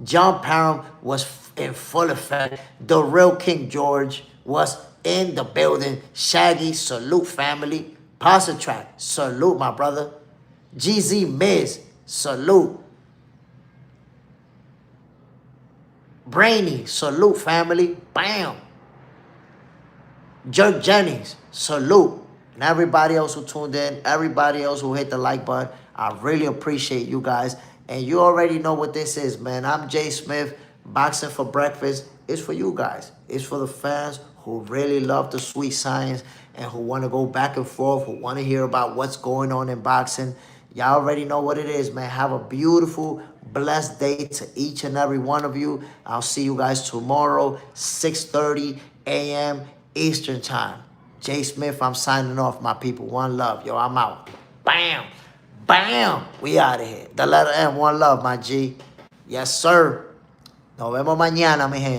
John Parham was in full effect. The real King George was in the building. Shaggy, salute family. Pasta Track, salute my brother. GZ Miz, salute. Brainy, salute family. Bam. Jerk Jennings, salute. And everybody else who tuned in, everybody else who hit the like button, I really appreciate you guys. And you already know what this is, man. I'm Jay Smith. Boxing for Breakfast is for you guys. It's for the fans who really love the sweet science and who want to go back and forth, who want to hear about what's going on in boxing. Y'all already know what it is, man. Have a beautiful, blessed day to each and every one of you. I'll see you guys tomorrow, 6:30 a.m. Eastern Time. Jay Smith, I'm signing off, my people. One love. Yo, I'm out. Bam. Bam. We out of here. The letter M, one love, my G. Yes, sir. Nos vemos mañana, mi gente.